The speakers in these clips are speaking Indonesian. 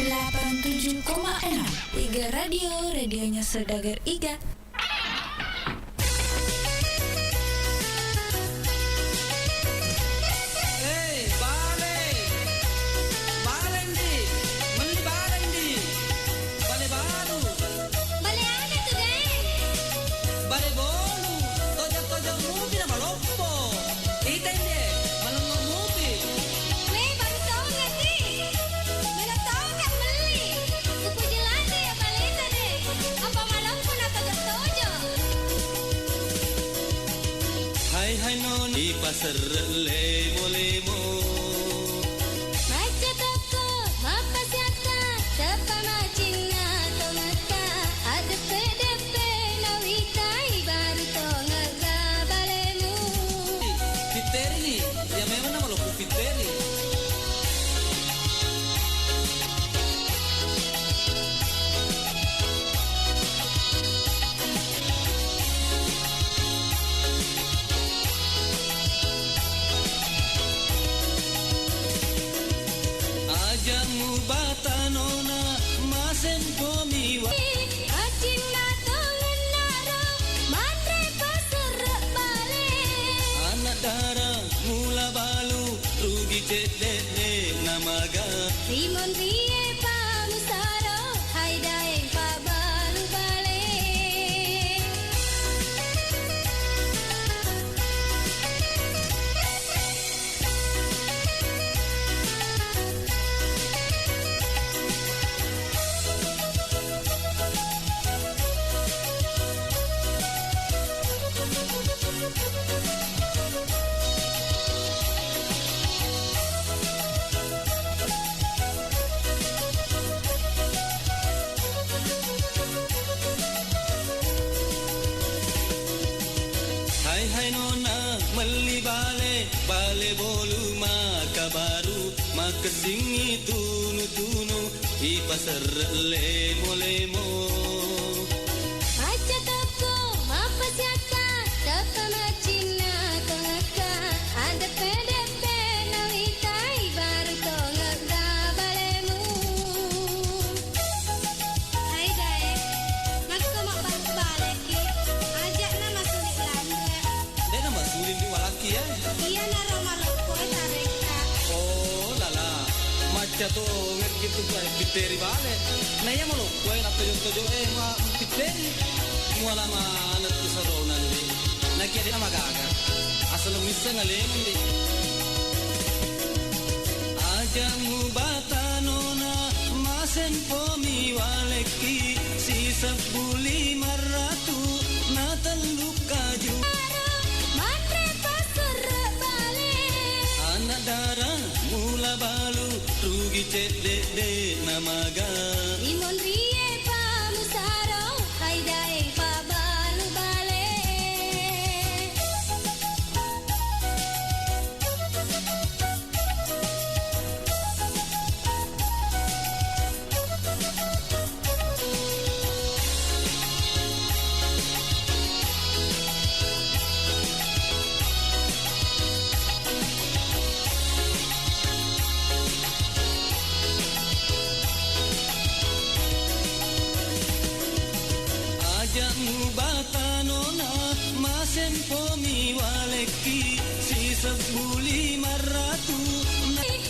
87,6 Iga Radio, radionya Saudagar Iga. Pasar lemo-lemo Baca toko, mapa siata Tepama Cina tomata Ada PDP nawitai baru tonga balemu Piteri, ya memang nama lo Piteri. Batanona masen pomiwa Acina tongan naro Matre pasar bale anak darah mula balu rugi cedede namaga Rimon rie pamusaro Hai daeng pa balu bale Hai nona meli bale bolu maka baru maka singi tunu di pasar lemo-lemo Baca toko, mapa siata Tepama Cina tongaka Ada PDP nawitai baru tonga balemu Hai daeng, maka mak balik ki Ajak nama sulit landre dia nama sulin di walaki ya. Iya naro maloko tareka Oh lala maca to nget gitu kayak piteri bale nah ya malo kue nak tojo ma piteri muala ma anak kusarona ni nah kira nama gaga asal wisa ngalem di aja mu batanona masen pomi waleki si sebuli maratu natan luka ju Matre pasar bale anak darah mula balu rugi cedede namaga Rimon rie pamusaro Hai daeng pa balu bale ajamu batanona masen pomi waleki si sebuli maratu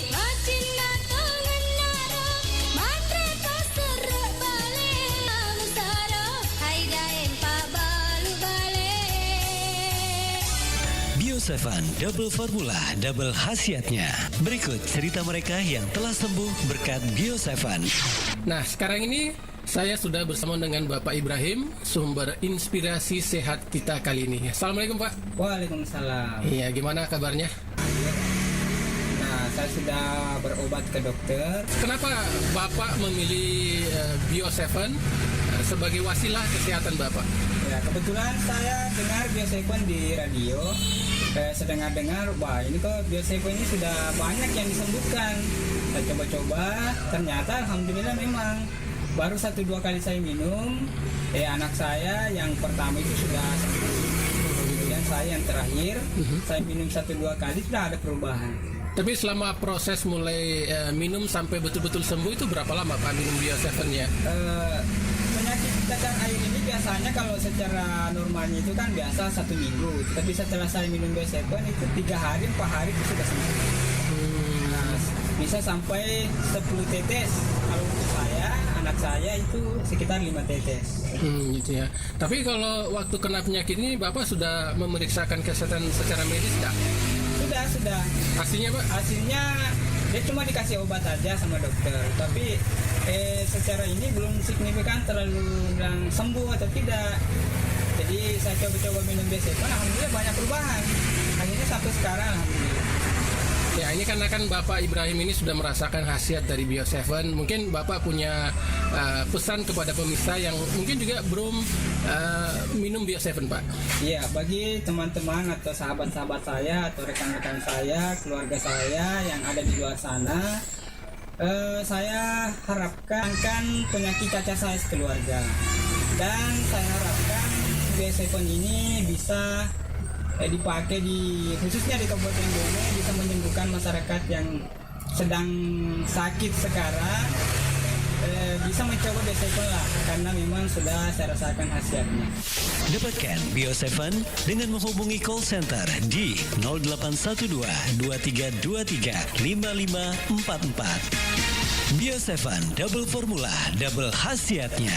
Acina tongan naro Matre pasar bale Pamusaro Hai daeng pa balu bale Bio7 double formula, double khasiatnya. Berikut cerita mereka yang telah sembuh berkat Bio7. Nah, sekarang ini saya sudah bersama dengan Bapak Ibrahim, sumber inspirasi sehat kita kali ini. Assalamualaikum Pak. Waalaikumsalam. Iya, gimana kabarnya? Nah, saya sudah berobat ke dokter. Kenapa Bapak memilih Bio7 sebagai wasilah kesehatan Bapak? Ya, kebetulan saya dengar Bio7 di radio. Saya dengar, wah ini kok Bio7 ini sudah banyak yang disembuhkan. Saya coba-coba, ternyata alhamdulillah memang. Baru 1-2 kali saya minum, anak saya yang pertama itu sudah sembuh. Kemudian saya yang terakhir, saya minum 1-2 kali sudah ada perubahan. Tapi selama proses mulai minum sampai betul-betul sembuh itu berapa lama Pak minum Bio7 ya? Penyakit cacar air ini biasanya kalau secara normalnya itu kan biasa 1 minggu. Tapi setelah saya minum Bio7 itu 3 hari, 4 hari itu sudah sembuh. Nah, bisa sampai 10 tetes. Kalau untuk saya, anak saya itu sekitar 5 tetes. Gitu ya. Tapi kalau waktu kena penyakit ini Bapak sudah memeriksakan kesehatan secara medis tidak? Sudah. Hasilnya Pak? Hasilnya dia cuma dikasih obat aja sama dokter. Tapi secara ini belum signifikan terlalu bilang sembuh atau tidak. Jadi saya coba-coba minum Bio7, alhamdulillah banyak perubahan. Akhirnya sampai sekarang alhamdulillah. Ya, ini karena kan Bapak Ibrahim ini sudah merasakan khasiat dari Bio7. Mungkin Bapak punya pesan kepada pemirsa yang mungkin juga belum minum Bio7, Pak. Iya, bagi teman-teman atau sahabat-sahabat saya atau rekan-rekan saya, keluarga saya yang ada di luar sana, saya harapkan penyakit cacar saya sekeluarga. Dan saya harapkan Bio7 ini bisa dipakai khususnya di Kabupaten Bone, bisa menyembuhkan masyarakat yang sedang sakit sekarang, bisa mencoba Bio7 lah, karena memang sudah saya rasakan khasiatnya. Dapatkan Bio7 dengan menghubungi call center di 0812 2323 5544. Bio7 double formula, double khasiatnya.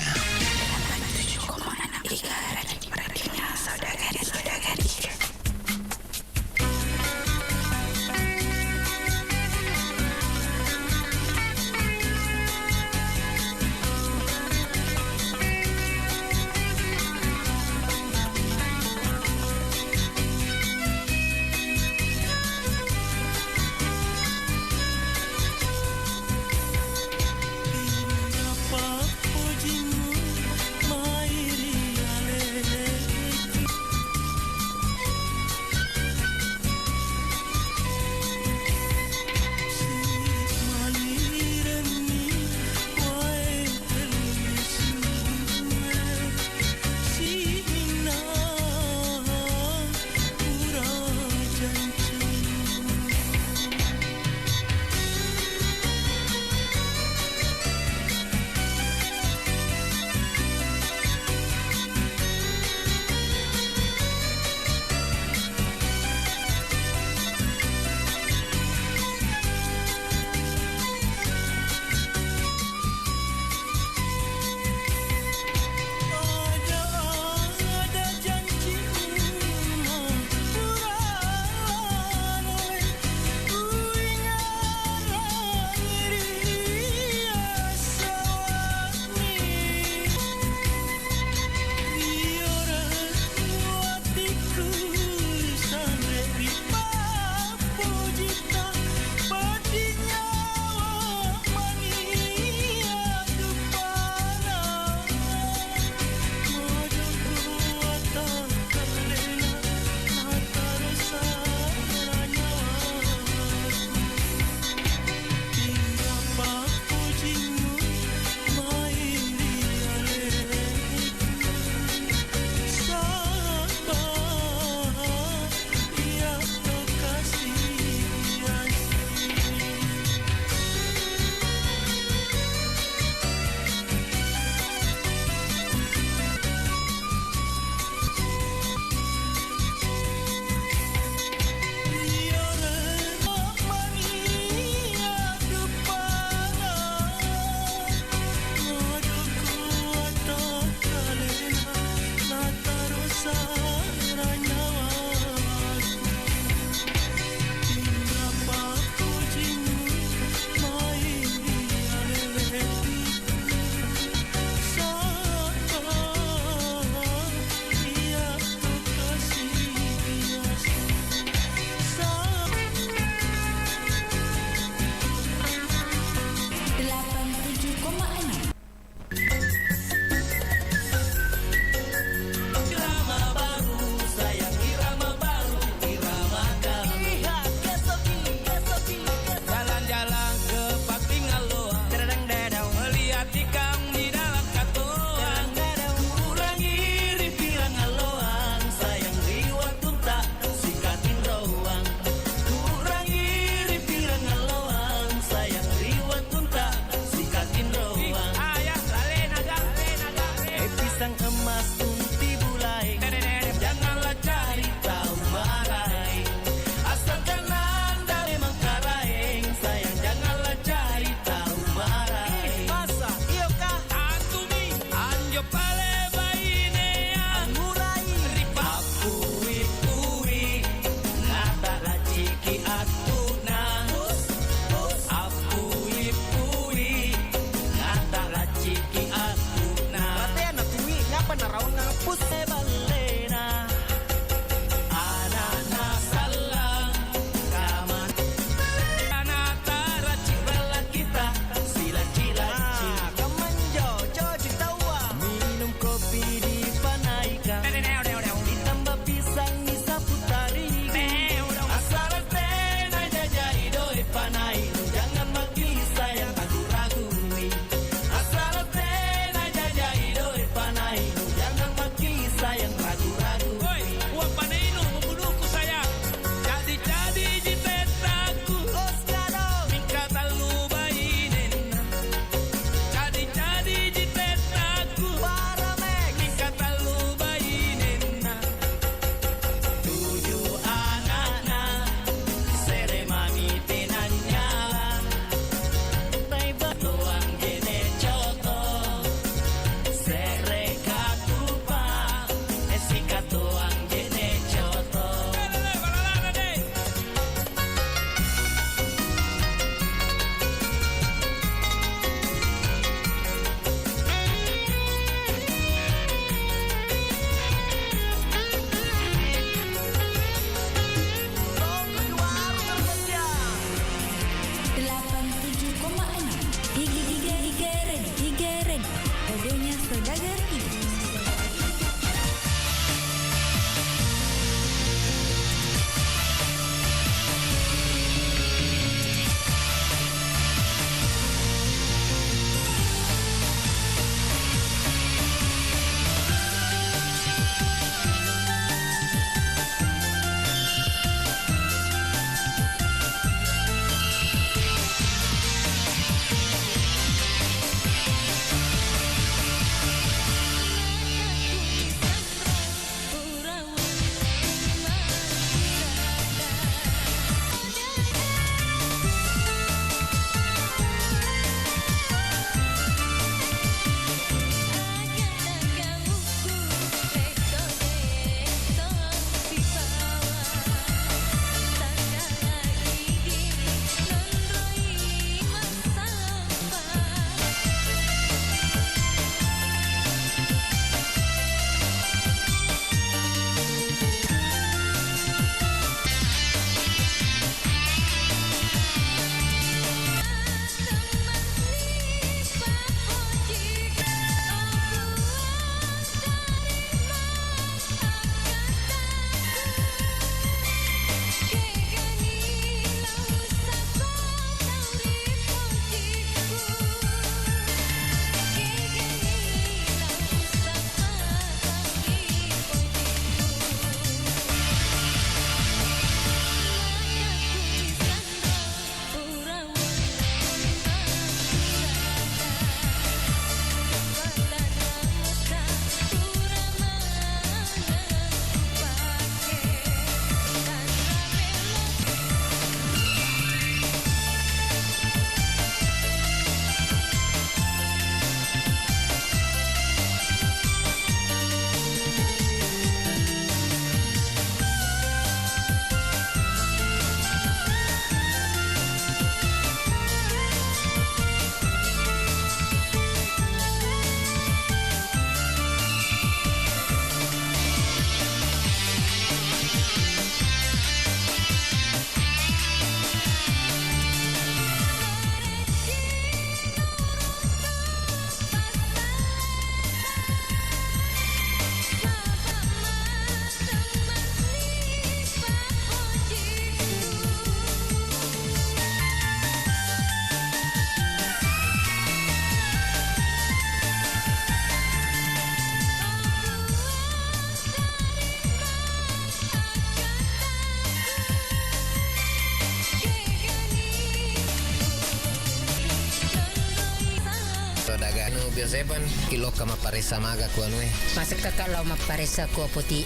sodaga nu biasa pan kilo kama paresa maga ku anu Masa kakak lau maparesa ku putih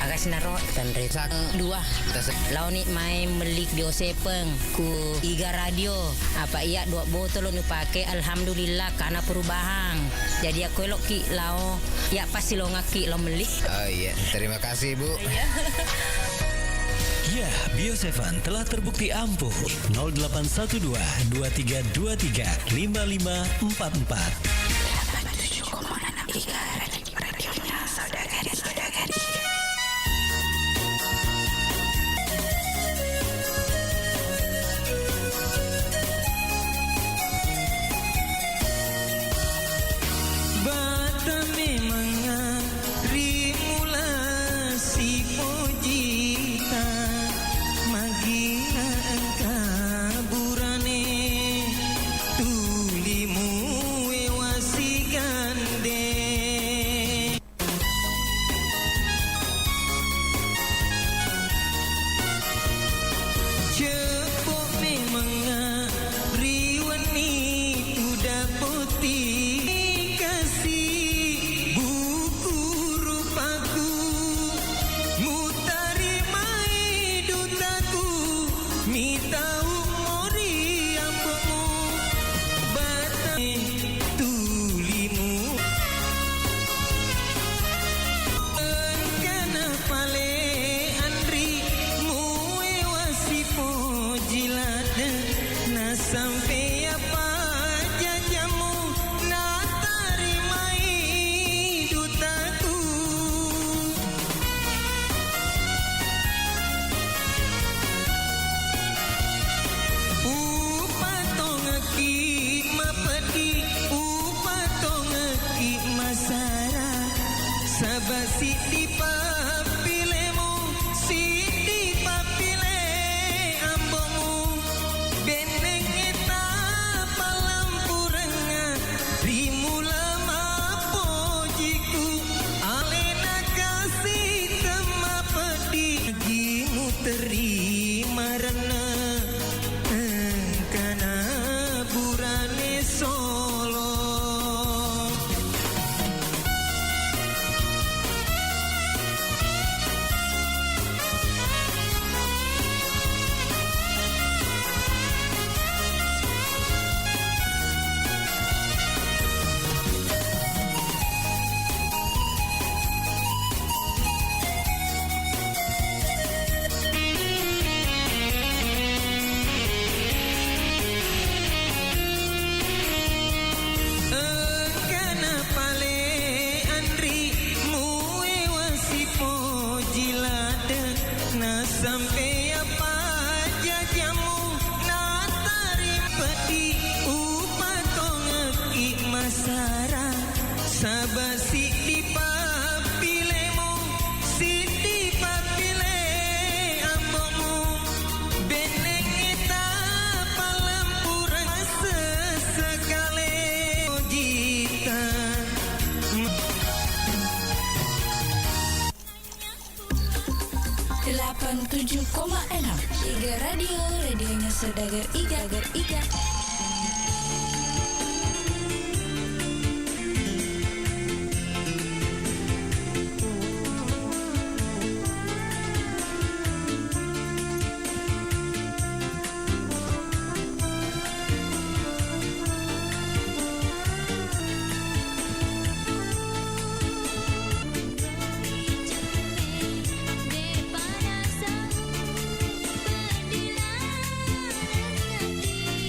agak senaro dan resa dua lau ni mai melik biosepeng ku iga radio apa iya 2 botol nu pakai alhamdulillah karena perubahan jadi aku elok ki lau ya pasti lo ngaki lo melik. Oh iya, terima kasih Bu. Ya, Bio7 telah terbukti ampuh. 0812 2323 5544. 87,6 Iga radionya saudara-saudari. Bata memang rimula si pojita magina kaburane tulimu wasi gande cepok memang riwani udah putih sampai apa jajamu nak tarimai dutaku upatong ki mapedi upatong ki masara sabasi dipapilemu sidi papile ambomu beneng terima rana kana burane solo sampai apa jajamu nak tarim peti upatong ki masara sabasi dipapilemu sidi papile ambomu beneng eta palampuran sesekale jitan 87,6 Iga Radio, radionya saudagar Iga. Para sahur berdilan nanti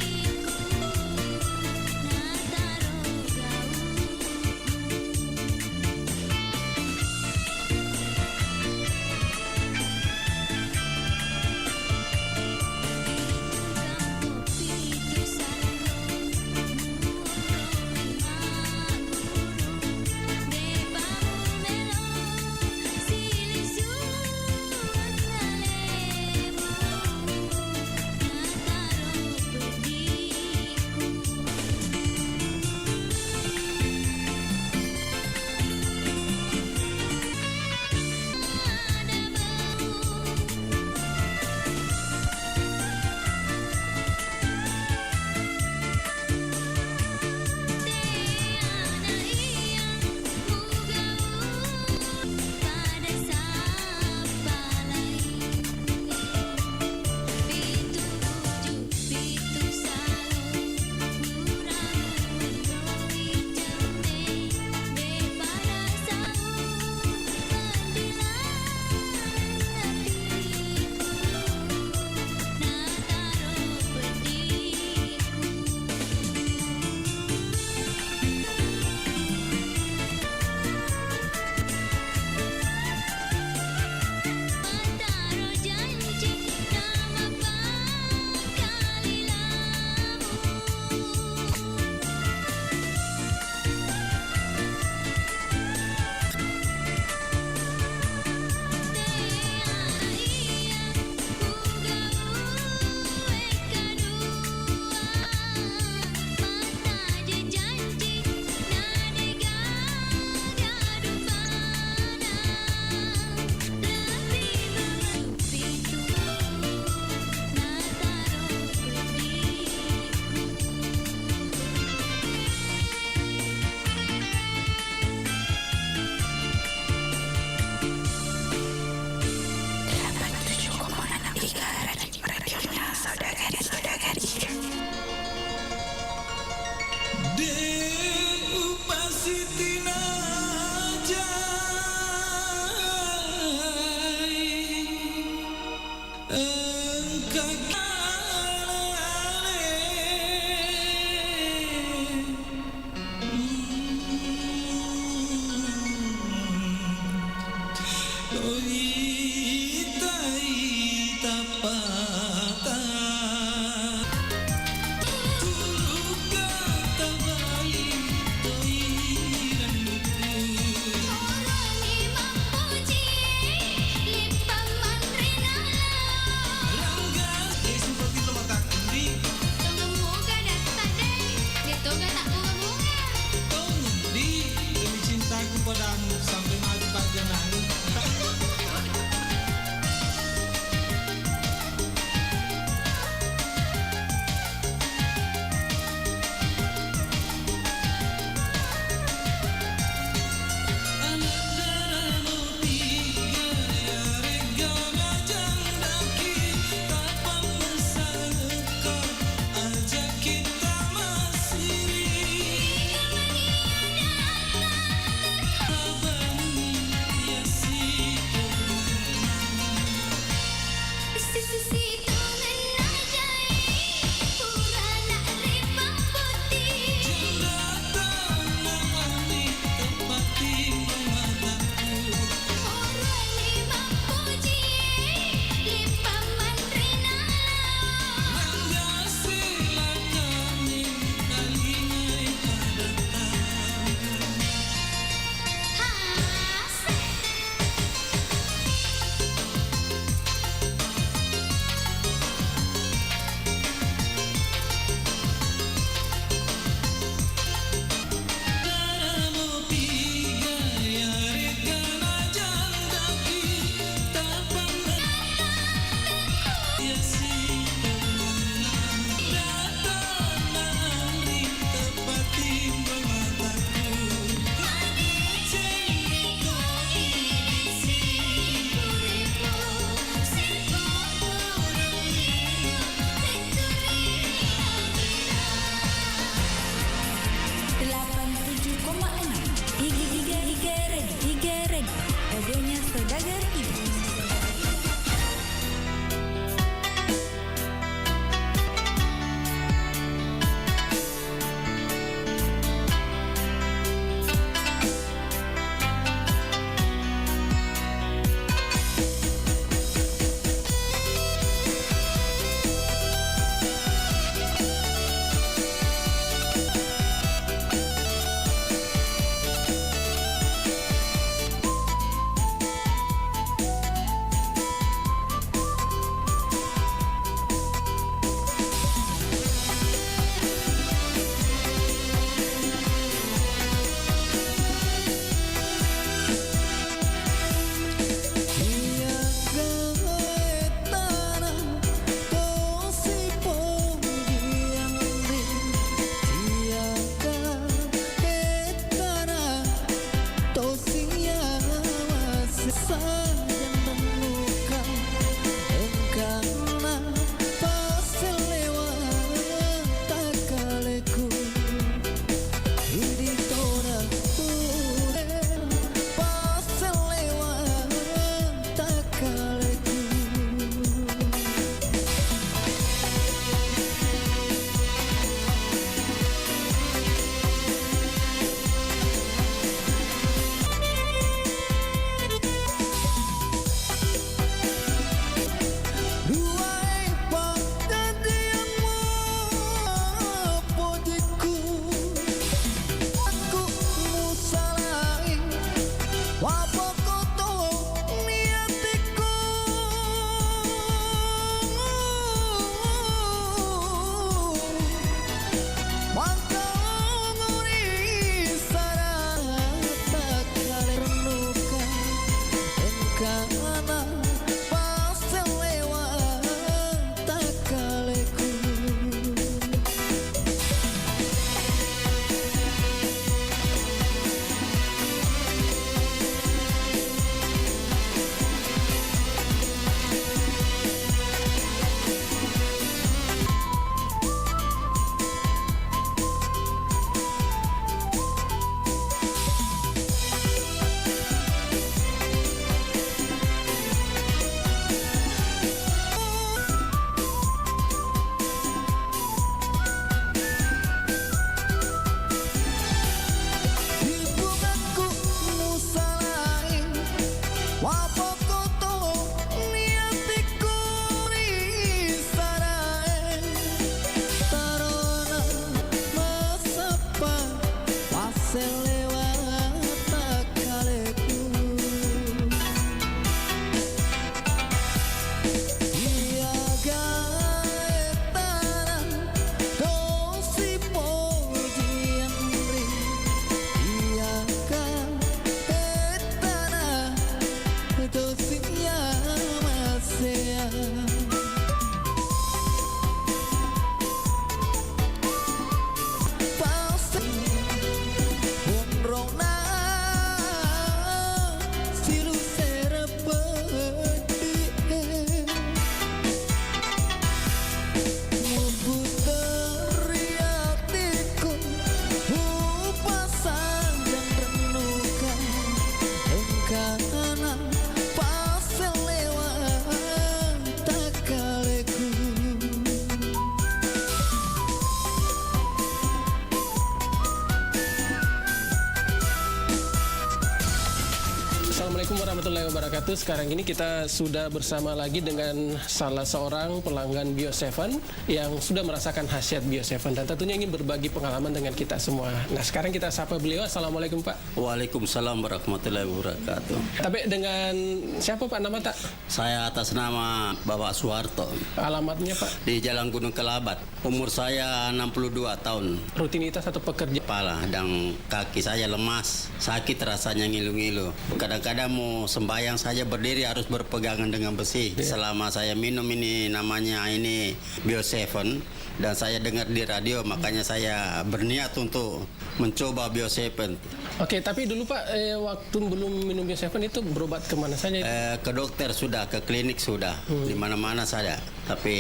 Assalamualaikum warahmatullahi wabarakatuh. Sekarang ini kita sudah bersama lagi dengan salah seorang pelanggan Bio7 yang sudah merasakan khasiat Bio7 dan tentunya ingin berbagi pengalaman dengan kita semua. Nah, sekarang kita sapa beliau. Assalamualaikum Pak. Waalaikumsalam warahmatullahi wabarakatuh. Tapi dengan siapa Pak nama tak? Saya atas nama Bapak Suharto. Alamatnya Pak? Di Jalan Gunung Kelabat. Umur saya 62 tahun. Rutinitas atau pekerja? Kepala dan kaki saya lemas, sakit rasanya ngilu-ngilu. Kadang-kadang mau sembahyang saja berdiri harus berpegangan dengan besi. Selama saya minum ini namanya ini Bio7 dan saya dengar di radio, makanya saya berniat untuk mencoba Bio7. Oke, tapi dulu Pak, waktu belum minum Bio7 itu berobat kemana saja? Ke dokter sudah, ke klinik sudah, di mana-mana saja. Tapi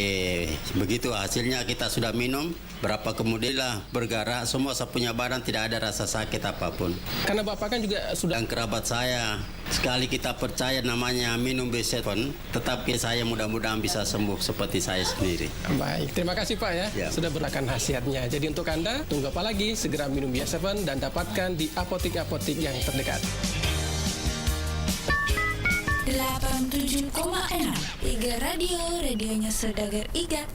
begitu hasilnya kita sudah minum, berapa kemudian lah bergerak, semua saya punya badan tidak ada rasa sakit apapun. Karena Bapak kan juga sudah... Dan kerabat saya, sekali kita percaya namanya minum Bio7, tetapi saya mudah-mudahan bisa sembuh seperti saya sendiri. Baik, terima kasih Pak ya, sudah berlakan khasiatnya. Jadi untuk Anda, tunggu apa lagi? Segera minum Bio7 dan dapatkan di apotik-apotik yang terdekat. 87,6 Iga Radio, radionya Saudagar Iga.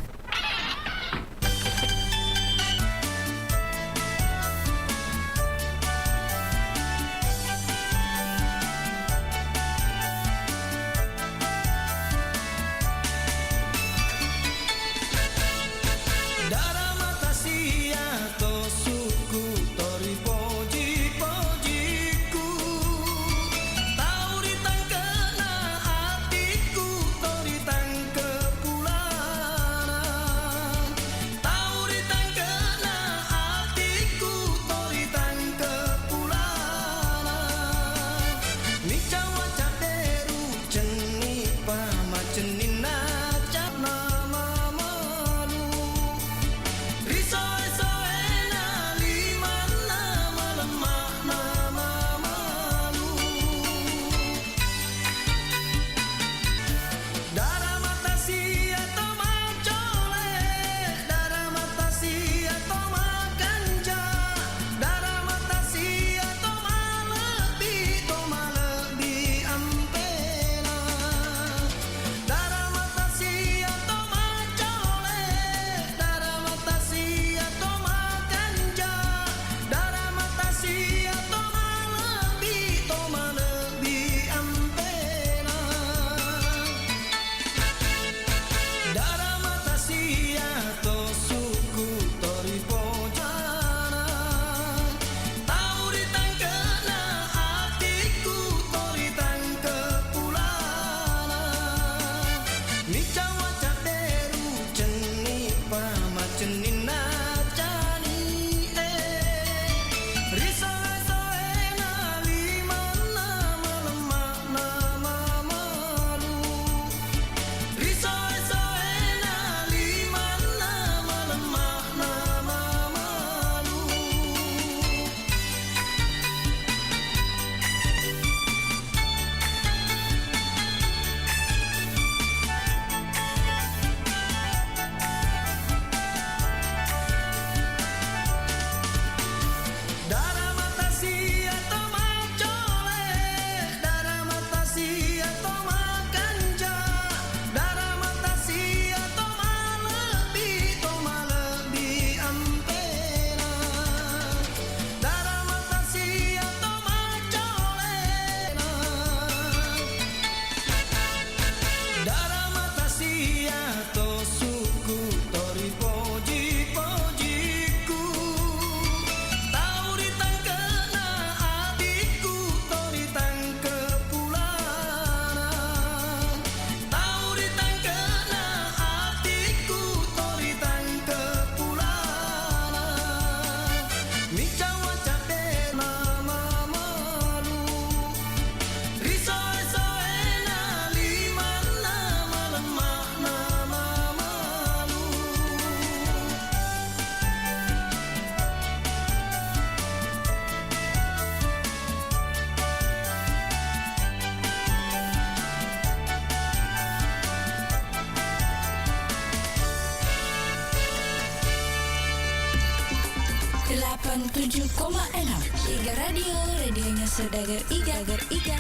Tahu di tangkena hatiku, tahu di tangke pulana. Iga Radio, radionya Saudagar Iga.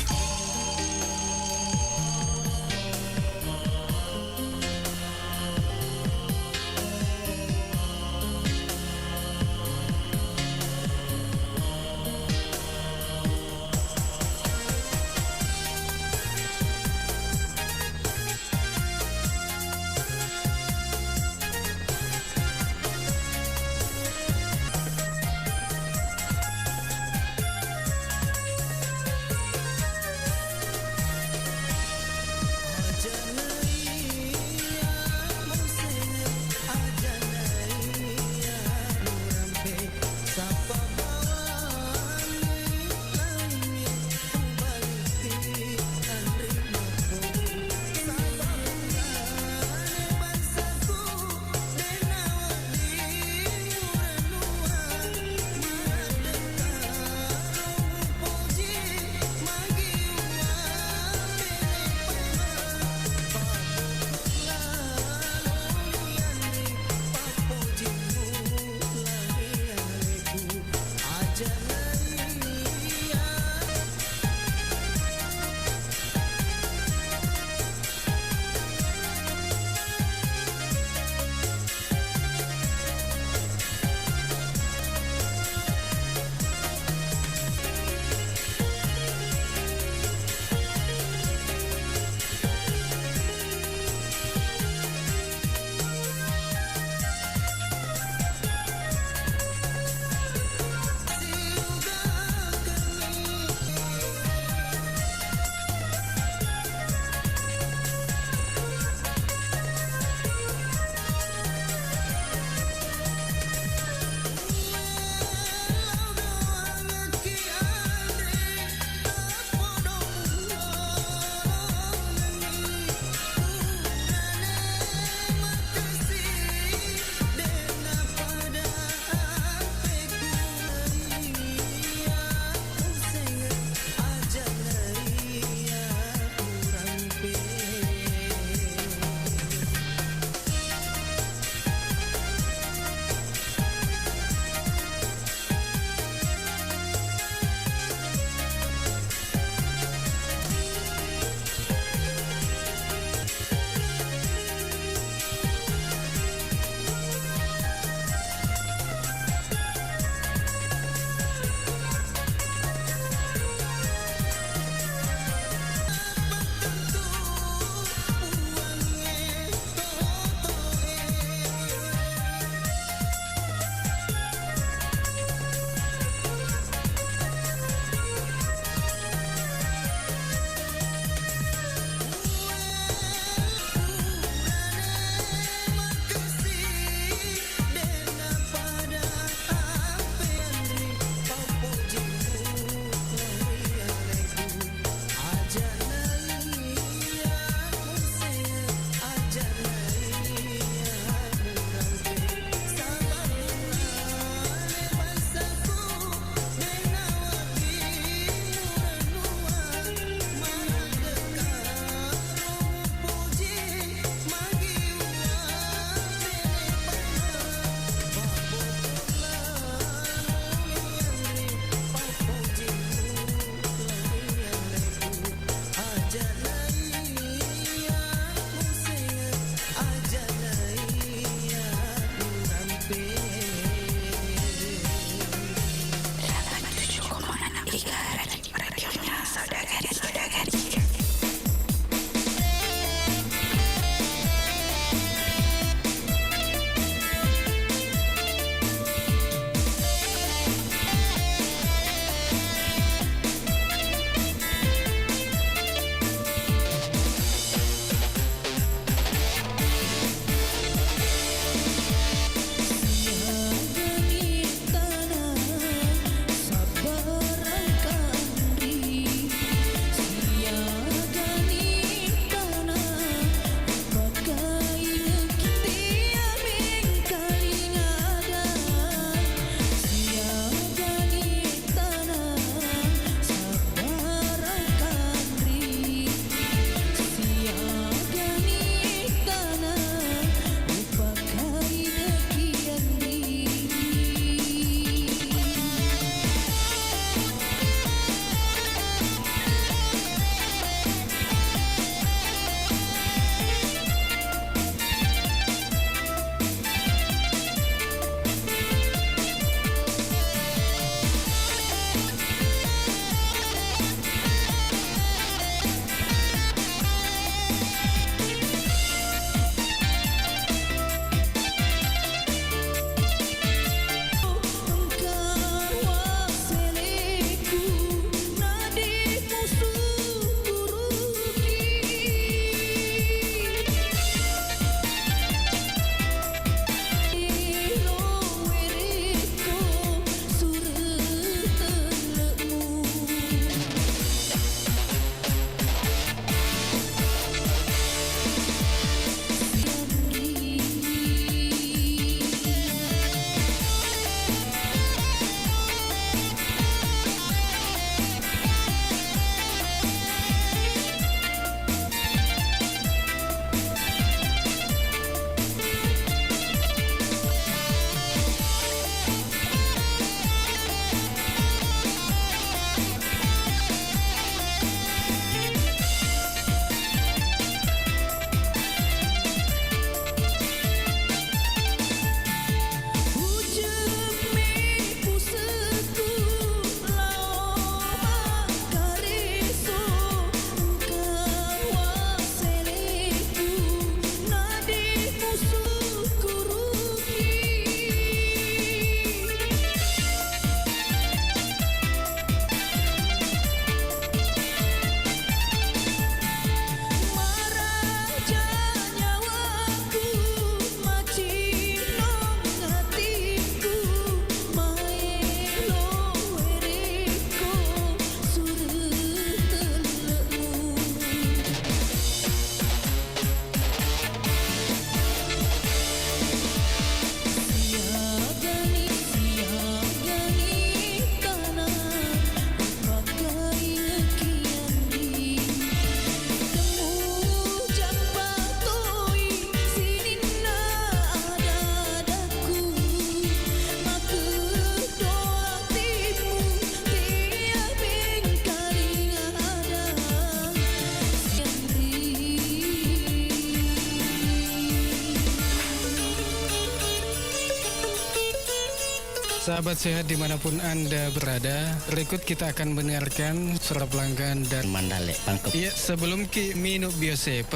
Sahabat sehat dimanapun Anda berada, berikut kita akan mendengarkan suara pelanggan dan Mandale Pangkep. Iya, sebelum minum Bio7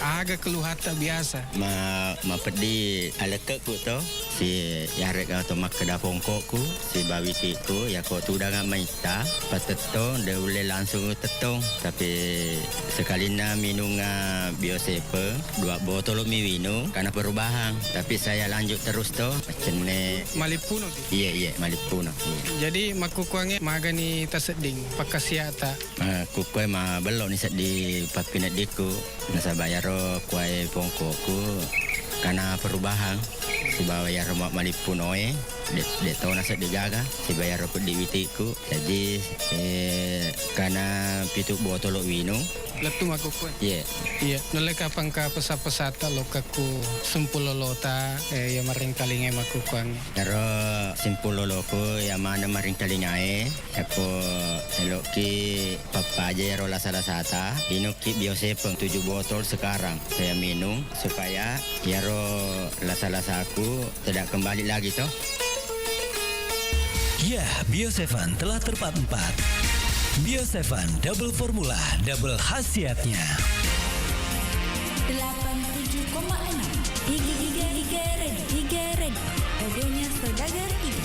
agak keluhan tak biasa. Ma pedi alekek ku to si yarek atau mak kedapong kokku si bawiti ku ya ko tu dengan maita patetong dia boleh langsung tetong tapi sekali na minum Bio7 2 botol mi minum karena perubahan tapi saya lanjut terus to macam ne Malipuno. Iya Malipuno. Jadi makukuangnya magani taseding pakasiata. Kukuai ma belok ni di papinet diku nasa bayaro kuai pongkoku karena perubahan si bayar mak Malipuno de tahu nasa digaga si bayar aku di witiku jadi karena pitu botol wino letu makukuai. Iya nolek kapang ka pesata lo kaku sumpulolota ya maring kalinge makukuang. Pero simpuloloko ya mana maring kalingae aku eloki papa aja ya rola salah sata inoki Bio7 7 botol sekarang saya minum supaya ya la salah saku tidak kembali lagi toh. Ya, Bio7 telah terempat. Bio7 double formula, double khasiatnya. 87,6 Iga Red radionya Saudagar Iga.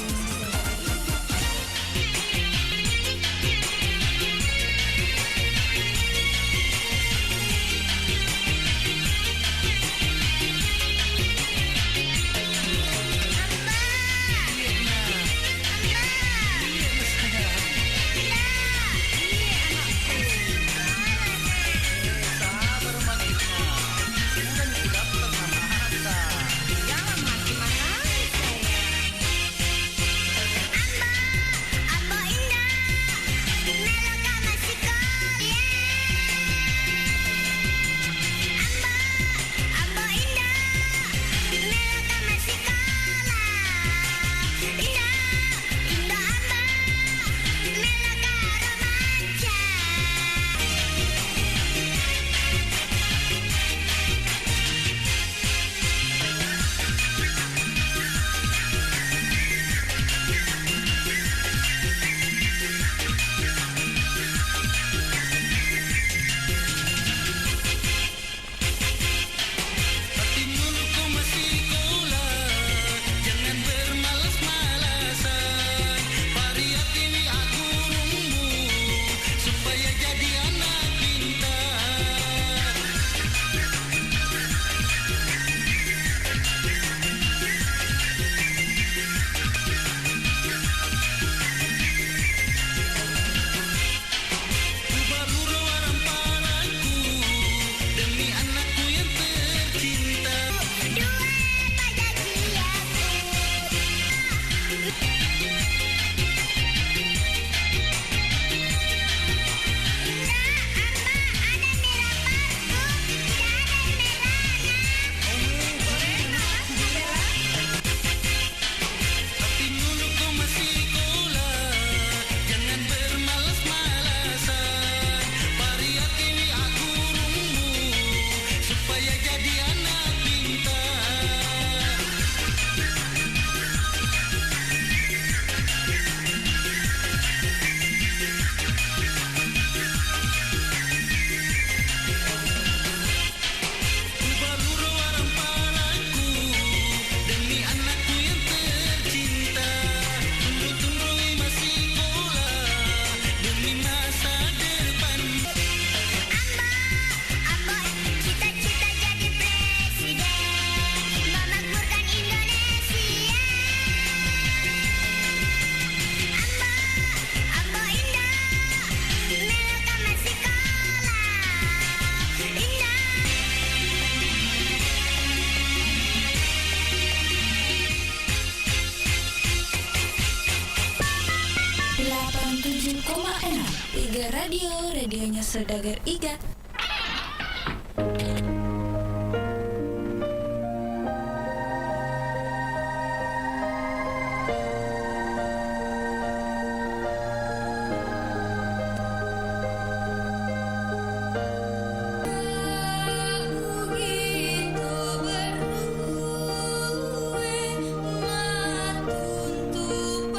Iga Radio, radionya Saudagar Iga. Begitu berdua, matuntuk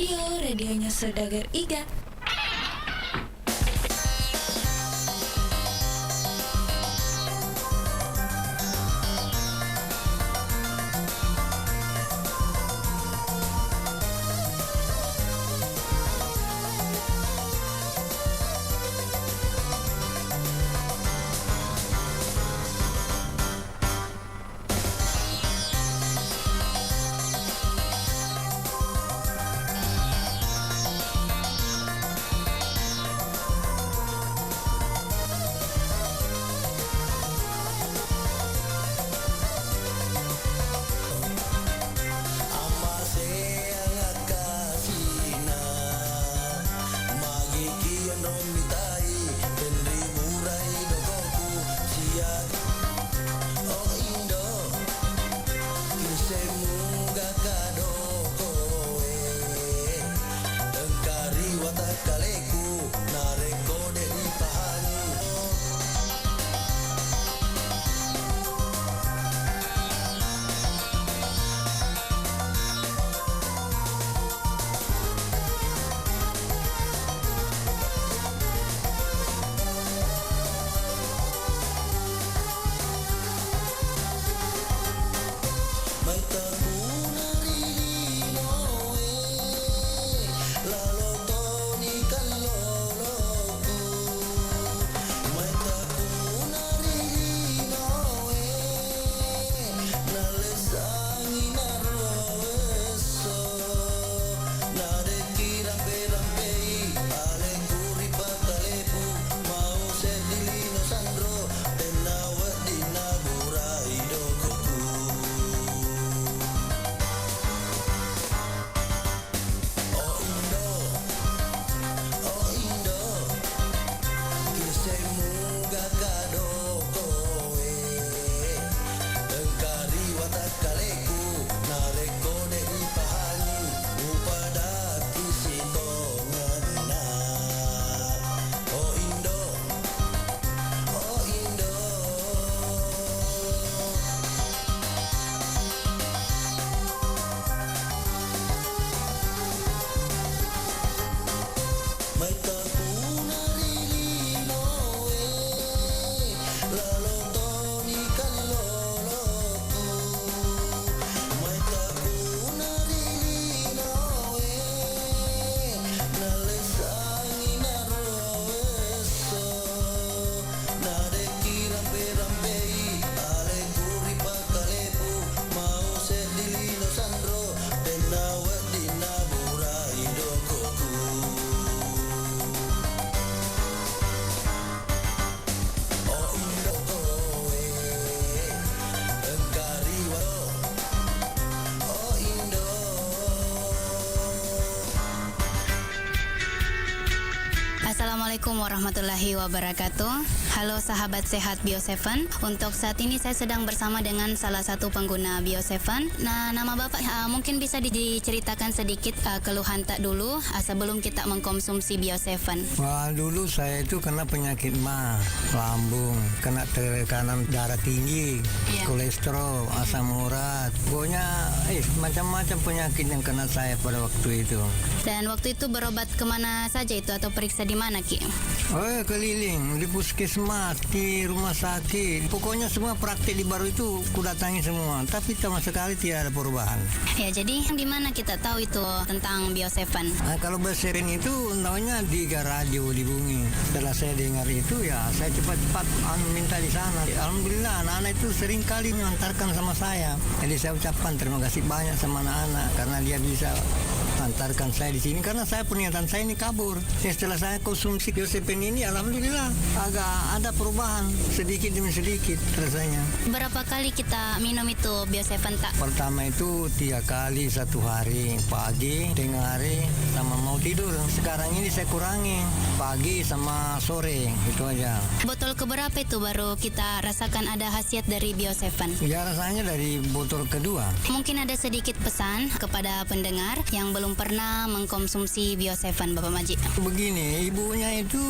Radio, radionya Saudagar Iga. Assalamualaikum warahmatullahi wabarakatuh. Halo sahabat sehat Bio7. Untuk saat ini saya sedang bersama dengan salah satu pengguna Bio7. Nah, nama Bapak mungkin bisa diceritakan sedikit keluhan tak dulu sebelum kita mengkonsumsi Bio7. Wah, dulu saya itu kena penyakit MA, lambung, kena tekanan darah tinggi, kolesterol, asam urat. Pokoknya macam-macam penyakit yang kena saya pada waktu itu. Dan waktu itu berobat kemana saja itu atau periksa di mana, Ki? Oh, keliling di puskesmas, di rumah sakit. Pokoknya semua praktik di Baru itu kudatangi semua, tapi sama sekali tidak ada perubahan. Ya, jadi di mana kita tahu itu tentang Bio7? Nah, kalau Bio7 itu namanya di radio di Bumi. Setelah saya dengar itu, ya saya cepat-cepat minta di sana. Alhamdulillah, anak-anak itu sering kali mengantarkan sama saya. Jadi saya ucapkan terima kasih banyak sama anak-anak karena dia bisa antarkan saya di sini karena saya penglihatan saya ini kabur. Setelah saya konsumsi Bio7 ini, alhamdulillah agak ada perubahan sedikit demi sedikit rasanya. Berapa kali kita minum itu Bio7 tak? Pertama itu 3 kali satu hari, pagi, tengah hari, sama mau tidur. Sekarang ini saya kurangi pagi sama sore, itu aja. Botol keberapa itu baru kita rasakan ada khasiat dari Bio7? Ya, rasanya dari botol kedua. Mungkin ada sedikit pesan kepada pendengar yang belum belum pernah mengkonsumsi Bio7, Bapak Maji? Begini, ibunya itu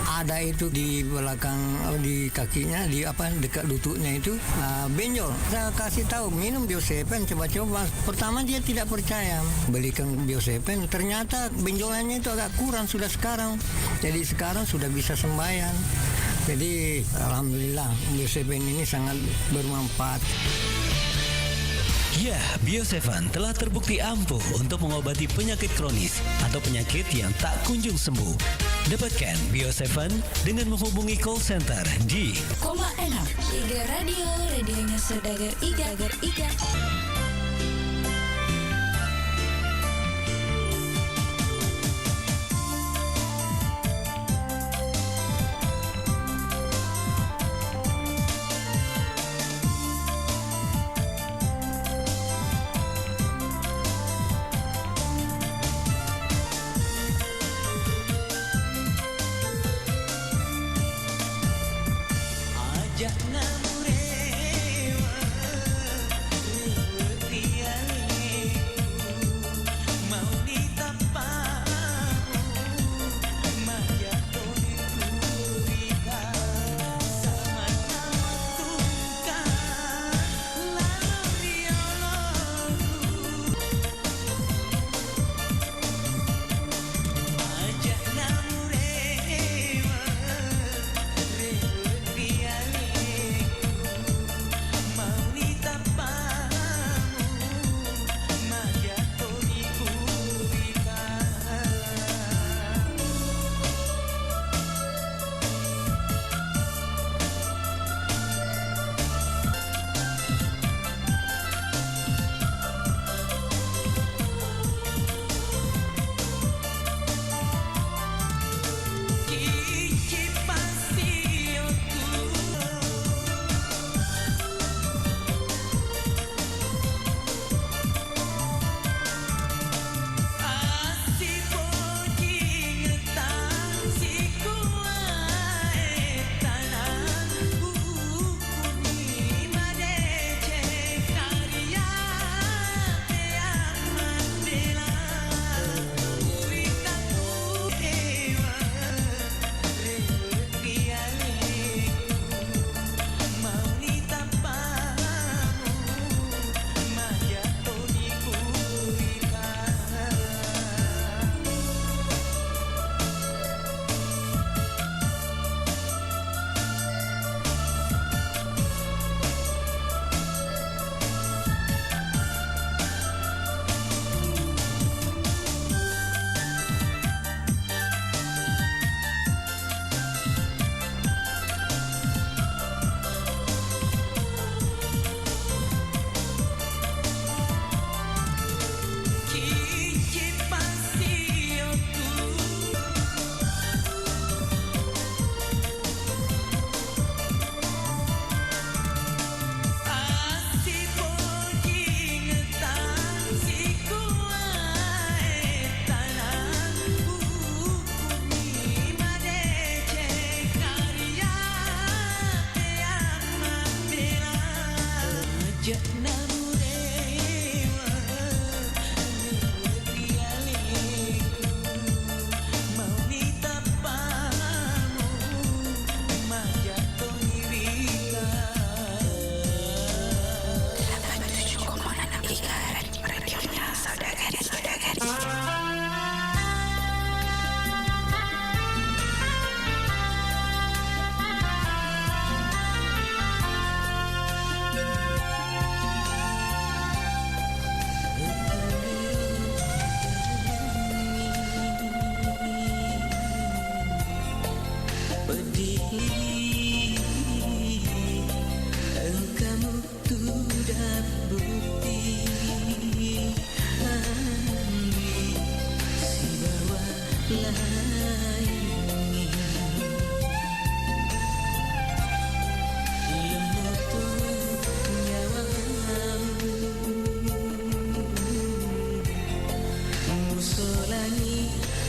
ada itu di belakang, di kakinya, di dekat lututnya itu benjol. Saya kasih tahu minum Bio7, coba-coba. Pertama dia tidak percaya, belikan Bio7, ternyata benjolannya itu agak kurang sudah sekarang. Jadi sekarang sudah bisa sembahyang. Jadi alhamdulillah Bio7 ini sangat bermanfaat. Ya, Bio7 telah terbukti ampuh untuk mengobati penyakit kronis atau penyakit yang tak kunjung sembuh. Dapatkan Bio7 dengan menghubungi call center di Koma Enak Iga Radio, radionya Saudagar Iga.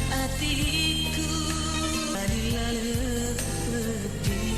Hatiku adalah lebih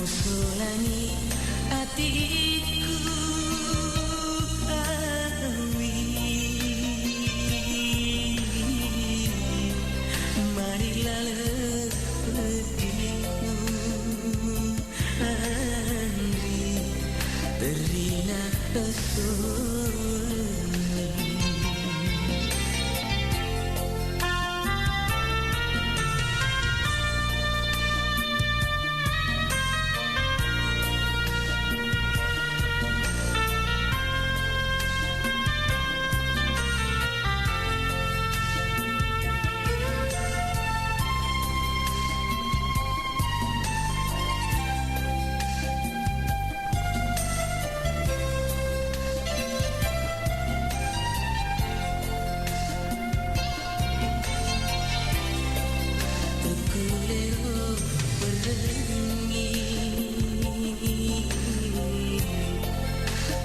musolani hatiku awi. Marilah lebihku Andri Terina pesoni.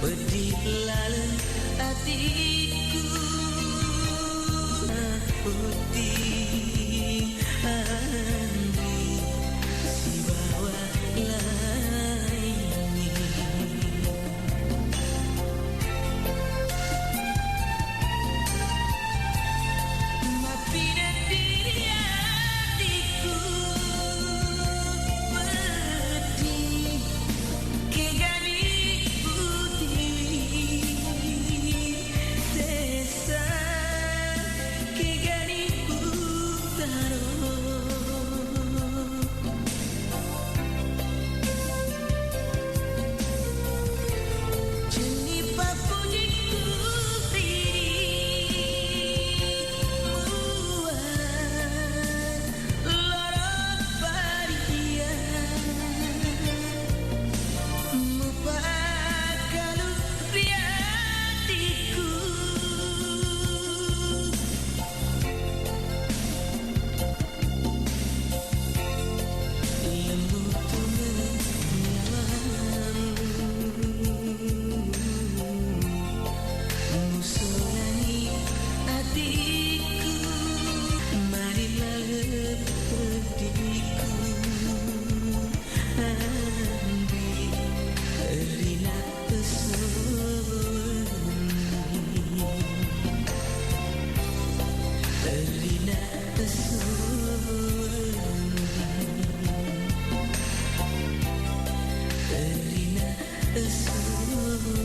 Pedihlah hatiku putih Andri si bawah ini. Mapi diri hatiku pedih Kegani putih Sesa Kegani utaro Jeni papujiku Lorot baria Mupakalu riatiku Musolani hatiku Marilah lebihku Andri Rina pesoni. Rina pesoni. Rina pesoni.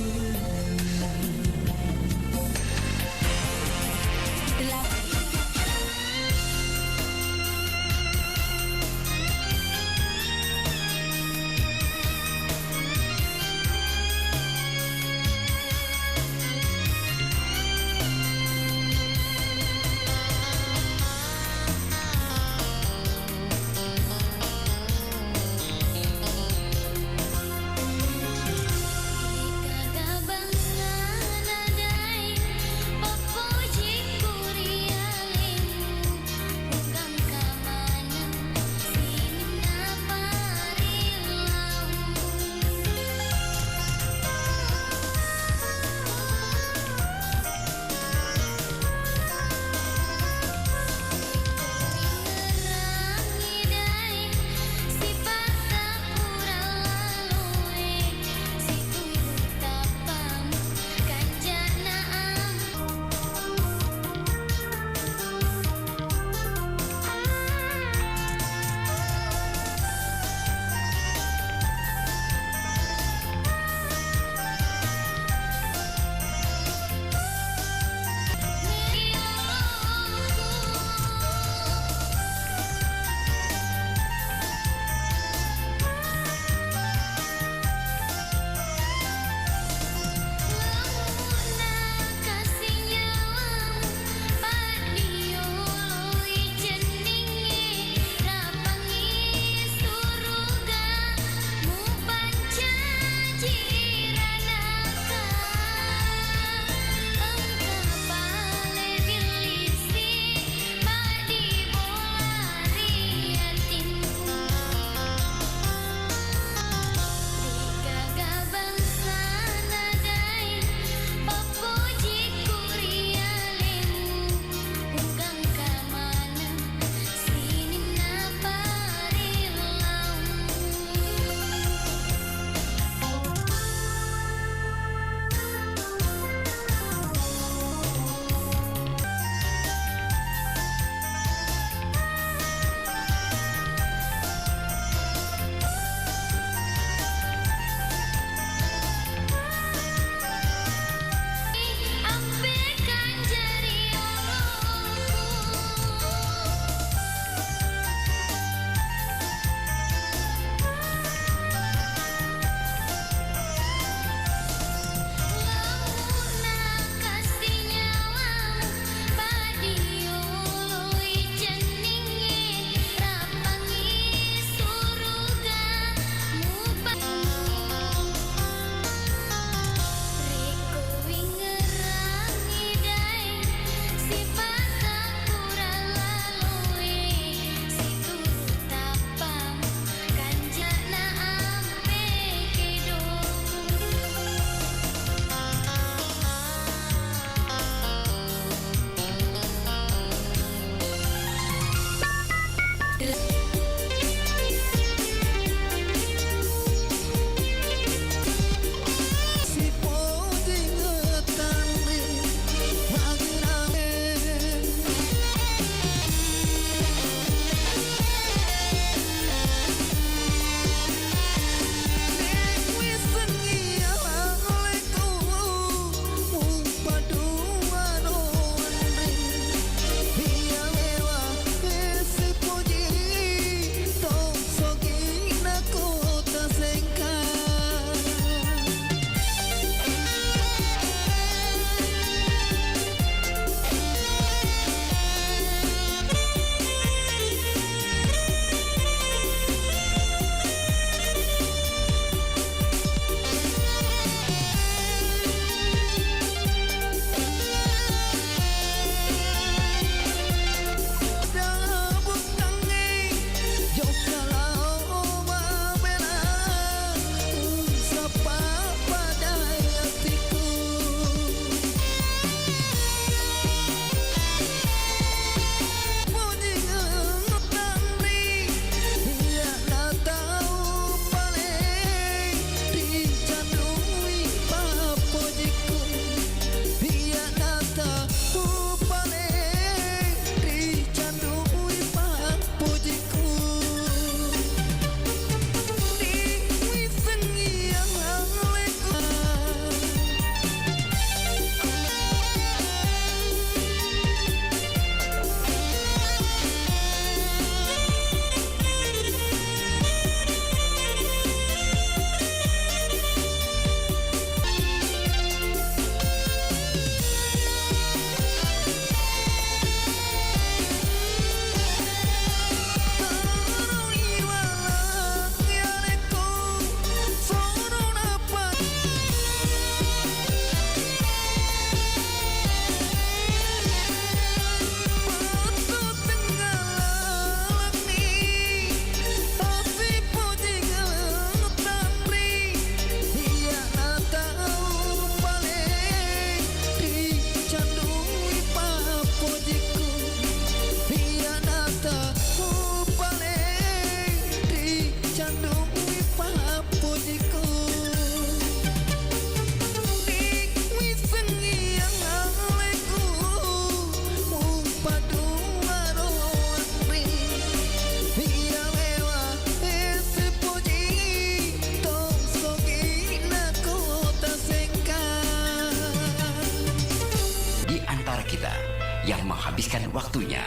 menghabiskan waktunya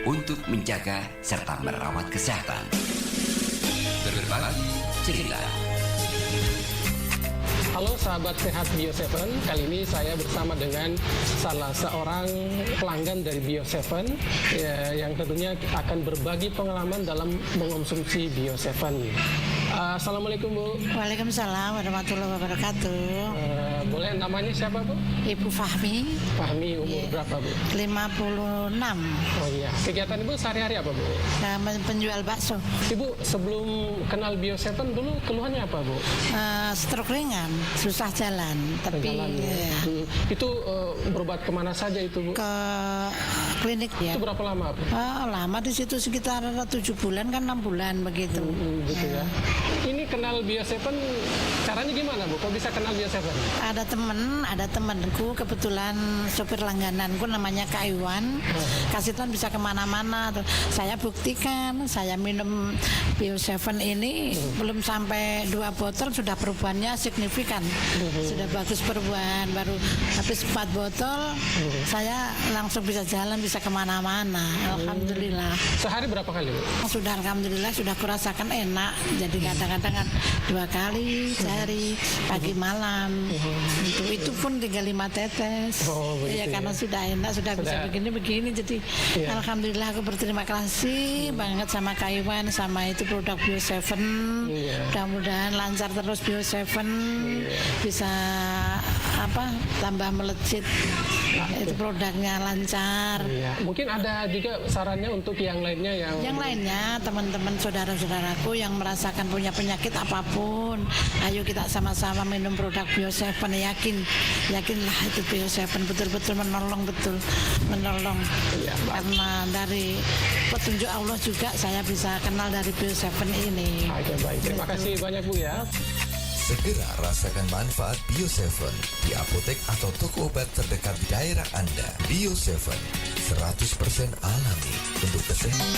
untuk menjaga serta merawat kesehatan. Berbagi cerita. Halo sahabat sehat Bio7, kali ini saya bersama dengan salah seorang pelanggan dari Bio7 yang tentunya akan berbagi pengalaman dalam mengonsumsi Bio7. Assalamualaikum Bu. Waalaikumsalam warahmatullahi wabarakatuh. Boleh namanya siapa Bu? Ibu Fahmi. Fahmi, umur berapa Bu? 56. Oh iya, kegiatan Ibu sehari-hari apa Bu? Penjual bakso. Ibu sebelum kenal Bio7 dulu keluhannya apa Bu? Stroke ringan, susah jalan. Tapi itu berobat kemana saja itu Bu? Ke klinik ya. Itu berapa lama Bu? Lama di situ sekitar 7 bulan kan 6 bulan begitu. Gitu ya. Ini kenal Bio7 caranya gimana Bu? Kok bisa kenal Bio7? Ada temanku kebetulan sopir langgananku namanya Kak Iwan. Kasih Tuhan bisa kemana-mana. Saya buktikan, saya minum Bio7 ini belum sampai 2 botol sudah perubahannya signifikan. Sudah bagus perubahan. Baru habis 4 botol saya langsung bisa jalan, bisa kemana-mana. Alhamdulillah. Sehari berapa kali Bu? Sudah alhamdulillah sudah kurasakan enak. Jadi kadang-kadang kan 2 kali sehari, pagi malam. Itu pun tinggal 5 tetes. Ya karena sudah enak, sudah bisa begini-begini. Jadi alhamdulillah aku berterima kasih banget sama Kak Iwan, sama itu produk Bio7. Mudah-mudahan lancar terus Bio7. Bisa tambah melejit. Itu produknya lancar. Mungkin ada juga sarannya untuk yang lainnya yang lainnya teman-teman saudara-saudaraku yang merasakan punya penyakit apapun, ayo kita sama-sama minum produk Bio7. Yakinlah itu Bio7 betul-betul menolong karena dari petunjuk Allah juga saya bisa kenal dari Bio7 ini. Oke, baik, terima kasih banyak Bu ya. Segera rasakan manfaat Bio7 di apotek atau toko obat terdekat di daerah Anda. Bio7 100% alami untuk kesehatan.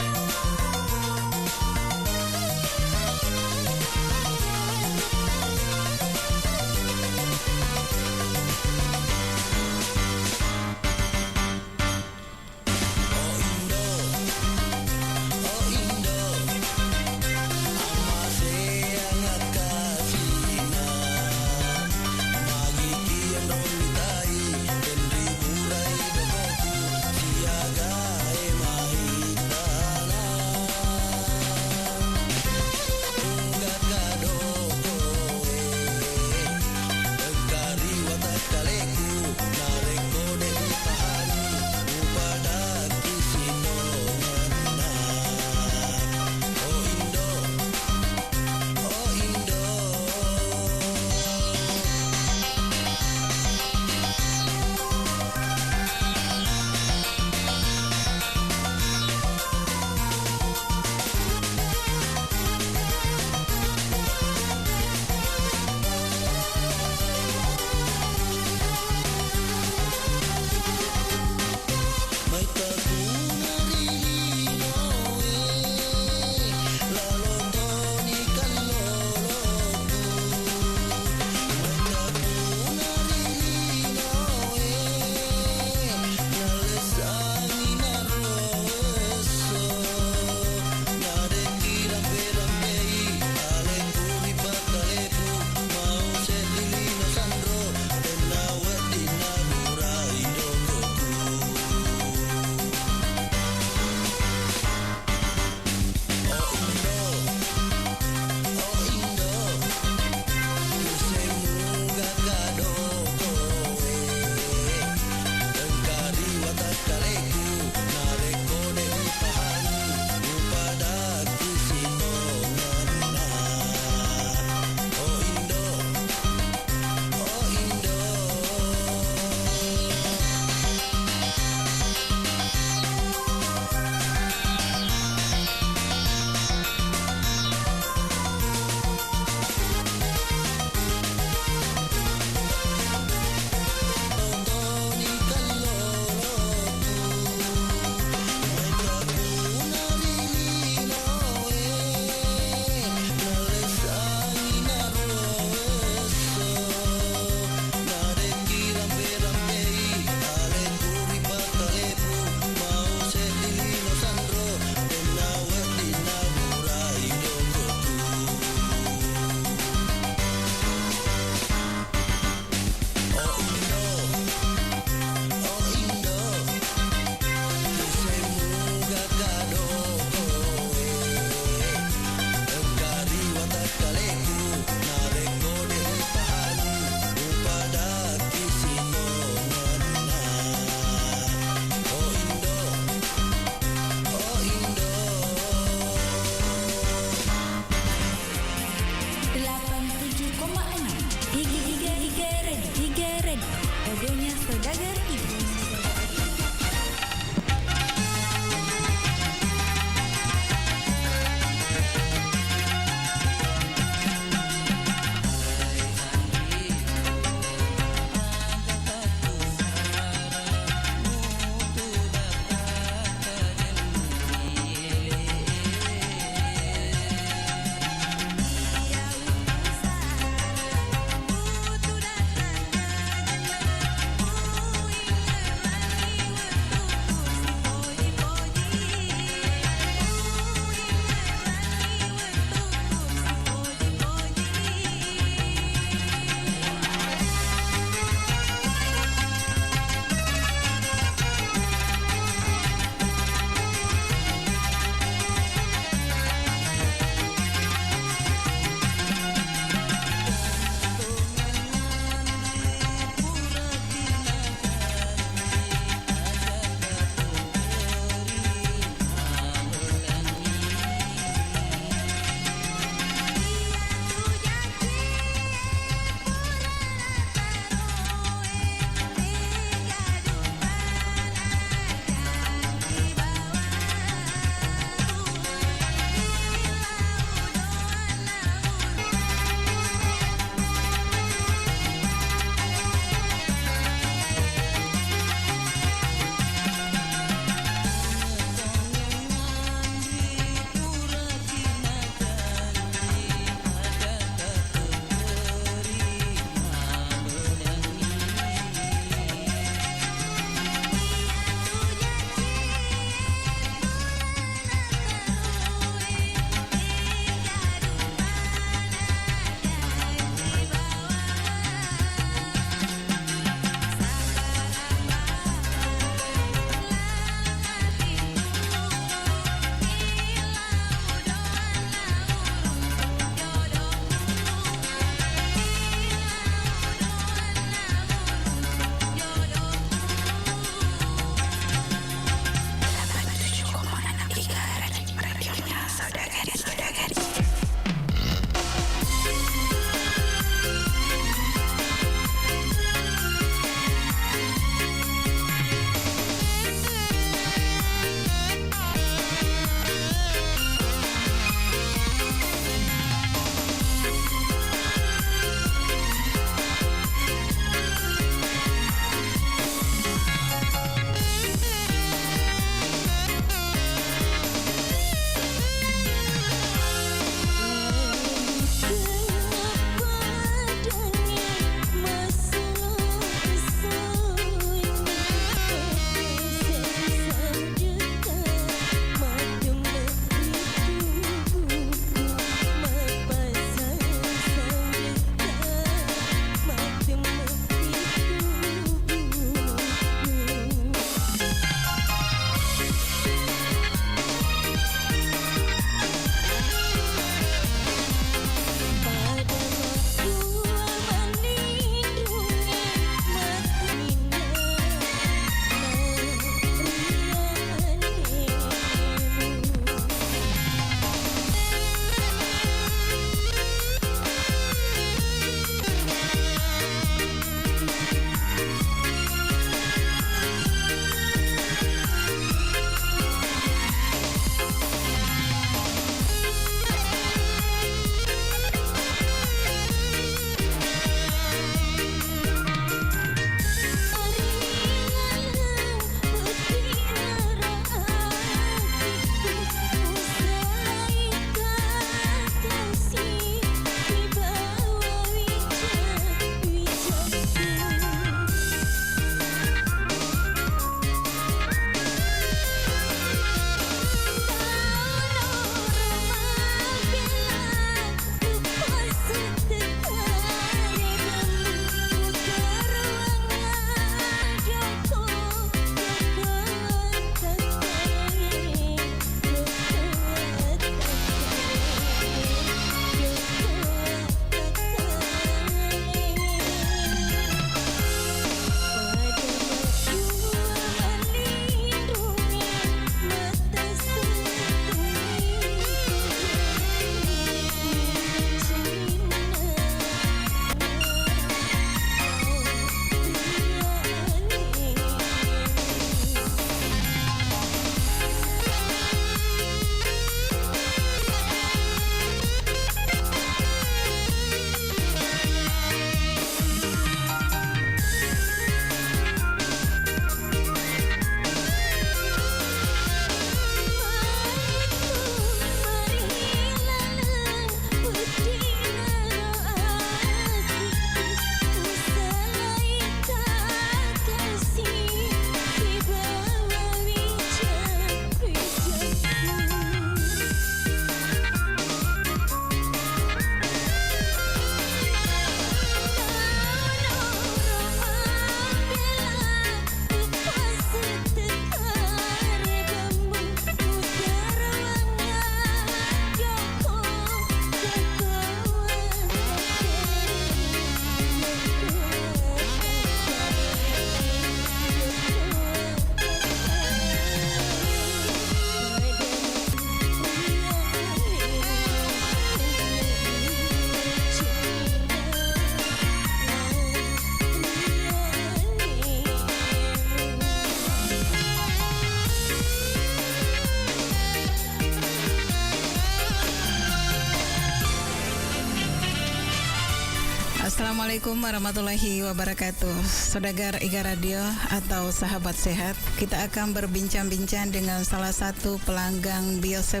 Assalamualaikum warahmatullahi wabarakatuh. Saudagar Iga Radio atau sahabat sehat, kita akan berbincang-bincang dengan salah satu pelanggan Bio7,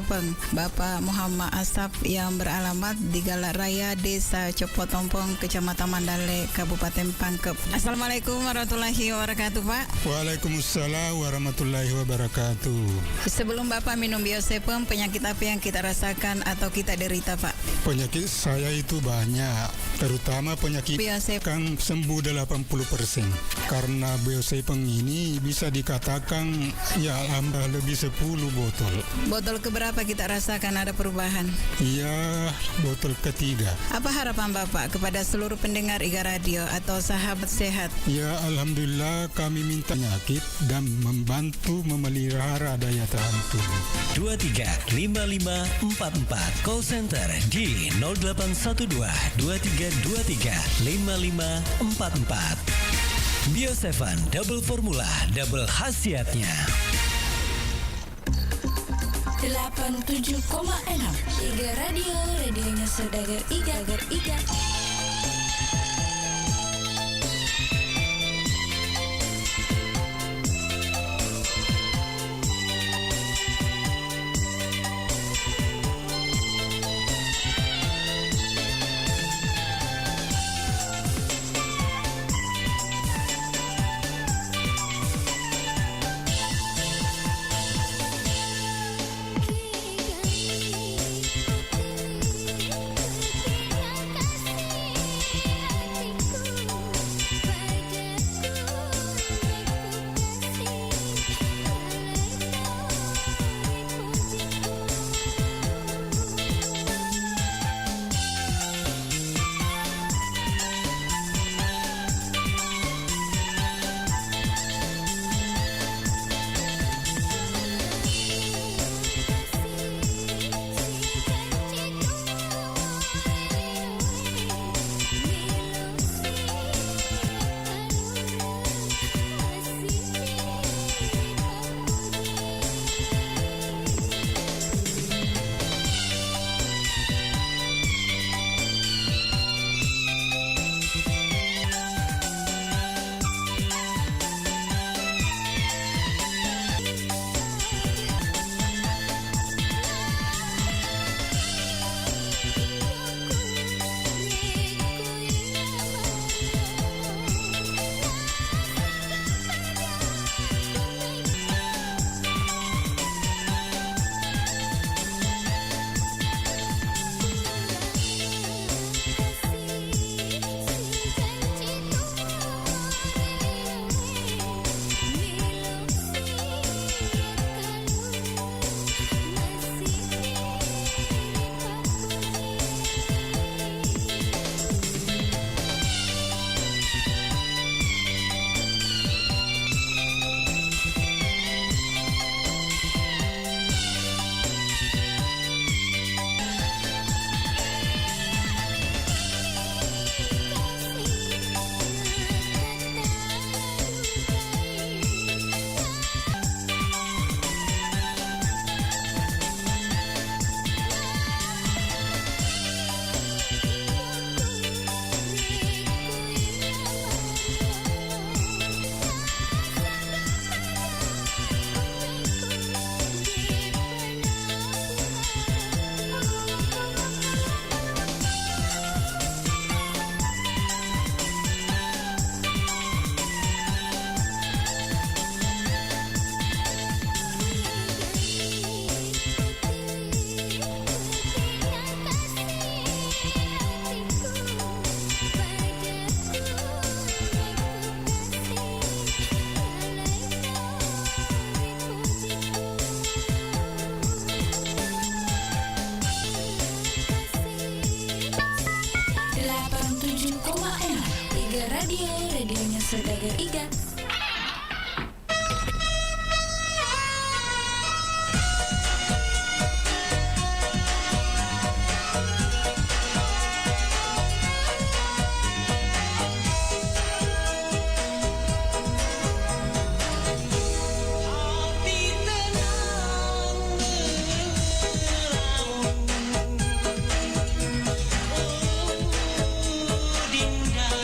Bapak Muhammad Asap yang beralamat di Galak Raya, Desa Copotompong, Kecamatan Mandale, Kabupaten Pangkep. Assalamualaikum warahmatullahi wabarakatuh, Pak. Waalaikumsalam warahmatullahi wabarakatuh. Sebelum Bapak minum Bio7, penyakit apa yang kita rasakan atau kita derita, Pak? Penyakit saya itu banyak, terutama penyakit kan sembuh 80%. Karena Bio7 ini bisa dikatakan ya alhamdulillah lebih 10 botol. Botol keberapa kita rasakan ada perubahan? Iya, botol ketiga. Apa harapan Bapak kepada seluruh pendengar Iga Radio atau sahabat sehat? Ya alhamdulillah kami minta penyakit dan membantu memelihara daya tahan tubuh. 235544 call center di 0812 2323 5544. Bio7 double formula, double khasiatnya. 87,6 Iga Radio, radionya Saudagar Iga. radionya Saudagar Iga. Dinda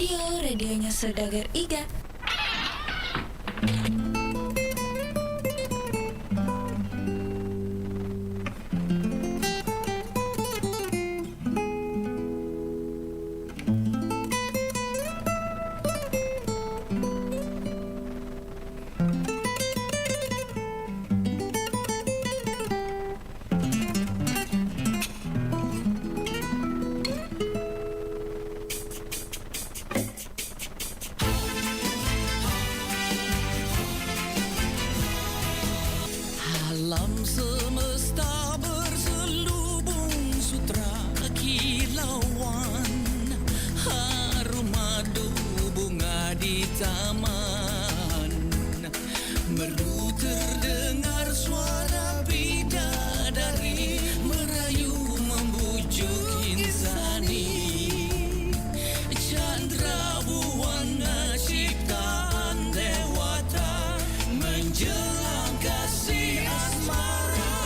Radio, radionya Saudagar Iga. Alam semesta berselubung sutra kilauan, harum madu bunga di taman, merdu terdengar suara bidadari merayu membujuk insani, chandra buana ciptaan dewata menjelang kasih asmara.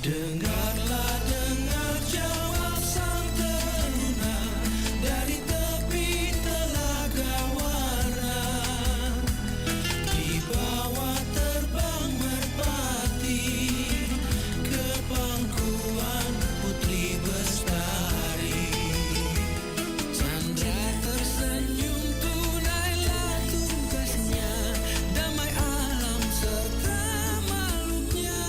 Dengarlah, dengar jawab sang teruna dari tepi telaga Wara. Di bawah terbang merpati ke pangkuan Putri Bestari. Chandra tersenyum, tunailah tugasnya, damai alam serta makhluknya.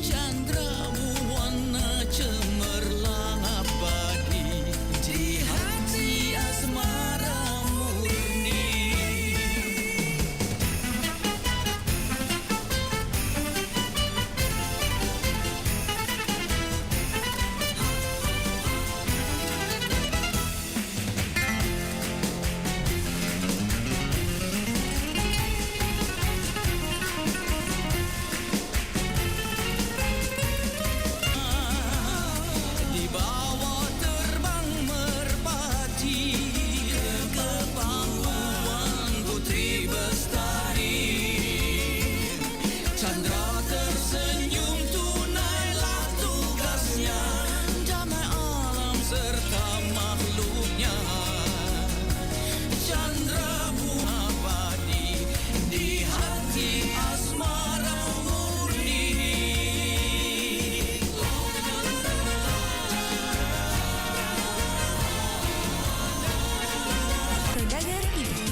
Chandra buana cemerlang abadi di hati asmara murni. Di bawah terbang merpati ke pangkuan Putri Bestari. Chandra tersenyum, tunailah tugasnya, damai alam serta makhluknya. Chandra buana abadi di hati asmara murni. Saudagar Iga.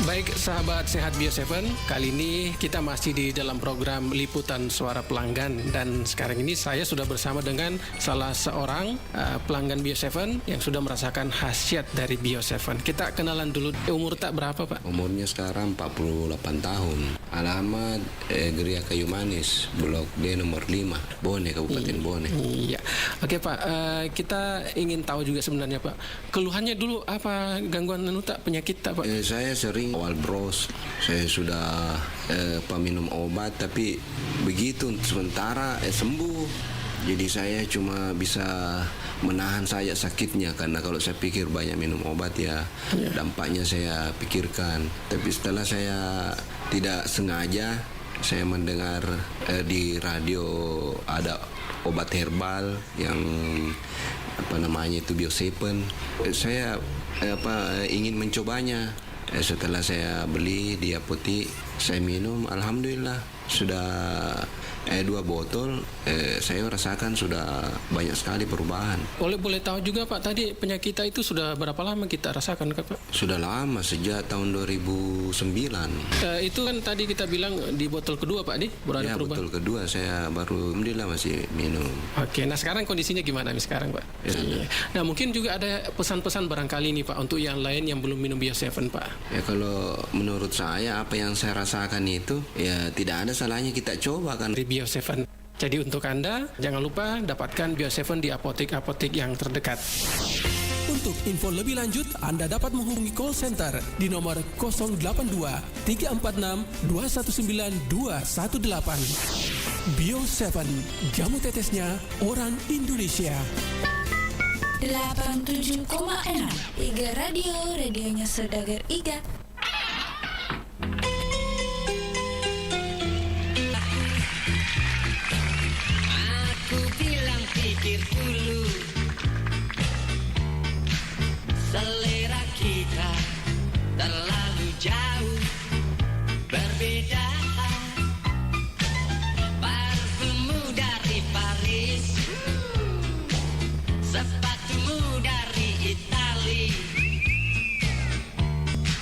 Baik, sahabat Sehat Bio 7, kali ini kita masih di dalam program Liputan Suara Pelanggan, dan sekarang ini saya sudah bersama dengan salah seorang pelanggan Bio 7 yang sudah merasakan khasiat dari Bio 7. Kita kenalan dulu. Umur tak berapa, Pak? Umurnya sekarang 48 tahun. Alamat Geria Kayu Manis, Blok D nomor 5, Bone, Kabupaten Bone. Iya. Oke, Pak, kita ingin tahu juga sebenarnya, Pak, keluhannya dulu apa, gangguan penyakit tak, Pak? Saya sering awal bros, saya sudah minum obat, tapi begitu sementara sembuh. Jadi saya cuma bisa menahan saja sakitnya, karena kalau saya pikir banyak minum obat ya dampaknya saya pikirkan. Tapi setelah saya tidak sengaja saya mendengar di radio ada obat herbal yang itu Bio 7. Saya ingin mencobanya. Setelah saya beli di apotek, saya minum, alhamdulillah sudah 2 botol, saya rasakan sudah banyak sekali perubahan. Boleh tahu juga, Pak, tadi penyakit kita itu sudah berapa lama kita rasakan, Pak? Sudah lama, sejak tahun 2009. Itu kan tadi kita bilang di botol kedua, Pak, ya, perubahan. Botol kedua saya baru, alhamdulillah masih minum. Oke, nah sekarang kondisinya gimana nih sekarang, Pak? Ya. Nah, mungkin juga ada pesan-pesan barangkali nih, Pak, untuk yang lain yang belum minum Bio 7, Pak. Ya, kalau menurut saya apa yang saya rasakan itu ya tidak ada salahnya kita coba kan. Bio 7. Jadi untuk Anda, jangan lupa dapatkan Bio 7 di apotek-apotek yang terdekat. Untuk info lebih lanjut, Anda dapat menghubungi call center di nomor 082 346 219 218. Bio 7, jamu tetesnya orang Indonesia. 87,6 Iga Radio, radionya Saudagar Iga. Pikir dulu, selera kita terlalu jauh berbeda. Parfummu dari Paris, sepatumu dari Itali.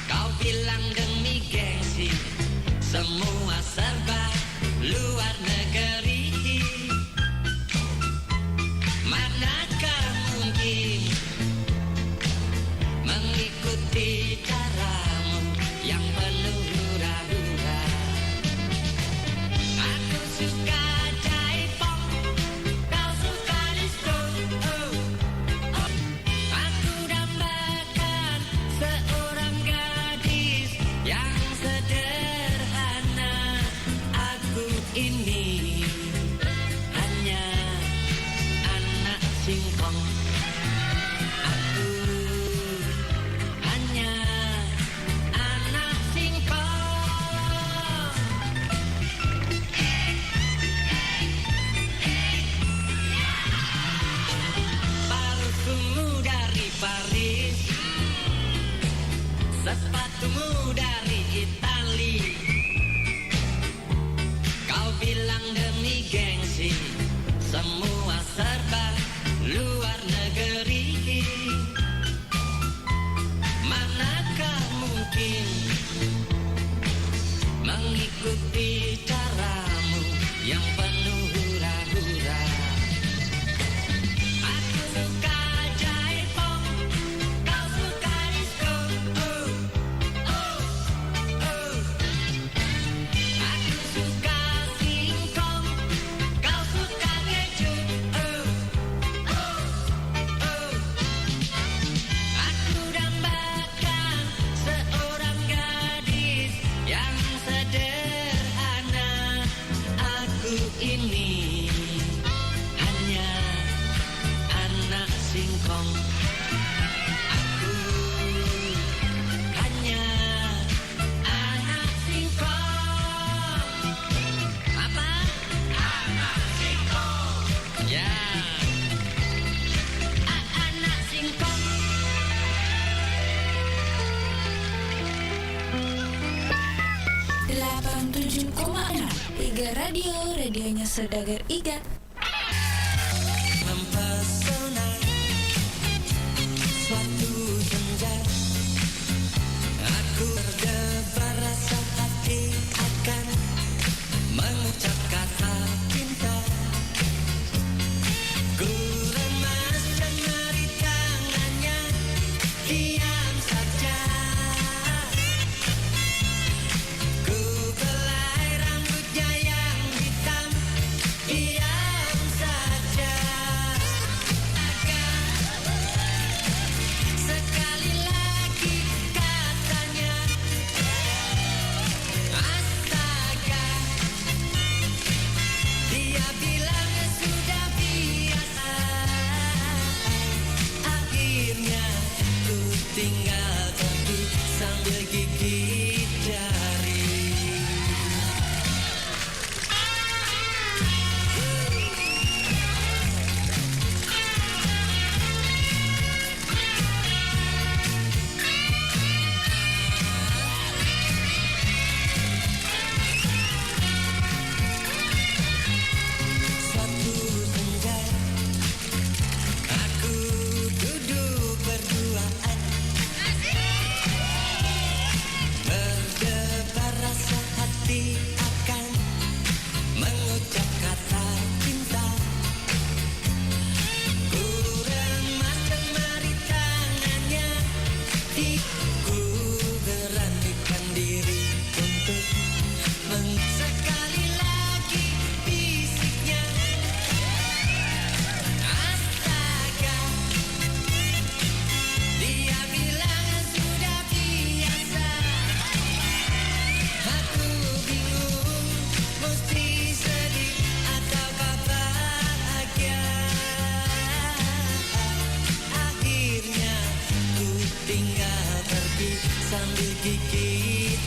Kau bilang demi gengsi, semua serba luar negeri. Manakah mungkin mengikuti caramu yang penuh hura-hura? Aku suka jaipong, kau suka disco. Aku dambakan seorang gadis yang sederhana. Aku ini hanya anak singkong. Aku hanya anak singkong. Parfummu dari Paris, sepatumu dari Itali. Kau bilang demi gengsi, semua serba luar negeri. Manakah mungkin mengikuti caramu yang penuh hura-hura? Aku suka jaipong, kau suka disco. Aku suka singkong, kau suka keju. Aku dambakan seorang gadis yang sederhana. Aku ini hanya anak singkong. Aku hanya anak singkong. Apa? Anak singkong. Ya. Anak singkong. 87,6 Iga Radio, radionya Saudagar Iga. Mempesona suatu senja, aku terdengar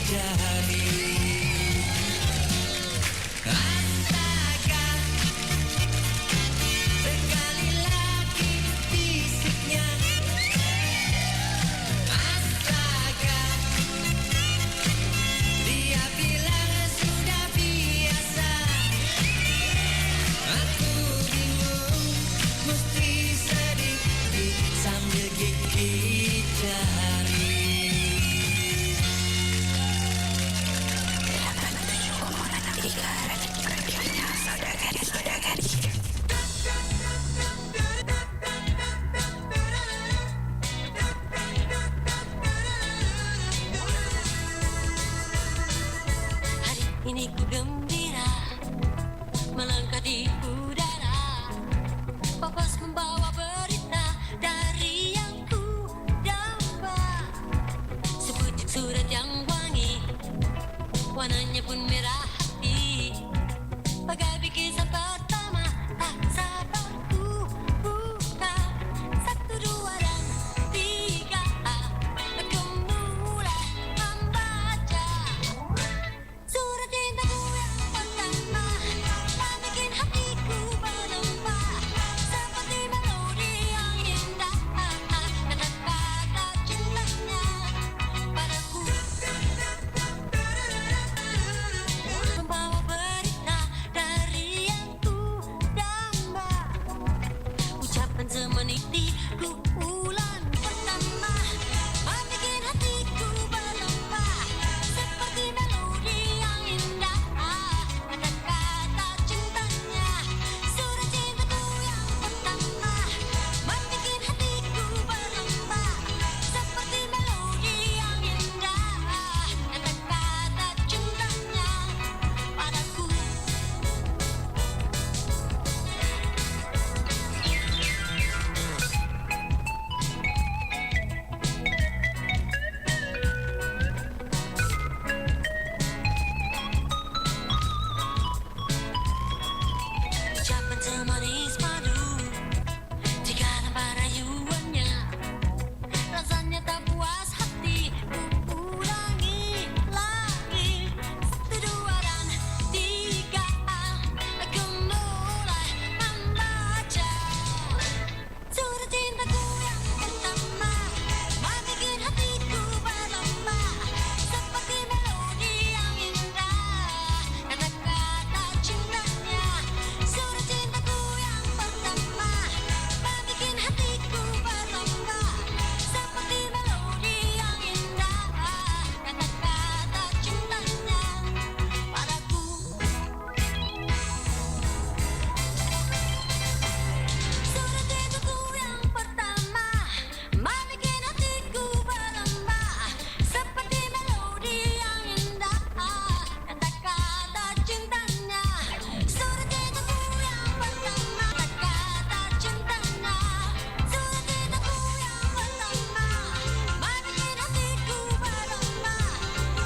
jari. Astaga, sekali lagi fisiknya. Astaga, dia bilang sudah biasa. Aku bingung, mesti sedikit sambil gigit jari. Hari ini ku gembira melangkah di udara. Papas membawa berita dari yang ku damba. Sepucuk surat yang wangi, warnanya pun merah hati. Bagai bikisan pertama, tak sabar ku buka. 1, 2 dan 3, aku mulai membaca. Surat cintaku yang pertama, tak bikin hatiku berlembah. Seperti melodi yang indah, kata-kata cintanya padaku. Membawa berita dari yang ku damba. Ucapan semeniti ku ulang pertama, membikin hatiku berlembah. Seperti melodi yang indah, kata-kata cintanya. Surat cintaku yang pertama, membikin hatiku berlembah. Seperti melodi yang indah, kata-kata cintanya padaku. Ucapan semanis madu, jika nampak rayuannya, rasanya tak puas hati. Ku ulangi lagi, 1, 2 dan 3, aku mulai membaca. Surat cintaku yang pertama, membikin hatiku berlembah. Seperti melodi yang indah, kata-kata cintanya. Surat cintaku yang pertama, membikin hatiku berlembah. Seperti melodi yang indah, kata-kata cintanya padaku. Surat cintaku yang pertama, membikin hatiku berlembah. Seperti melodi yang indah, kata-kata cintanya. Surat cintaku yang pertama, kata-kata cintanya. Surat cintaku yang pertama, membikin hatiku berlembah.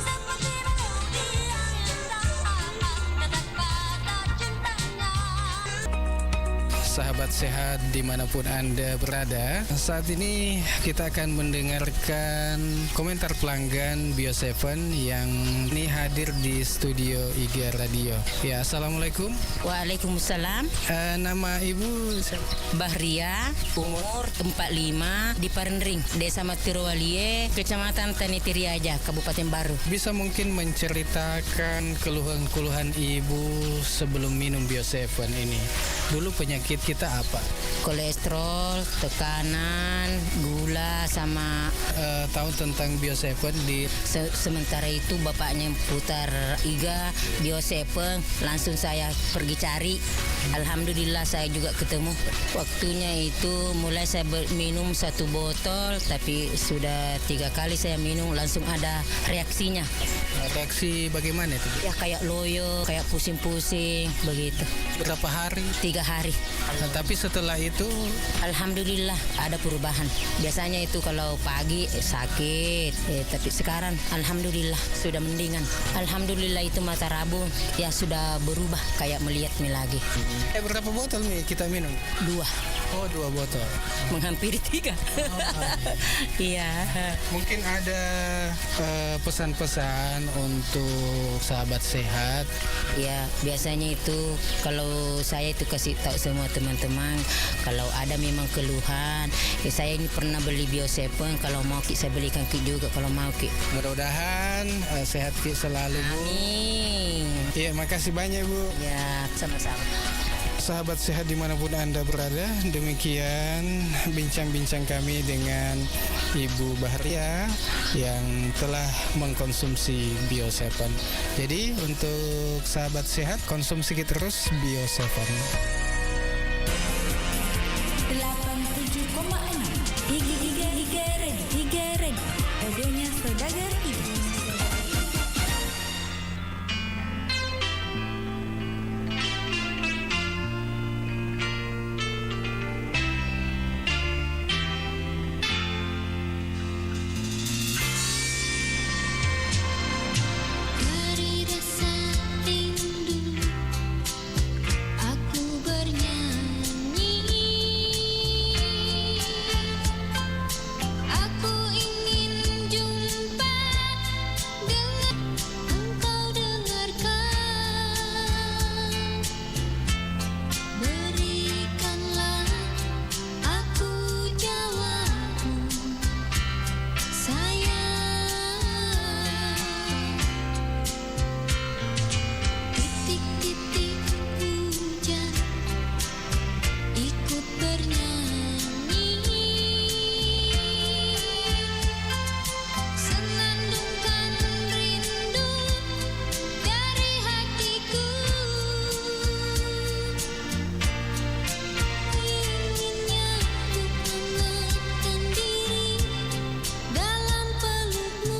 Seperti melodi yang indah, kata-kata cintanya. Sahabat sehat dimanapun Anda berada, saat ini kita akan mendengarkan komentar pelanggan Bio7 yang ini hadir di studio IGA Radio. Ya, Assalamualaikum. Waalaikumsalam. Nama Ibu Bahria, umur 45, di Parendring, Desa Matirowalie, Kecamatan Tanitiriaja, Kabupaten Baru. bisa mungkin menceritakan keluhan-keluhan Ibu sebelum minum Bio7 ini. Dulu penyakit kita apa? Kolesterol, tekanan, gula, sama tahu tentang Bio7 di sementara itu bapaknya putar IGA Bio7, langsung saya pergi cari. Alhamdulillah saya juga ketemu. Waktunya itu mulai saya minum 1 botol, tapi sudah 3 kali saya minum langsung ada reaksinya. Reaksi bagaimana itu? Ya kayak loyo, kayak pusing-pusing begitu. Berapa hari? 3 hari. Tapi setelah itu alhamdulillah ada perubahan. Biasanya itu kalau pagi sakit, tapi sekarang alhamdulillah sudah mendingan. Alhamdulillah itu mata rabun ya sudah berubah kayak melihatnya lagi. Berapa botol nih kita minum? 2. Oh, 2 botol. Menghampiri 3. Iya. Mungkin ada pesan-pesan untuk sahabat sehat. Ya, biasanya itu kalau saya itu kasih tahu semua teman-teman kalau ada memang keluhan. Saya ini pernah beli Bio7, kalau mau Ki saya belikan Ki juga kalau mau Ki. Mudah-mudahan sehat Ki selalu, Bu. Amin. Iya, makasih banyak, Bu. Ya, sama-sama. Sahabat sehat dimanapun Anda berada, demikian bincang-bincang kami dengan Ibu Bahria yang telah mengkonsumsi Bio7. Jadi untuk sahabat sehat, konsumsi terus Bio7. 87,6 Iga Ready, radionya Saudagar Iga. Dari rasa rindu aku bernyanyi. Aku ingin jumpa dengan engkau, dengarkan. Berikanlah aku jawabmu, sayang. Titik-titik hujan ikut bernyanyi, senandungkan rindu dari hatiku. Inginnya ku hangatkan diri dalam pelukmu.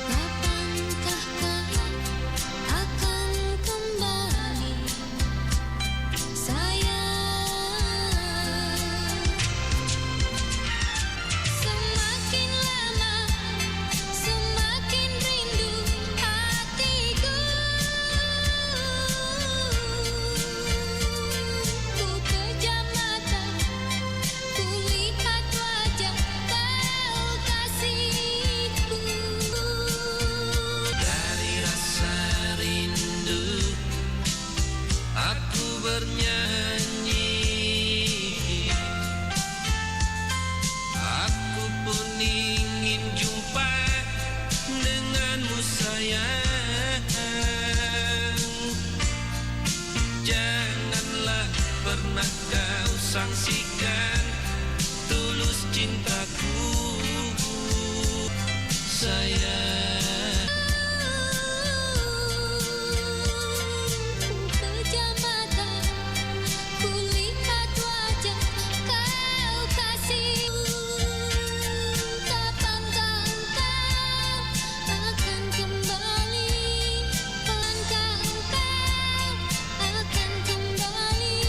Kapankah kau akan kembali, sayang? Semakin lama semakin rindu hatiku. Ku pejam mata, ku lihat wajah kau kasihku. Dari rasa rindu aku bernyanyi. Aku pun ingin jumpa denganmu, sayang. Janganlah pernah kau sangsikan tulus cintaku, sayang. Pejam mata, ku lihat wajah kau kasihku. Kapankah engkau akan kembali? Kapankah engkau akan kembali?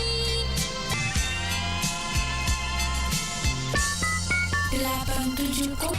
87,6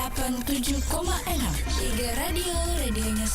87,6 Iga Radio, radionya.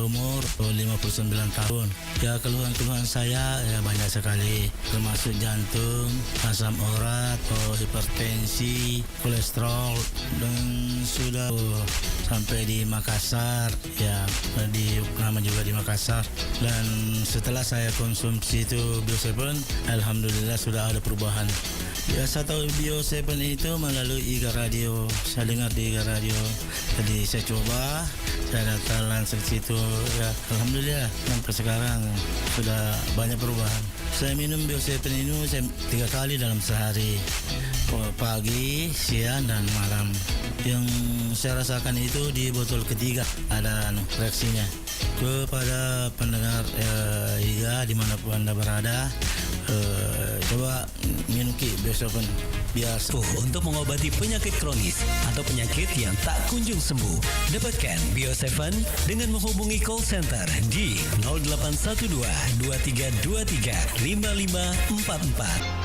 Umur 59 tahun. Ya, keluhan-keluhan saya ya banyak sekali, termasuk jantung, asam urat, hipertensi, kolesterol, dan sudah sampai di Makassar, ya di nama juga di Makassar. Dan setelah saya konsumsi itu Bio7, alhamdulillah sudah ada perubahan. Ya, saya tahu Bio7 itu melalui Iga Radio. Saya dengar di Iga Radio. Jadi saya coba, saya datang langsung situ. Ya, alhamdulillah sampai sekarang sudah banyak perubahan. Saya minum Bio7 ini 3 kali dalam sehari, pagi, siang, dan malam. Yang saya rasakan itu di botol ketiga ada reaksinya. Kepada pendengar Iga dimanapun Anda berada, coba minum Bio7 biasa. Untuk mengobati penyakit kronis atau penyakit yang tak kunjung sembuh, dapatkan Bio7 dengan menghubungi call center di 0812 2323 5544.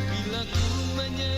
Bila ku menyerah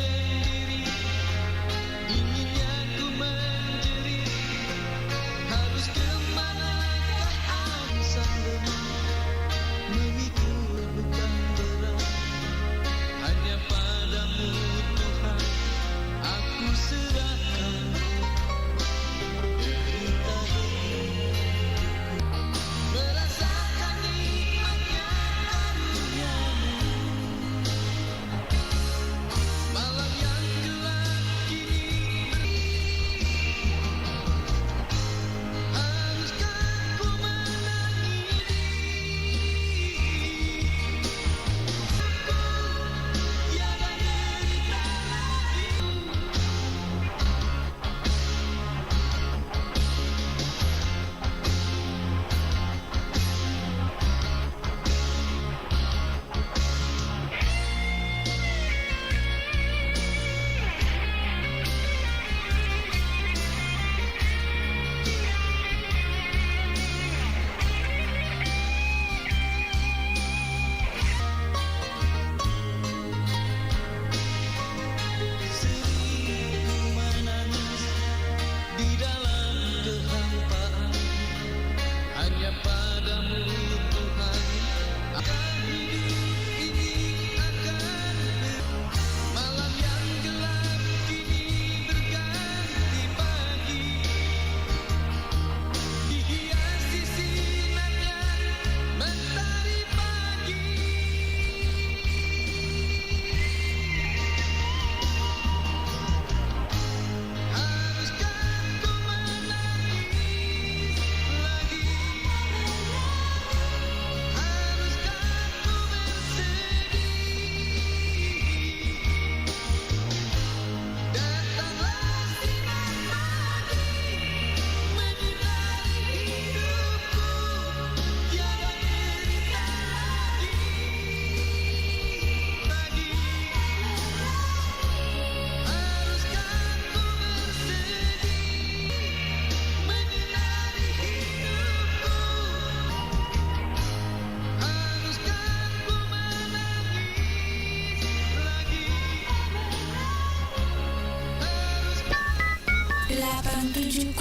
87,6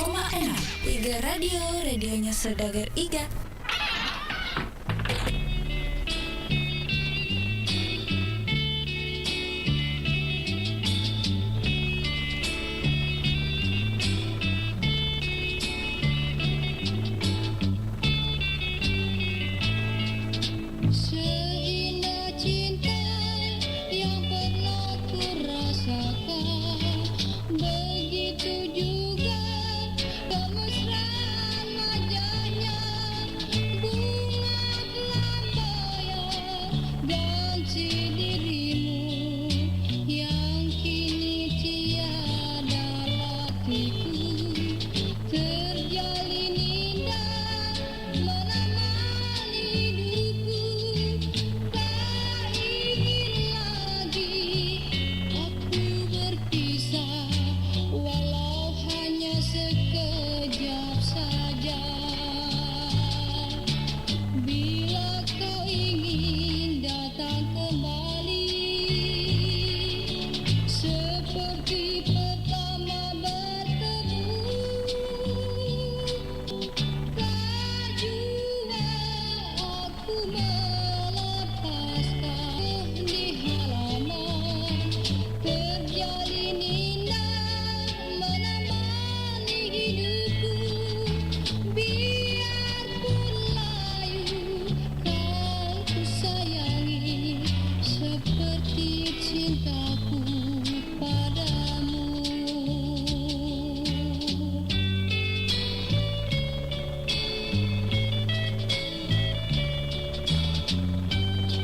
Iga Radio, radionya Saudagar Iga. Seindah cinta yang pernah ku rasakan, begitu juga kemesraan wajahnya, bunga flamboyan ganti dirimu yang kini tiada latiku, terjalin indah menemani hidupku. Tak ingin lagi aku berpisah, walau hanya sekejap saja. Bila kau ingin datang kembali, seperti pertama bertemu, tak jua aku melepaskan di halaman, terjalin indah menemani hidupku. Biarpun layu kau ku sayangi, seperti cintaku padamu.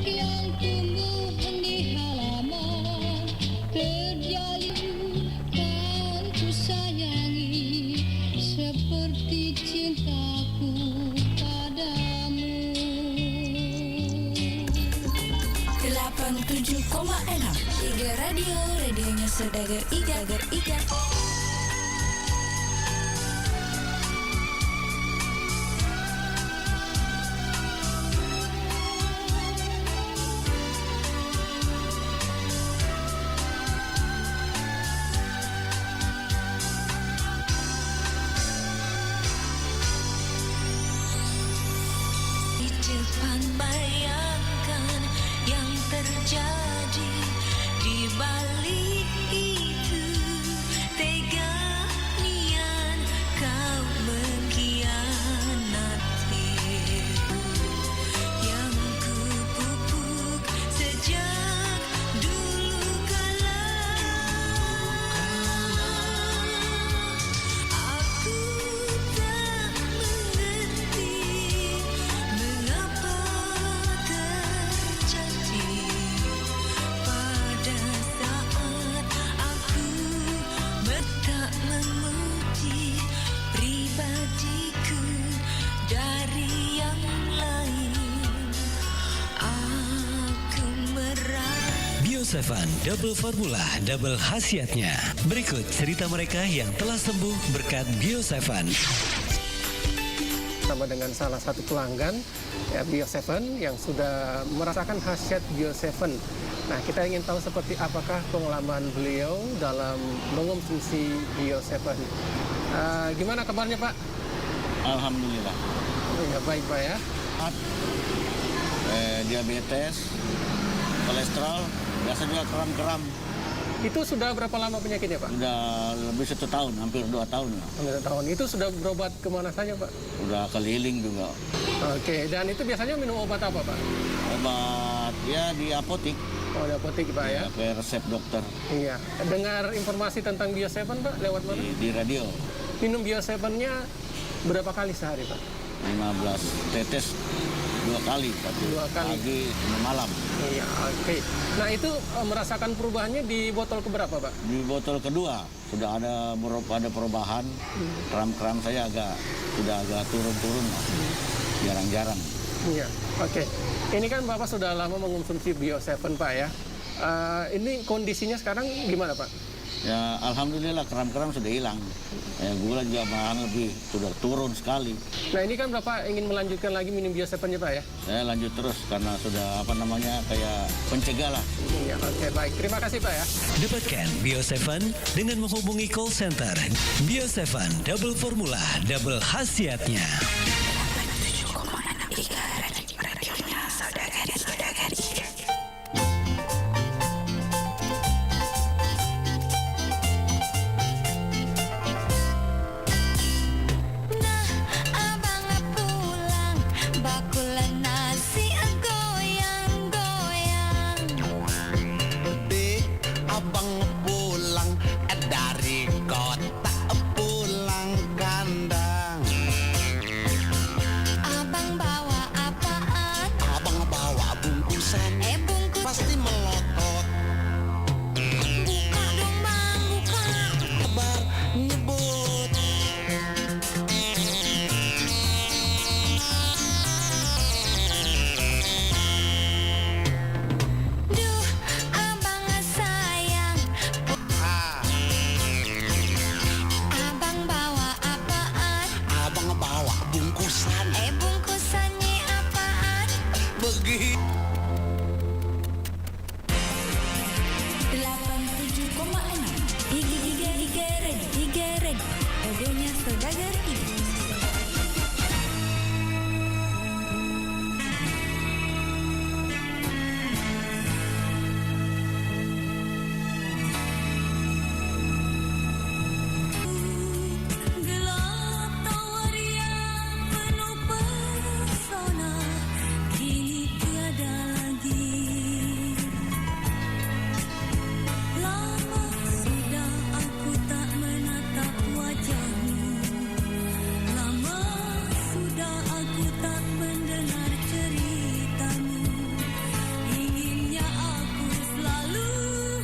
Yang tumbuh di halaman, terjalin kan ku sayangi, seperti cintaku padamu. 87,6 Iga Radio, radionya Saudagar Iga. Di depan bayangkan yang terjadi, di balik itu tega niat kau mengkhianati, yang ku pupuk sejak dulu kala. Aku tak mengerti mengapa terjadi pada saat aku tak memuji pribadiku dari yang lain. Aku merasa Bio 7, double formula, double khasiatnya. Berikut cerita mereka yang telah sembuh berkat Bio 7. Sama dengan salah satu pelanggan ya, Bio 7 yang sudah merasakan khasiat Bio 7. Nah, kita ingin tahu seperti apakah pengalaman beliau dalam mengonsumsi Bio 7. Gimana kabarnya, Pak? Alhamdulillah. Ya, baik, Pak ya. Diabetes, kolesterol, biasa juga kram-kram. Itu sudah berapa lama penyakitnya, Pak? Udah lebih 1 tahun, hampir 2 tahun lah. Hampir 1 tahun. Itu sudah berobat kemana saja, Pak? Udah keliling juga. Oke, dan itu biasanya minum obat apa, Pak? Obat ya di apotik. Oh, di apotik, Pak ya? Pakai resep dokter. Iya. Dengar informasi tentang Bio 7, Pak, lewat mana? Di radio. Minum Bio 7-nya berapa kali sehari, Pak? 15 tetes 2 kali, 2 kali. Pagi sama malam. Iya, oke. Nah, itu merasakan perubahannya di botol keberapa, Pak? Di botol kedua sudah ada perubahan. Kram-kram saya sudah agak turun-turun lah. Jarang-jarang. Iya, oke. Ini kan Bapak sudah lama mengonsumsi Bio 7, Pak ya. Ini kondisinya sekarang gimana, Pak? Ya alhamdulillah kram-kram sudah hilang. Ya, gula juga malahan sudah turun sekali. Nah ini kan Bapak ingin melanjutkan lagi minum Bio 7 ya Pak ya? Saya lanjut terus karena sudah kayak pencegah lah. Iya, oke, baik. Terima kasih Pak ya. Dapatkan Bio 7 dengan menghubungi call center. Bio 7 double formula, double khasiatnya. Radionya Saudagar Iga. Bakulan nasi goyang-goyang. Dek, abang pulang dari kota, pulang kandang. Abang bawa apaan? Abang bawa bungkusan. Bungkus pasti melotot. Buka dong bang, buka. Kabar nyebut. Duh, abang sayang. Abang bawa apaan? Abang bawa bungkusan. Bungkusannya apaan? Begitu. 87,6 Iga Red. Radionya Saudagar Iga. Gelap tawar yang penuh pesona, kini tiada lagi. Lama sudah aku tak menatap wajahmu. Lama sudah aku tak mendengar ceritamu. Inginnya aku selalu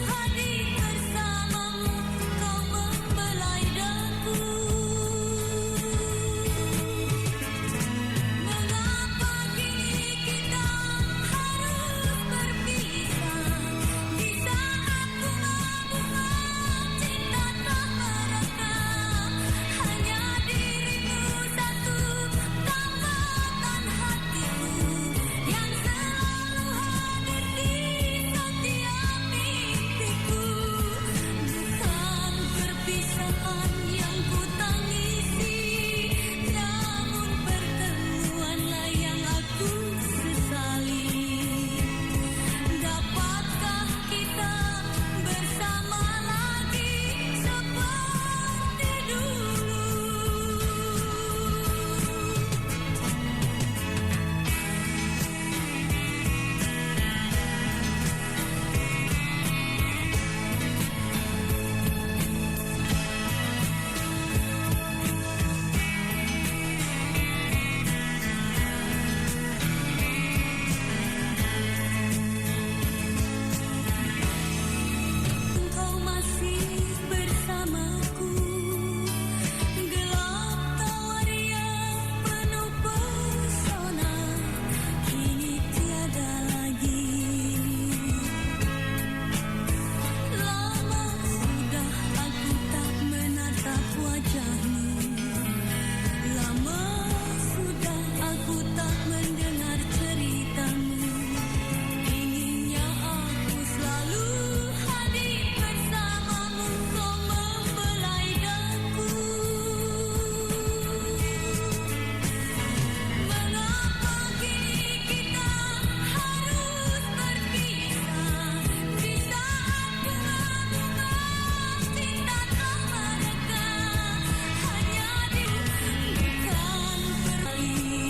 hadir bersamamu. Kau membelai daku. Mengapa kini kita harus berpisah? Di saat bunga-bunga cinta tak merekam, hanya dirimu satu tambatan hatiku yang selalu hadir di setiap mimpiku. Bukan perpisahan yang ku tangisi, namun pertemuanlah yang aku sesali. Dapatkah kita bersama lagi seperti dulu? Engkau masih bersamaku. Gelap tawar yang penuh pesona, kini tiada lagi. Lama sudah aku tak menatap wajahmu. Lama sudah aku tak mendengar ceritamu. Inginnya aku selalu hadir bersamamu. Kau membelai daku. Mengapa kini kita harus berpisah? Di saat bunga-bunga cinta tak merekam, hanya bukan pergi.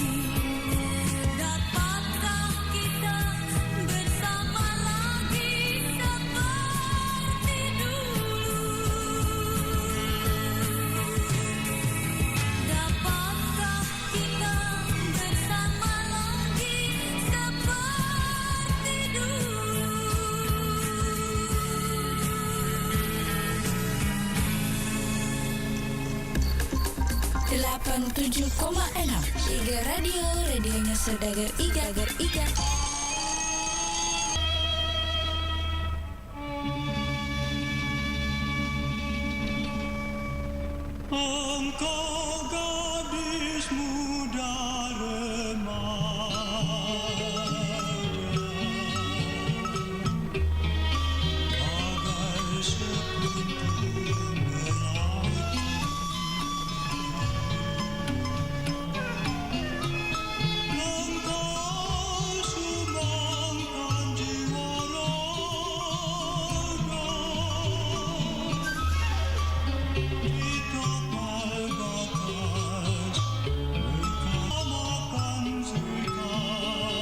Dapatkah kita bersama lagi seperti dulu? Dapatkah kita bersama lagi seperti dulu? 87,6 Iga Radio. Radionya Saudagar Iga. Engkau gadis muda remaja, bagai sekuntum melati. Engkau sumbangkan jiwa raga di kapal bakas berkamakan sekarang.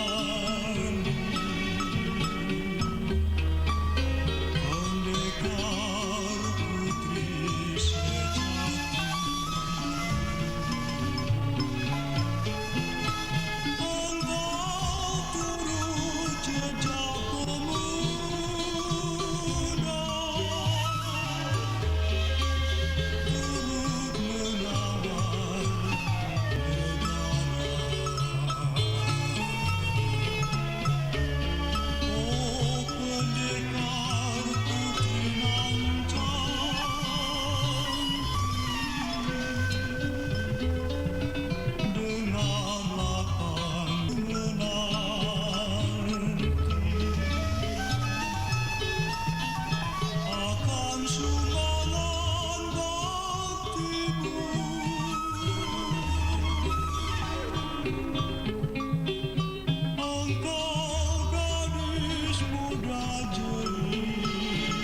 Pendekar putri sejati, engkau turut jejak pemuda, turut menawan negara. Oh pendekar putri nan cantik, dengarlah kami menanti akan sumbangan baktimu. Engkau gadis muda jelita,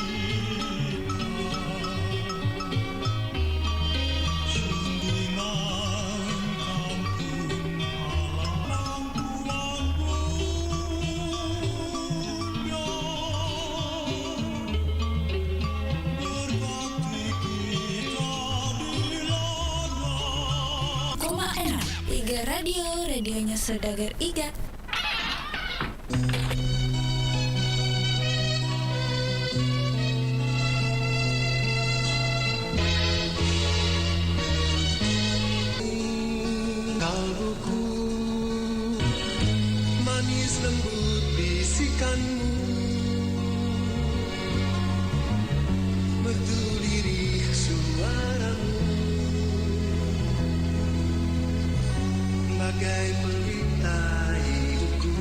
sundingan kampung halaman Tuan Bunda, berbakti kita di laga. Koma enak, Iga Radio, radionya Saudagar Iga. Kalbuku manis lembut bisikanmu, merdu lirik suaramu, bagai pelita hidupku,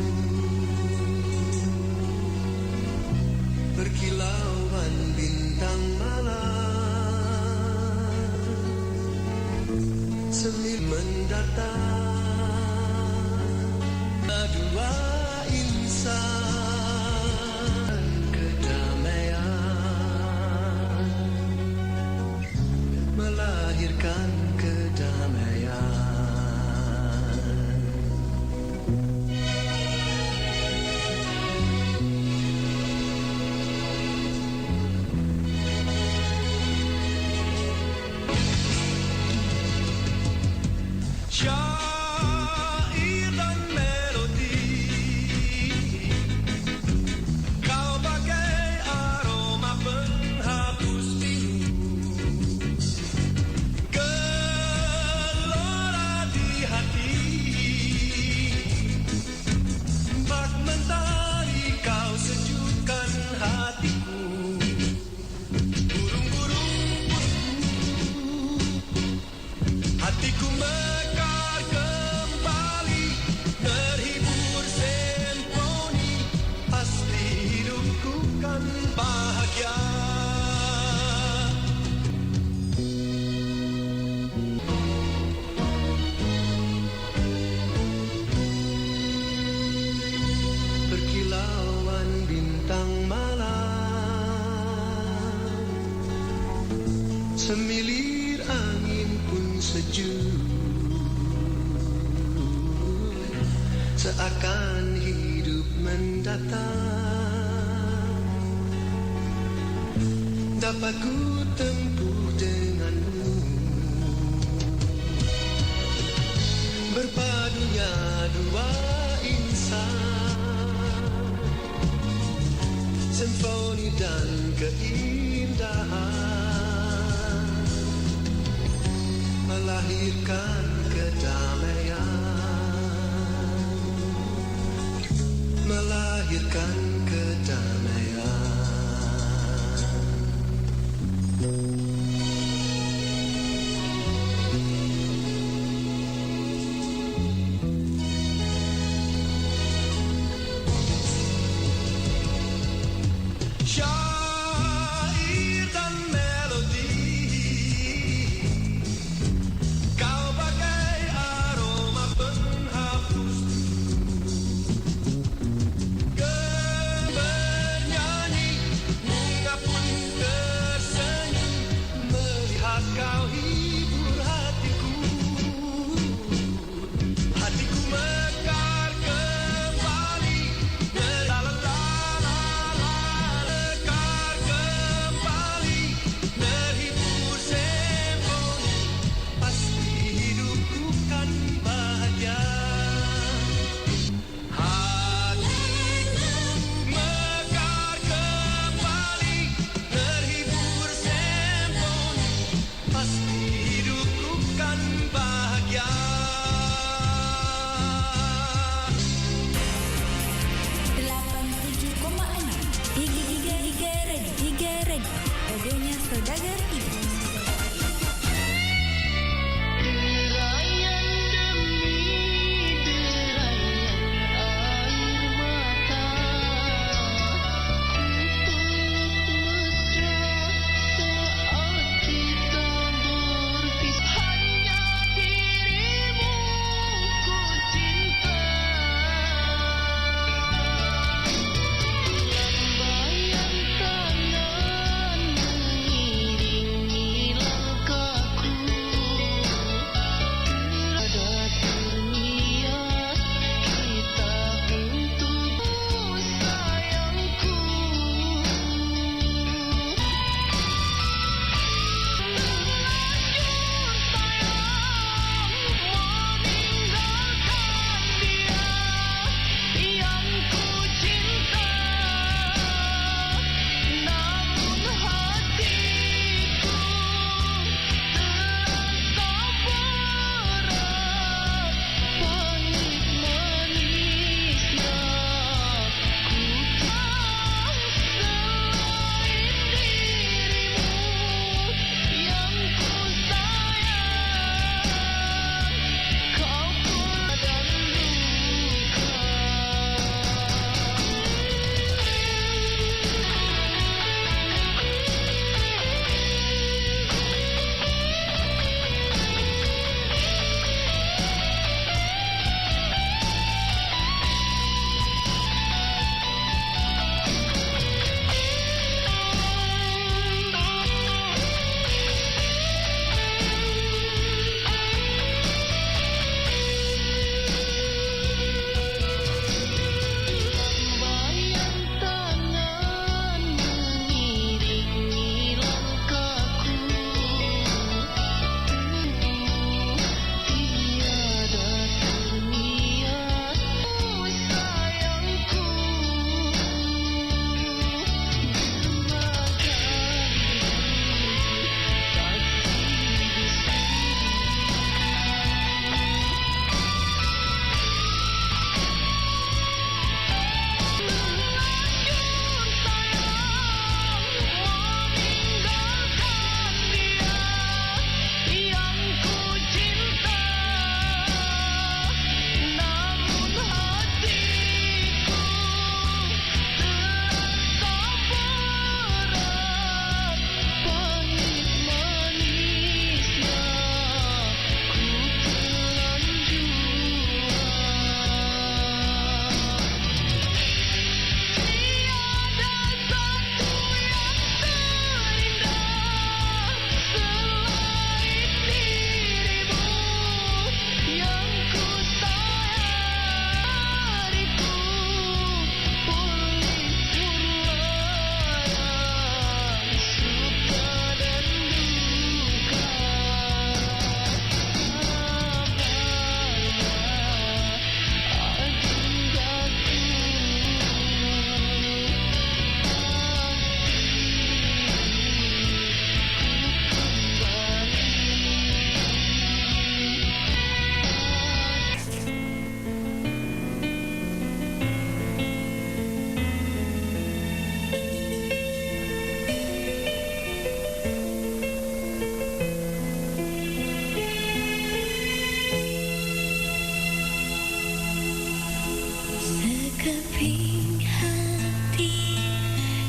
berkilauan bintang malam, sambil mendatang dua insan kedamaian, melahirkan kedamaian. Syair dan melodi, kau bagai aroma penghapus pilu, gelora di hati, bak mentari kau sejukkan hatiku, burung-burung hatiku mekar kembali, terhibur simfoni, pasti hidupku kan bahagia. Berkilauan bintang malam, semilir angin pun sejuk, seakan hidup mendatang, dapat ku tempuh denganmu, berpadunya dua insan, simfoni dan keindahan, melahirkan kedamaian, melahirkan kedamaian. Syair dan melodi, kau bagai aroma penghapus bernyanyi, bunga pun tersenyum melihat kau hibur hatiku. Hatiku mekar kembali, la la la la la,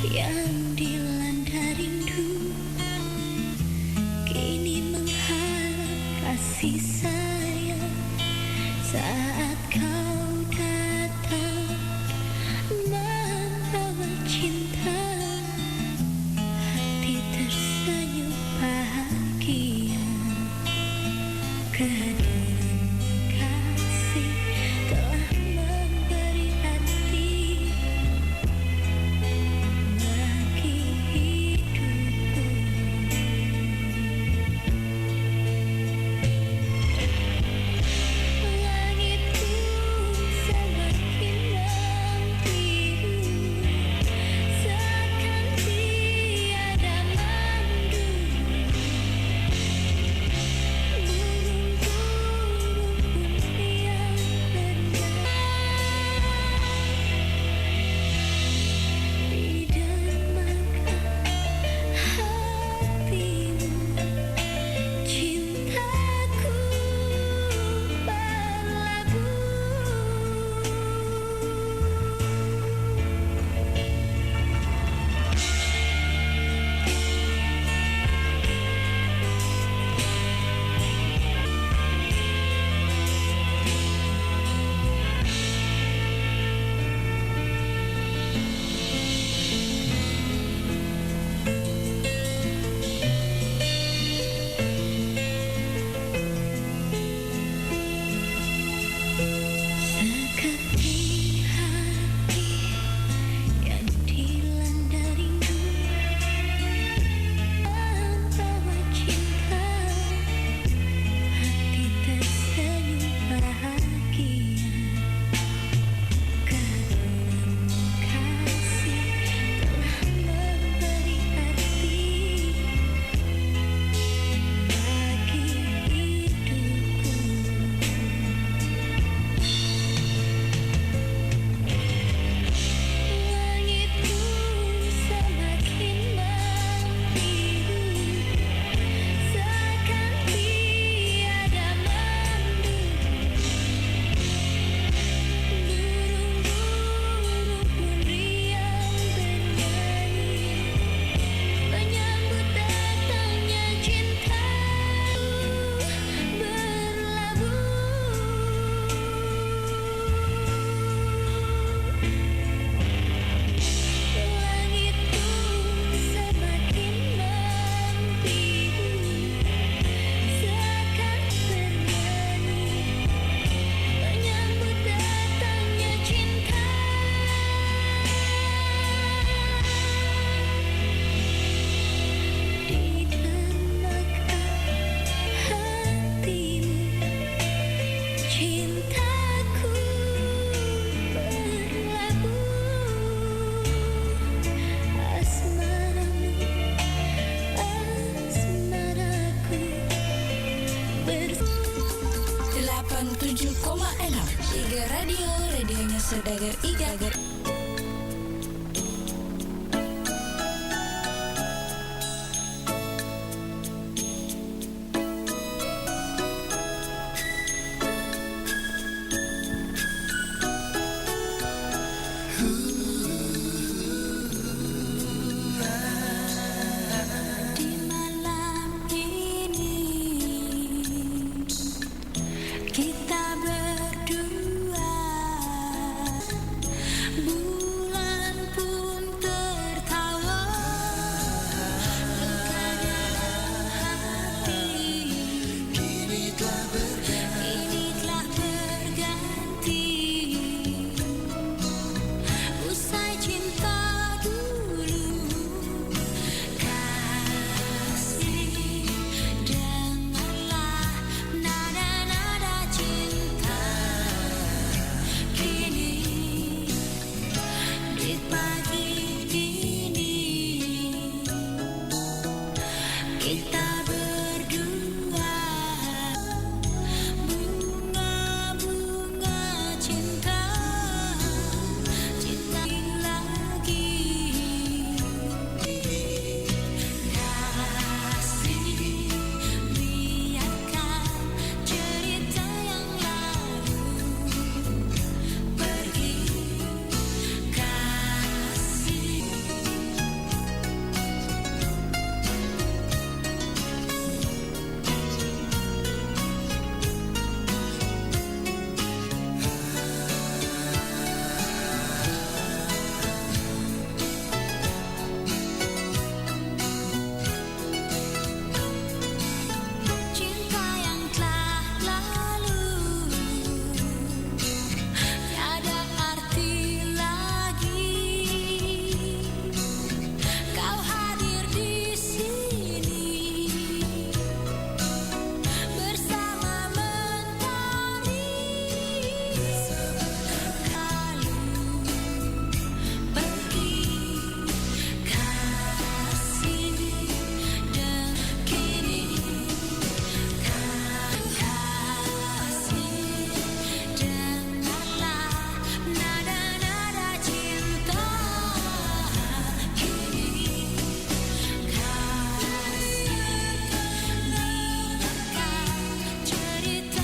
yang dilanda rindu kini mengharap kasih sayang saat kau datang membawa cinta hati tersenyum bahagia kehadiran kasih telah memberi arti bagi hidupku. Langit pun semakin membiru, seakan tiada mandu. Burung-burung pun riang bernyanyi di dermaga hatimu. Cintaku berlabuh. Sekeping hati yang dilanda rindu membawa cinta hati tersenyum bahagia kehadiran kasih telah memberi arti bagi hidupku. Langit pun semakin membiru, seakan tiada mandu. Burung-burung pun riang bernyanyi menyambut datangnya cintaku berlabuh. Langit pun semakin membiru, seakan bernyanyi menyambut datangnya cinta. Di dermaga hatimu, cintaku berlabuh. Asmaramu, asmaraku 87,6 Iga Radio, radionya Saudagar Iga. Di malam ini kita berdua.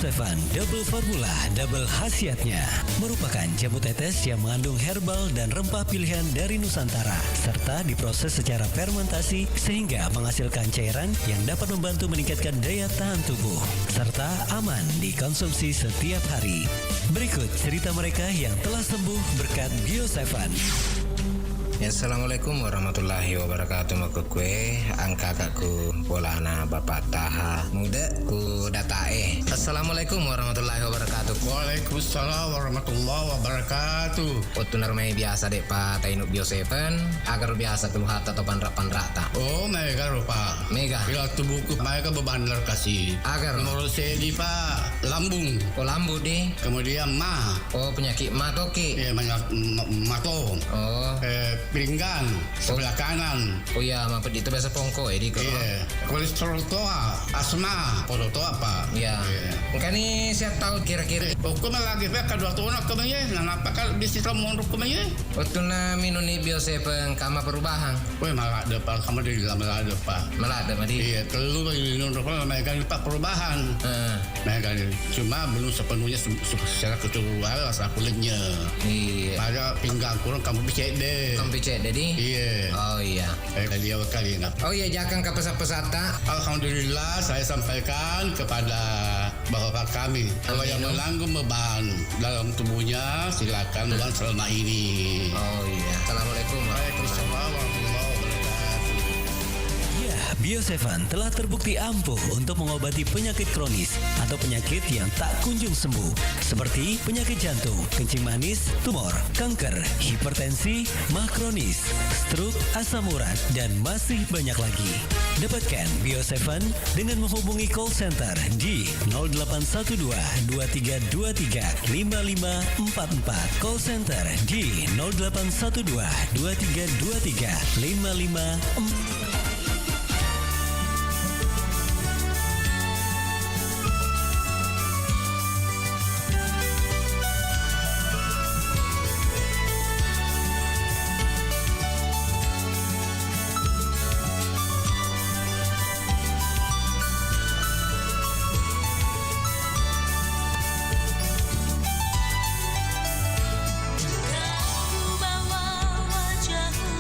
Bio7 Double Formula Double Khasiatnya merupakan jamu tetes yang mengandung herbal dan rempah pilihan dari Nusantara serta diproses secara fermentasi sehingga menghasilkan cairan yang dapat membantu meningkatkan daya tahan tubuh serta aman dikonsumsi setiap hari. Berikut cerita mereka yang telah sembuh berkat Bio7. Ya, Assalamualaikum warahmatullahi wabarakatuh. Maka kue angka kakku polana bapak taha muda ku datae. Assalamualaikum warahmatullahi wabarakatuh. Waalaikumsalam warahmatullahi wabarakatuh. Waktu narmai biasa dek pak tainuk Bio7 agar biasa keluhat atau panrak tak. Oh mega rupa. Mega. Bila tubuhku mega bebanlar kasih. Agar. Menurut saya di pak lambung. Oh lambung deh. Kemudian mah. Oh penyakit matoki. Iya mato. Oh. Pinggang sebelah kanan. Oh iya, mampet itu biasa pongko ya di kau. Iya. Kolesterol toa, asma, podo toa apa? Iya. Kan ini siap tahu kira-kira. Pokok lagi pak kedua tahun kemana? Kenapa kan di sistem mundur kemana? Waktu na minum ni Bio7 kama perubahan. Weh malah ada pak, kamu di dalam malah ada pak. Malah ada madi. Iya, kalau minum rokok mereka pak perubahan. Mereka cuma belum sepenuhnya secara keseluruhan rasa kulitnya. Iya. Pada pinggang kurang kamu bisa deh. Cek jadi? Iya. Oh iya. Tadi awal kali ingat. Oh iya, jangan ke pesat-pesata. Alhamdulillah saya sampaikan kepada bapak kami kalau yang melanggung beban dalam tubuhnya silakan beban selama ini. Oh iya. Assalamualaikum warahmatullahi wabarakatuh. Bio7 telah terbukti ampuh untuk mengobati penyakit kronis atau penyakit yang tak kunjung sembuh seperti penyakit jantung, kencing manis, tumor, kanker, hipertensi, mah kronis, stroke, asam urat, dan masih banyak lagi. Dapatkan Bio7 dengan menghubungi call center di 0812 2323 5544, call center di 0812 2323 5544. Kau bawa wajahmu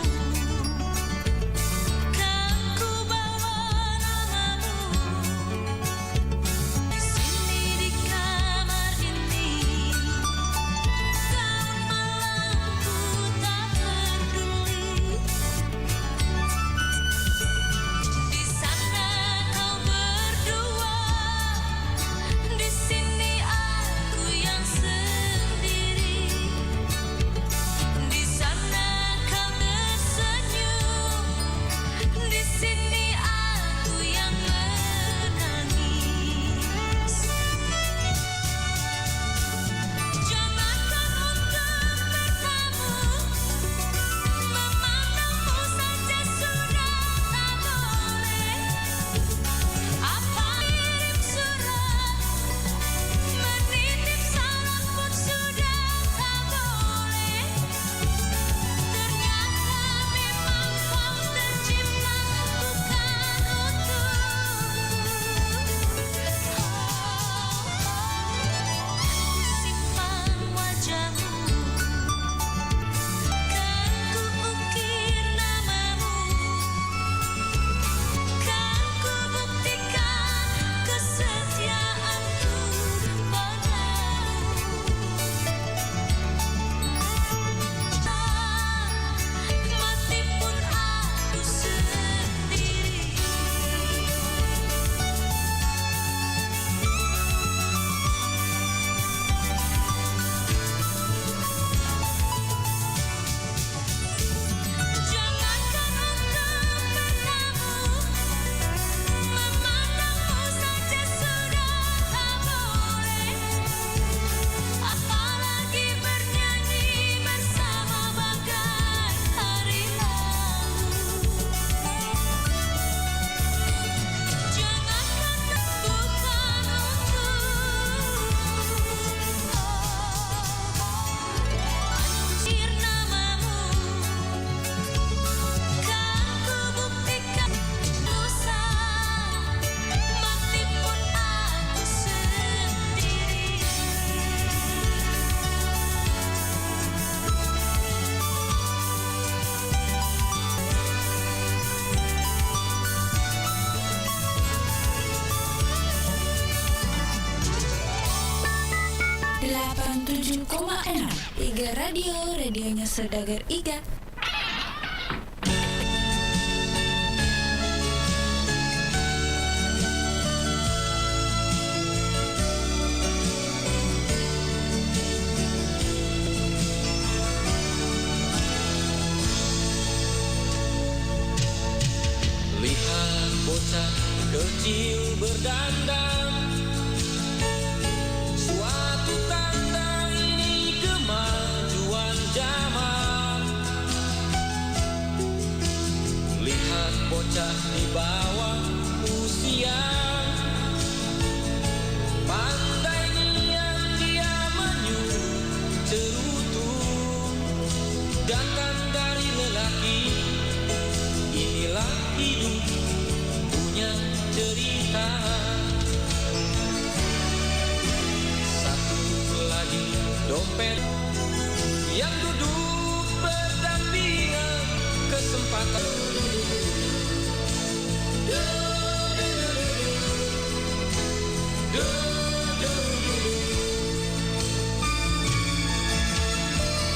97,6 Iga Radio, radionya Saudagar Iga. Lihat bocah kecil berdandan, suatu tanda ini kemajuan zaman. Lihat bocah di bawah usia, pandainya dia menyuruh cerutu, dandan dari lelaki. Inilah hidup punya cerita. Satu lagi dompet yang duduk berdampingan, kesempatan.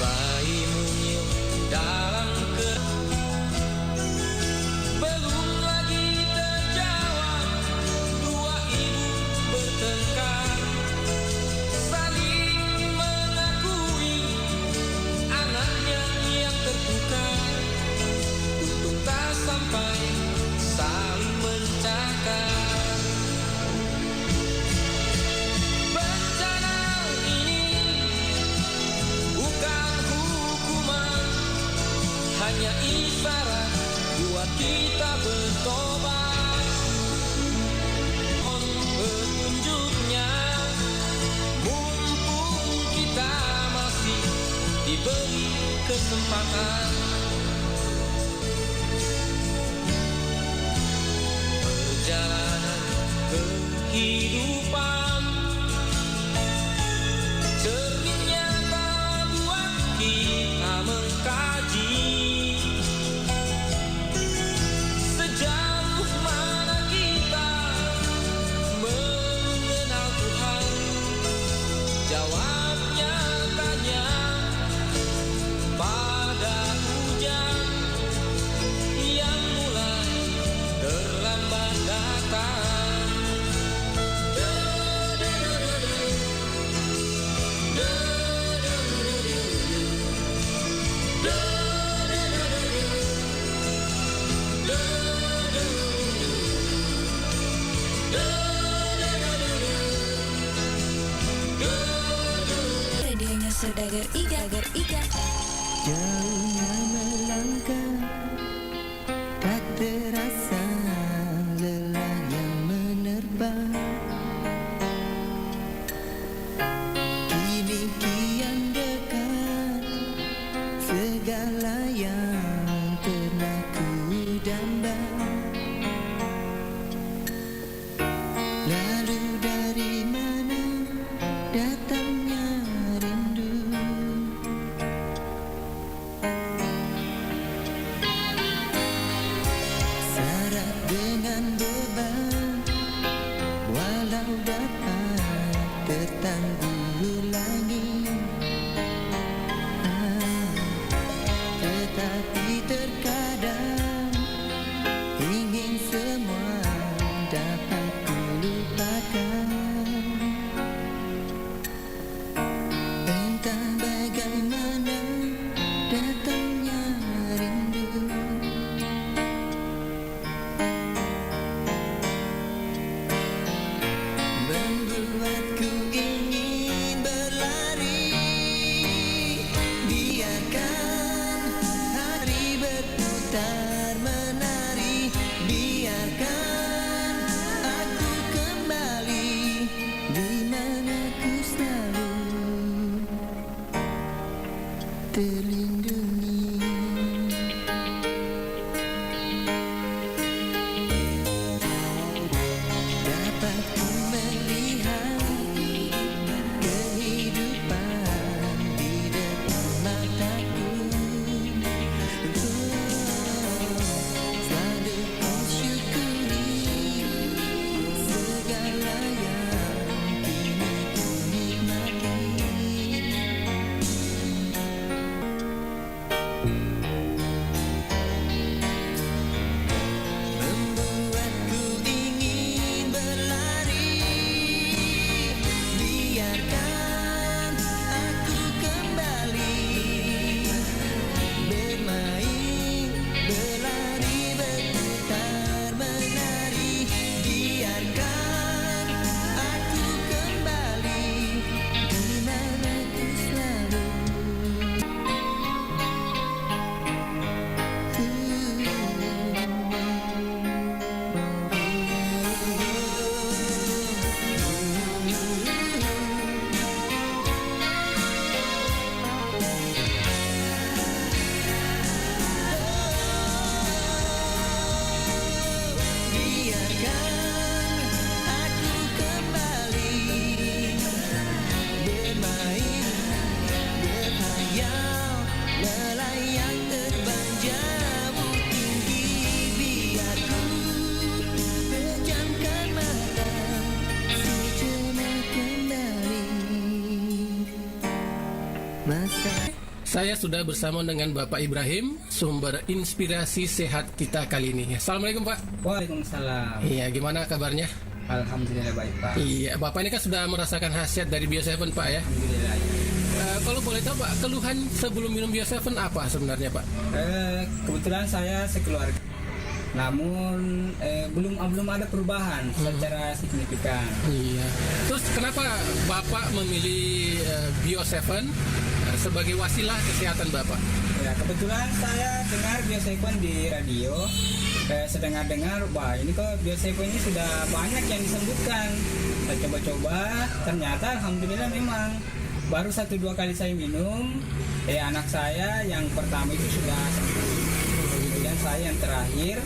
Bayi mungil dalam belum lagi terjawab, dua ibu bertengkar, saling mengakui anaknya yang tertukar. Untung tak sampai saling mencakar. Bencana ini bukan hukuman, hanya isyarat buat kita bertobat. Mohon petunjuknya, mumpung kita masih diberi kesempatan. Perjalanan kehidupan, cerminnya tak buat kita mengkaji. Sejauh mana kita mengenal Tuhan? Jawabnya tanya pada hujan yang mulai terlambat datang. Radionya Saudagar Iga. Jauhnya melangkah, tak terasa lelah yang menerpa. Kini kian dekat segala yang pernah ku damba. Lalu dari mana datangnya rindu? Syarat dengan beban, walau dapat tertanggulangi, tetapi terkadang ingin semua dapat ku lupakan. Entah bagaimana datangnya rindu, membuatku ingin Saya sudah bersama dengan Bapak Ibrahim, sumber inspirasi sehat kita kali ini. Assalamualaikum Pak. Waalaikumsalam. Iya, gimana kabarnya? Alhamdulillah baik Pak. Iya, Bapak ini kan sudah merasakan khasiat dari Bio7 Pak ya? Alhamdulillah. Kalau boleh tahu Pak, keluhan sebelum minum Bio7 apa sebenarnya Pak? Kebetulan saya sekeluarga. Namun belum ada perubahan secara signifikan. Iya. Terus kenapa Bapak memilih Bio7 sebagai wasilah kesehatan Bapak? Ya, kebetulan saya dengar Bio7 di radio. Saya dengar, wah ini kok Bio7 ini sudah banyak yang disembuhkan. Saya coba-coba, ternyata alhamdulillah memang baru 1-2 kali saya minum. Anak saya yang pertama itu sudah sembuh. Kemudian saya yang terakhir,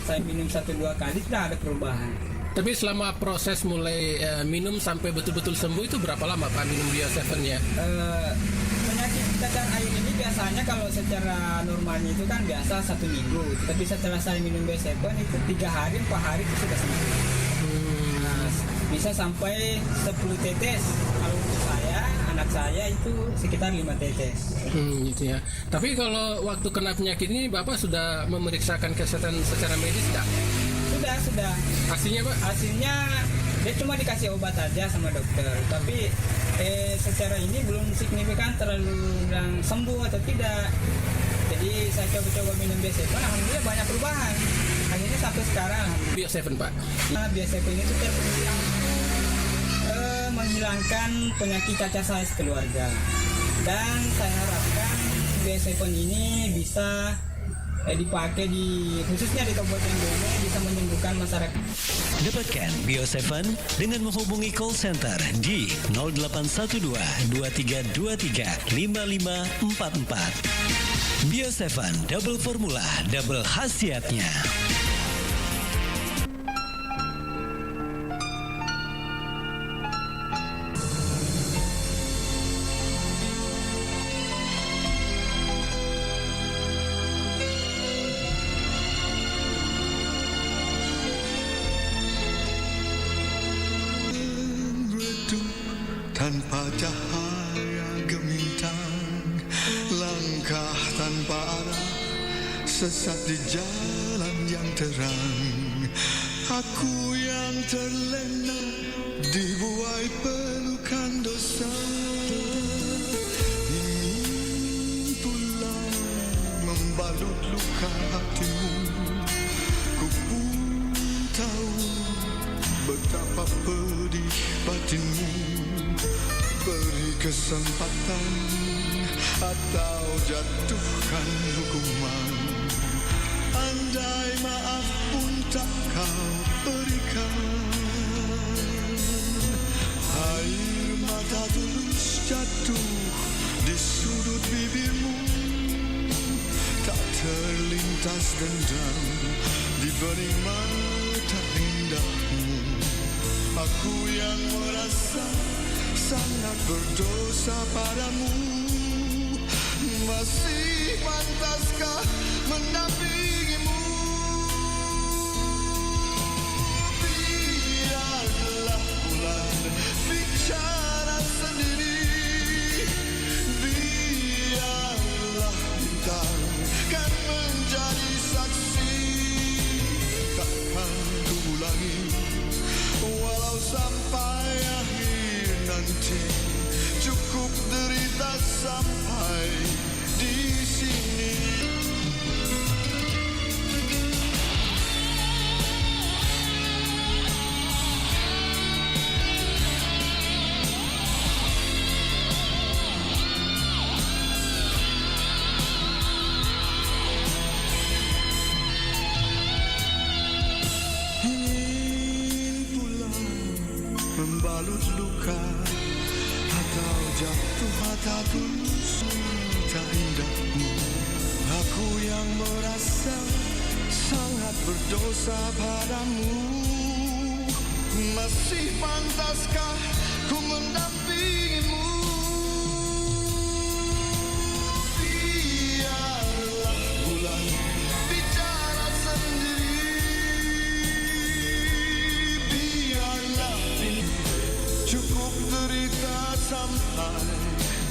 saya minum 1-2 kali sudah ada perubahan. Tapi selama proses mulai minum sampai betul-betul sembuh itu berapa lama Pak minum Bio7-nya? Penyakit cacar air ini biasanya kalau secara normalnya itu kan biasa 1 minggu. Tapi setelah saya minum Bio7 itu 3 hari, 4 hari itu sudah sembuh. Nah, bisa sampai 10 tetes. Kalau untuk saya, anak saya itu sekitar 5 tetes. Gitu ya. Tapi kalau waktu kena penyakit ini Bapak sudah memeriksakan kesehatan secara medis tidak? Sudah. Hasilnya Pak? Hasilnya dia cuma dikasih obat aja sama dokter. Tapi secara ini belum signifikan terlalu yang sembuh atau tidak. Jadi saya coba-coba minum Bio7, alhamdulillah banyak perubahan. Akhirnya sampai sekarang. Bio7 Pak? Nah, Bio7 ini tuh terpenting menghilangkan penyakit cacar saya sekeluarga. Dan saya harapkan Bio7 ini bisa dipakai khususnya di Kabupaten Bone bisa menyembuhkan masyarakat. Dapatkan Bio7 dengan menghubungi call center di 0812 2323 5544. Bio7 double formula, double khasiatnya. Tanpa cahaya gemintang, langkah tanpa arah, sesat di jalan yang terang. Aku yang terlena dibuai pelukan dosa, ingin pulang membalut luka hatimu. Ku pun tahu betapa pedih batinmu. Beri kesempatan atau jatuhkan hukuman. Andai maaf pun tak kau berikan, air mata tulus jatuh di sudut bibirmu. Tak terlintas dendam di bening mata indahmu. Aku yang merasa sangat berdosa padamu. Masih pantaskah mendampingimu? Biarlah bulan bicara sendiri. Biarlah bintang kan menjadi saksi. Takkan ku ulangi walau sampai akhir nanti. Cukup derita sampai di sini. Ingin pulang membalut luka atau jatuh mata tulus tak indahmu. Aku yang merasa sangat berdosa padamu. Masih pantaskah ku mendampingimu? Biarlah bulan bicara sendiri. Biarlah cukup derita sampai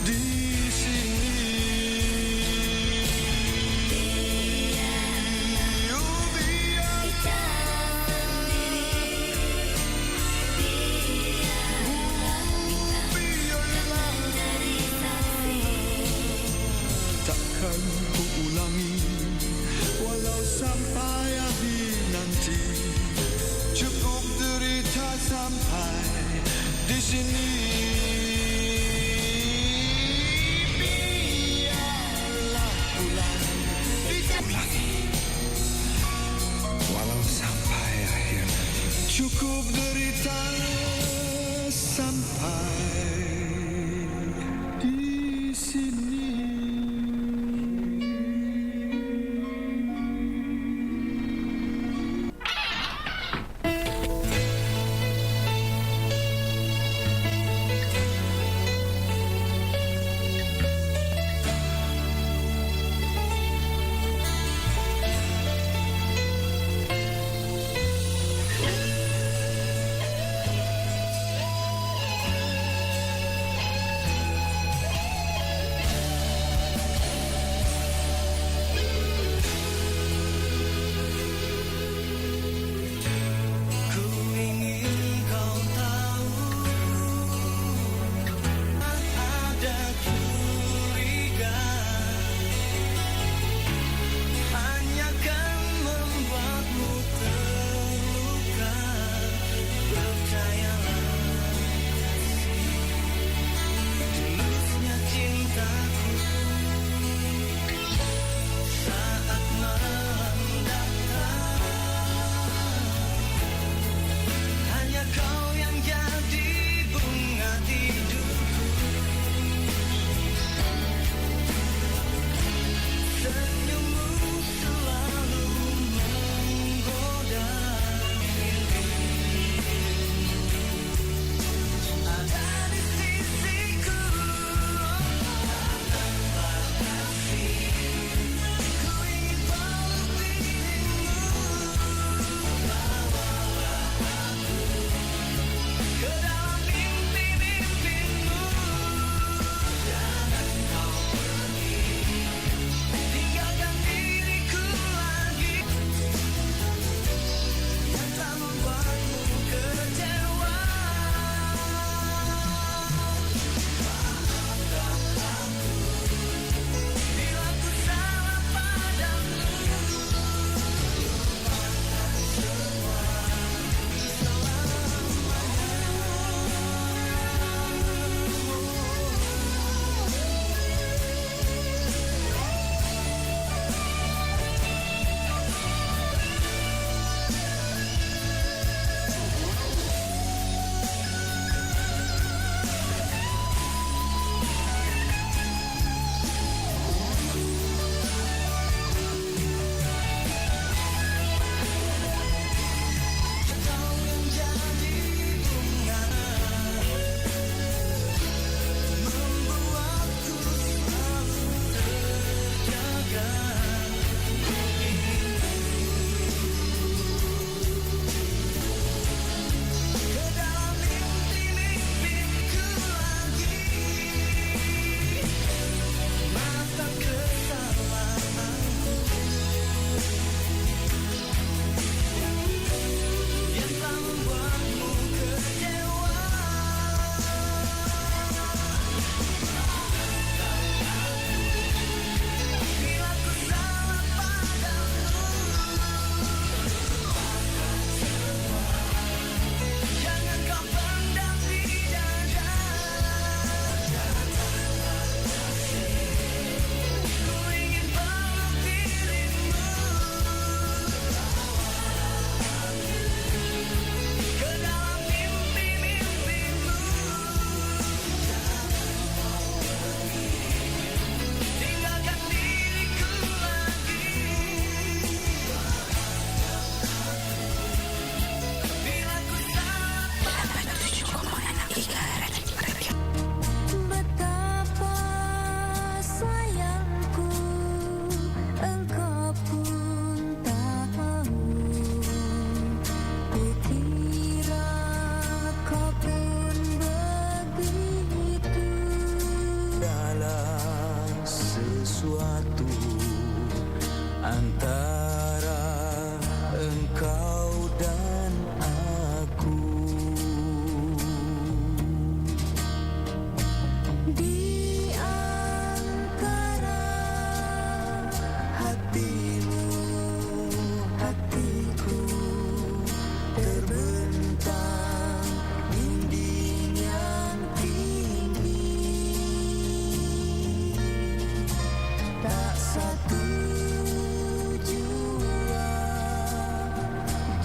di sini. sampai di sini. Biarlah bulan ulangi, walau sampai akhir nanti. Cukup derita sampai di sini.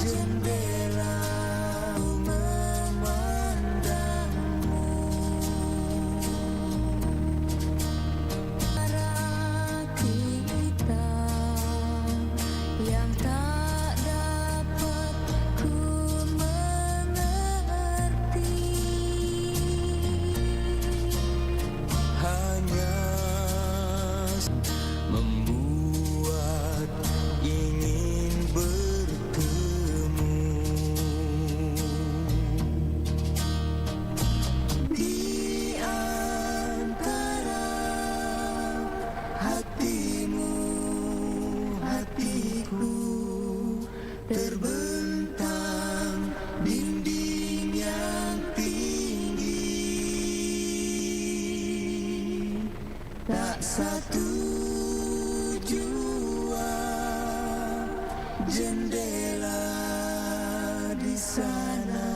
jendela memandangmu. Para kita yang tak dapat ku mengerti, hanya membuat ingin bertemu. Di antara hatimu, hatiku, terbentang dinding yang tinggi. Tak satu jua jendela di sana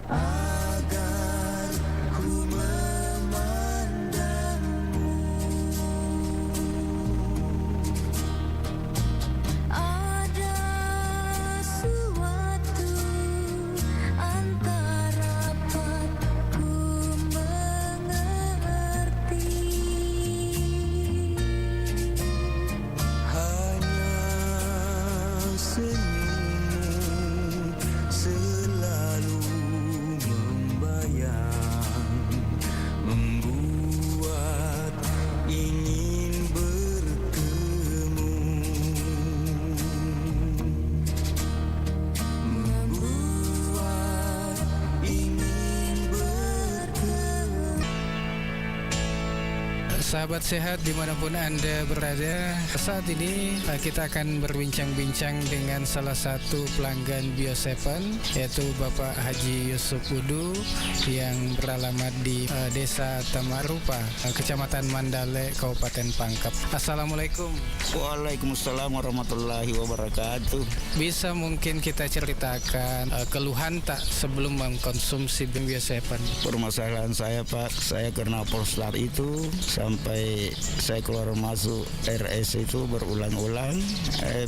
agar ku memandangmu. Ada suatu antara ku mengerti, hanya senyummu selalu membayang, membuat ingin bertemu, membuat ingin bertemu. Sahabat sehat dimanapun Anda berada, saat ini kita akan berbincang-bincang dengan salah satu pelanggan Bio7, yaitu Bapak Haji Yusuf Udu yang beralamat di Desa Tamarupa, Kecamatan Mandale, Kabupaten Pangkep. Assalamualaikum. Waalaikumsalam warahmatullahi wabarakatuh. Bisa mungkin kita ceritakan keluhan tak sebelum mengkonsumsi Bio7? Permasalahan saya, Pak, saya karena prostat itu sampai saya keluar masuk RS itu berulang-ulang,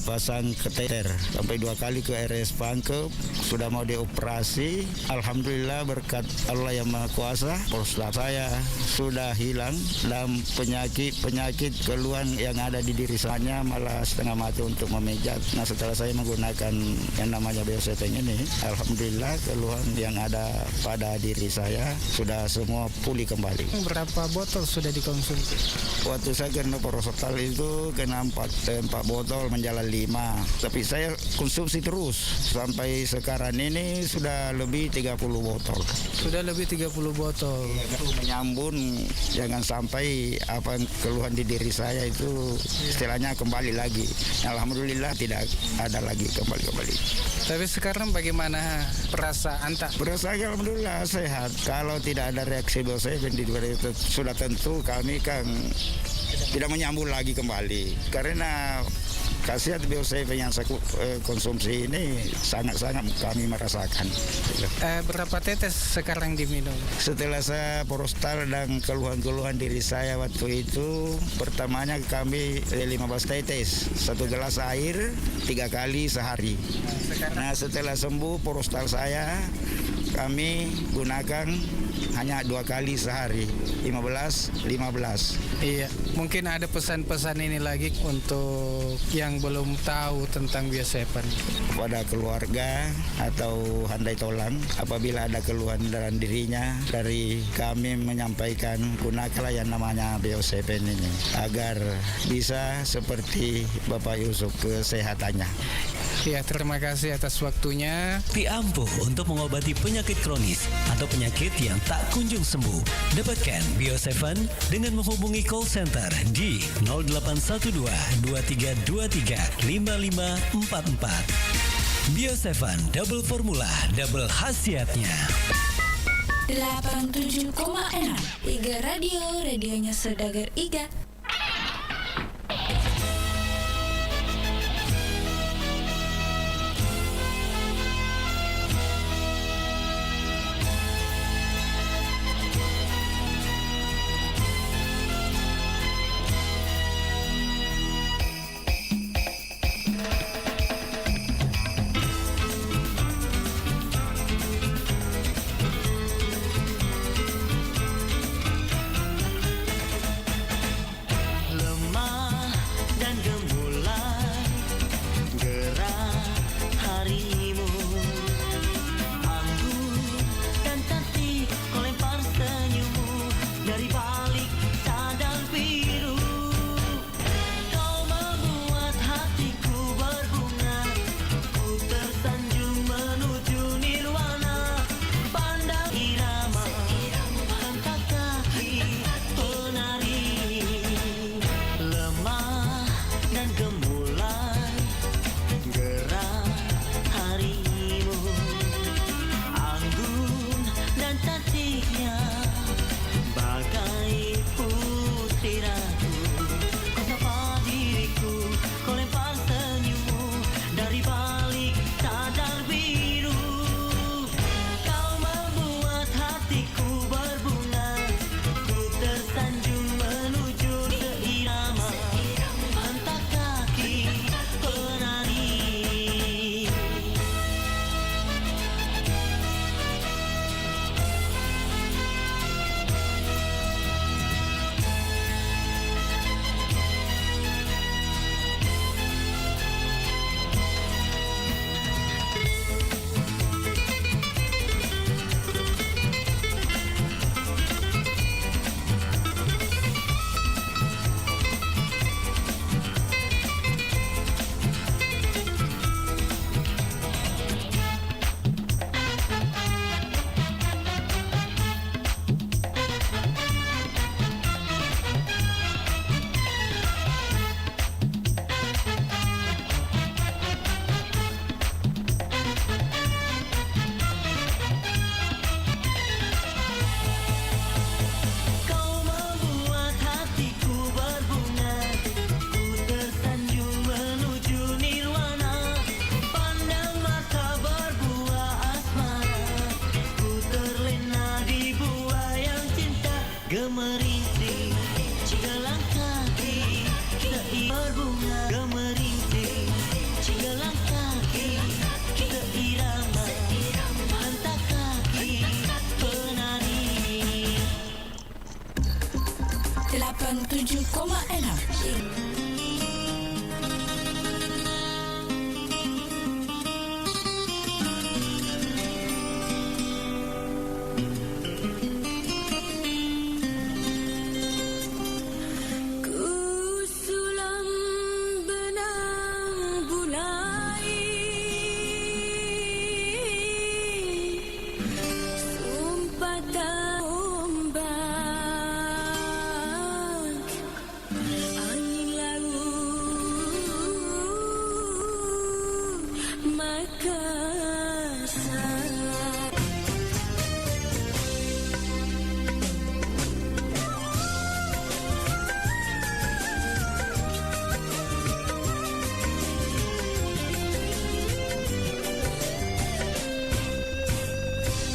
pasang kateter sampai 2 kali ke RS Pangkep, sudah mau dioperasi. Alhamdulillah berkat Allah yang Maha Kuasa, prostat saya sudah hilang dan penyakit keluhan yang ada di diri saya malah setengah mati untuk memijat. Nah, setelah saya menggunakan yang namanya Bio7 ini, alhamdulillah keluhan yang ada pada diri saya sudah semua pulih kembali. Berapa botol sudah dikonsumsi? Waktu saya kena prostat itu kena 4 botol menjalan 5. Tapi saya konsumsi terus sampai sekarang ini sudah lebih 30 botol. Sudah lebih 30 botol. Menyambung jangan sampai apa keluhan di diri saya itu istilahnya kembali lagi. Alhamdulillah tidak ada lagi kembali. Tapi sekarang bagaimana perasaan tak? Perasaan alhamdulillah sehat. Kalau tidak ada reaksi Bio7 itu sudah tentu kami kan tidak menyambung lagi kembali. Karena khasiat Bio7 yang saya konsumsi ini sangat-sangat kami merasakan. Berapa tetes sekarang diminum? Setelah saya prostat dan keluhan-keluhan diri saya waktu itu, pertamanya kami 15 tetes, 1 gelas air 3 kali sehari. Nah, setelah sembuh prostat saya, kami gunakan hanya 2 kali sehari, 15. Iya, mungkin ada pesan-pesan ini lagi untuk yang belum tahu tentang Bio7. Kepada keluarga atau handai tolang, apabila ada keluhan dalam dirinya, dari kami menyampaikan gunakanlah yang namanya Bio7 ini agar bisa seperti Bapak Yusuf kesehatannya. Ya, terima kasih atas waktunya. Ampuh untuk mengobati penyakit kronis atau penyakit yang tak kunjung sembuh. Dapatkan Bio7 dengan menghubungi call center di 0812 2323 5544. Bio7 double formula, double khasiatnya. 87,6 Iga Radio, radionya Saudagar Iga. kasar.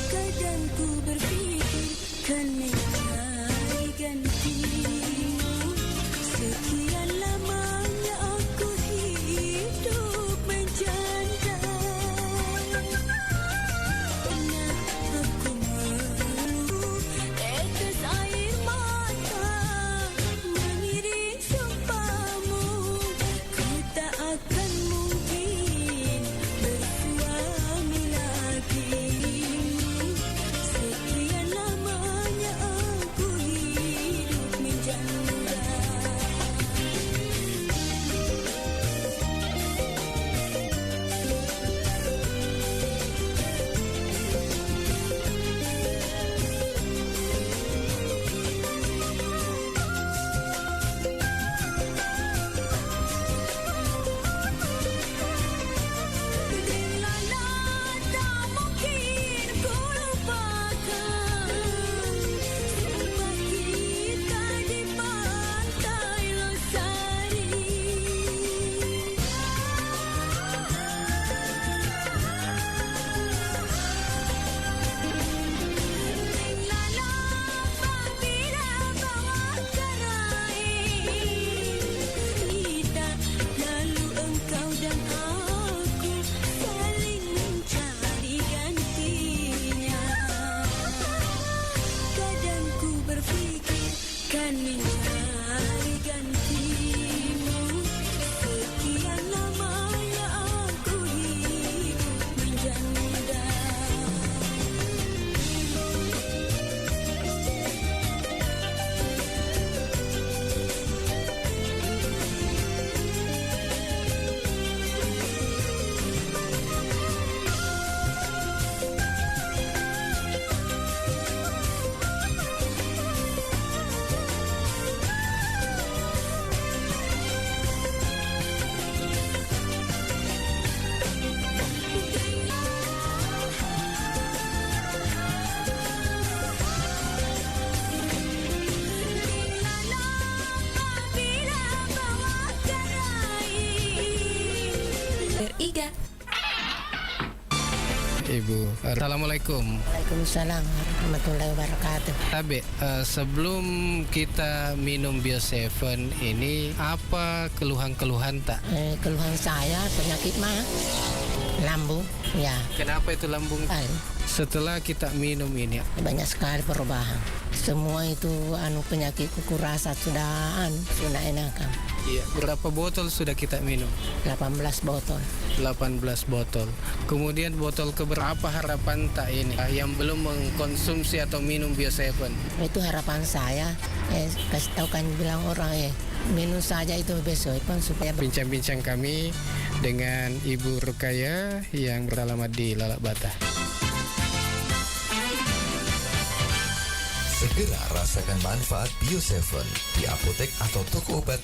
Kadang ku berpikir kan mencari gantimu. Sekian lamanya aku hidup menjanda. Pernah aku mengeluh tetes air mata, mengiring sumpahmu. Ku tak akan mungkin bersuami lagi. Sekian lamanya aku hidup menjanda. Dilana tak mungkin ku lupakan sumpah kita di pantai Losari. Dilana apabila bawakan air kita, lalu engkau dan aku saling mencari gantinya. Kadang ku berpikir kan mencari gantimu. Sekian lamanya aku hidup menjanda. Bila bawakan air Iga. Ibu, Assalamualaikum. Waalaikumsalam warahmatullahi wabarakatuh. Tabe, sebelum kita minum Bio7 ini, apa keluhan-keluhan tak? Keluhan saya penyakit mah lambung, ya. Kenapa itu lambung? Setelah kita minum ini, Banyak sekali perubahan. Semua itu penyakit kuku rasa sudah enakan. iya, berapa botol sudah kita minum? 18 botol. 18 botol. Kemudian botol keberapa harapan tak ini yang belum mengkonsumsi atau minum Bio7? Itu harapan saya. Kasih tahu kan bilang orang minum saja itu besok pun supaya Bincang-bincang kami dengan Ibu Rukaya yang beralamat di Lalak Bata. Segera rasakan manfaat Bio7 di apotek atau toko obat.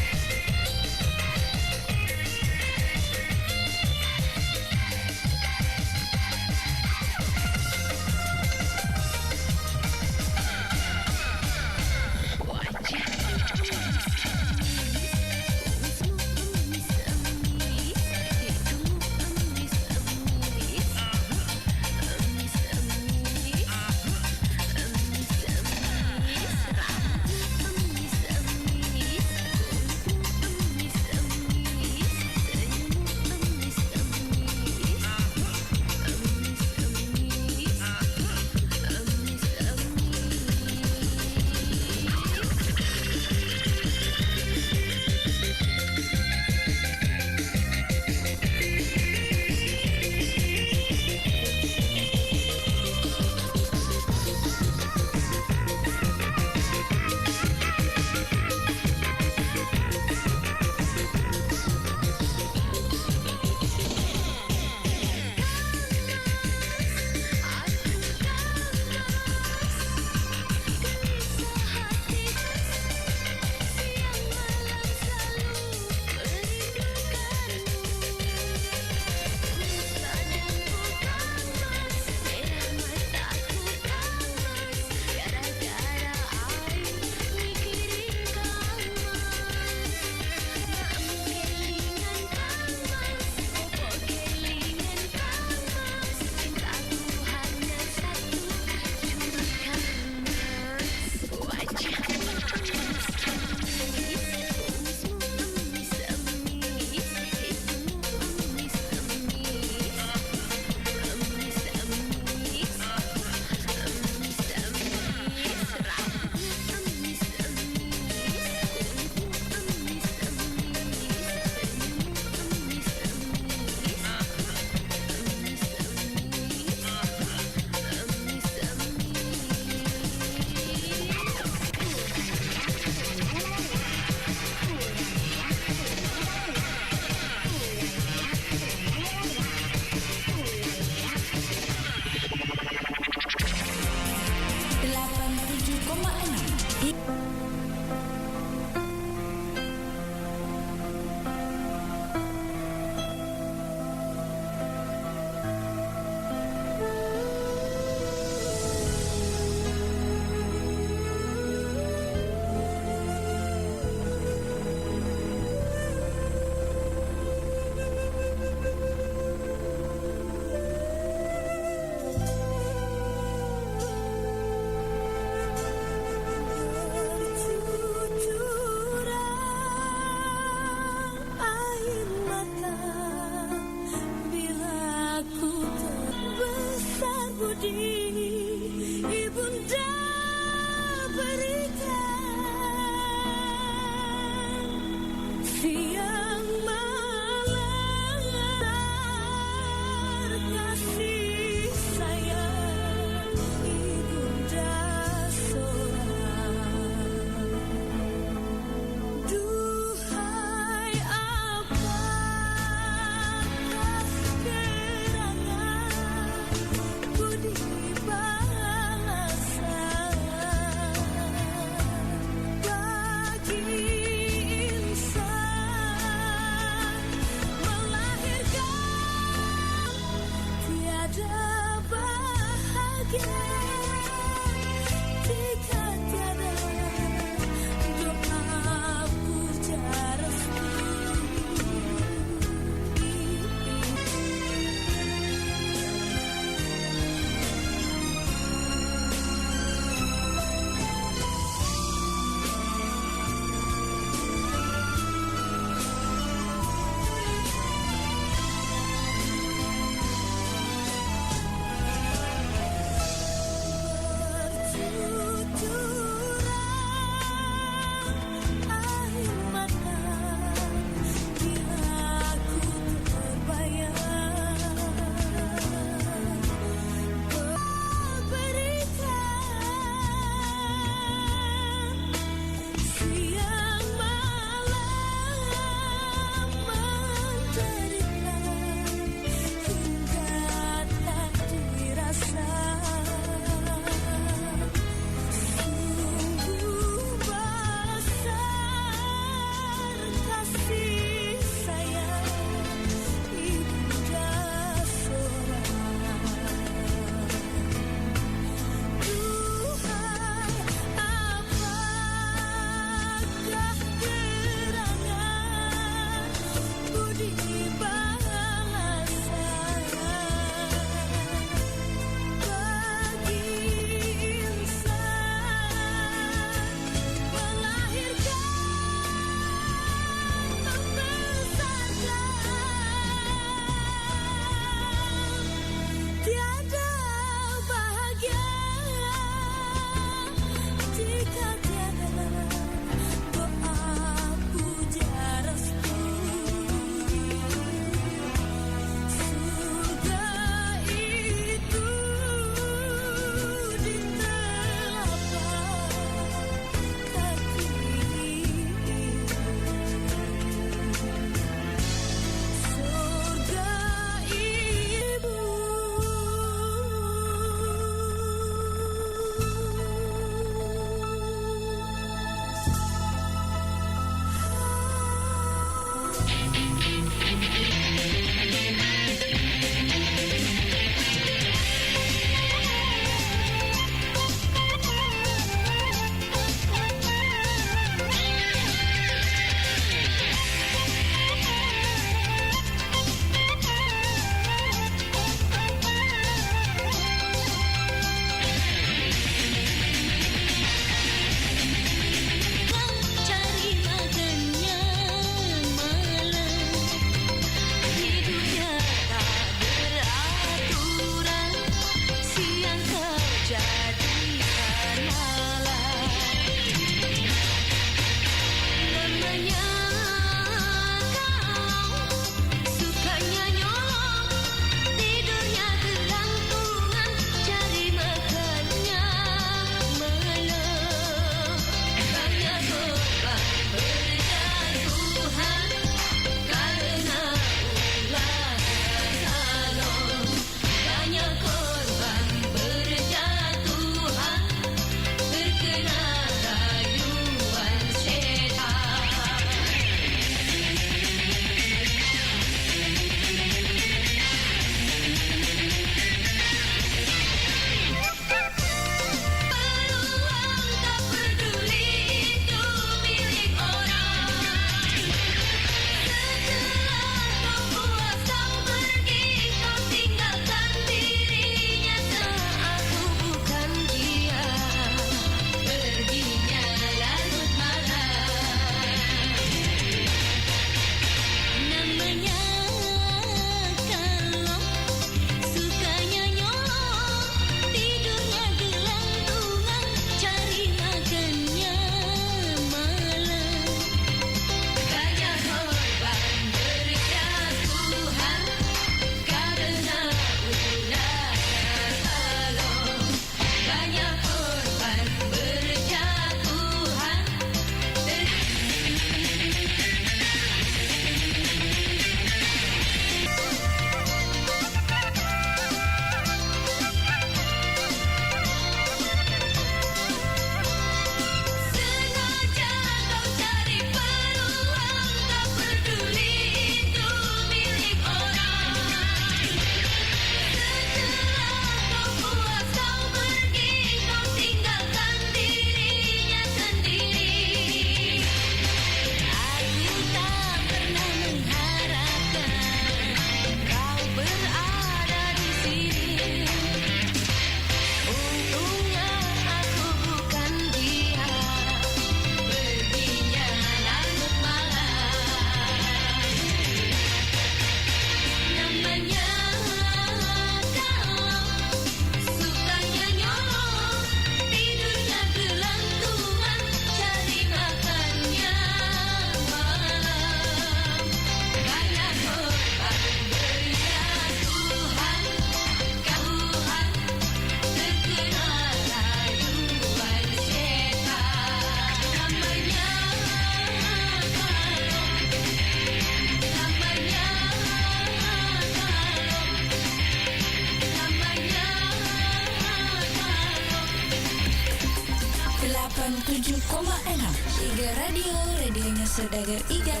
Iga Radio, radionya Saudagar Iga.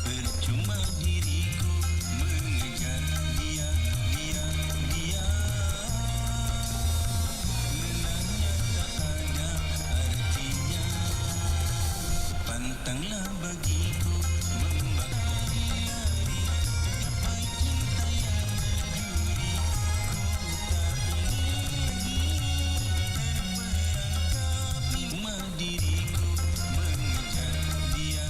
Percuma diriku mengejar dia. Menangnya tak ada artinya. Pantanglah bagiku membakari gapai cinta yang berduri. Ku tak ingin terperangkap. Cuma diriku mengejar dia.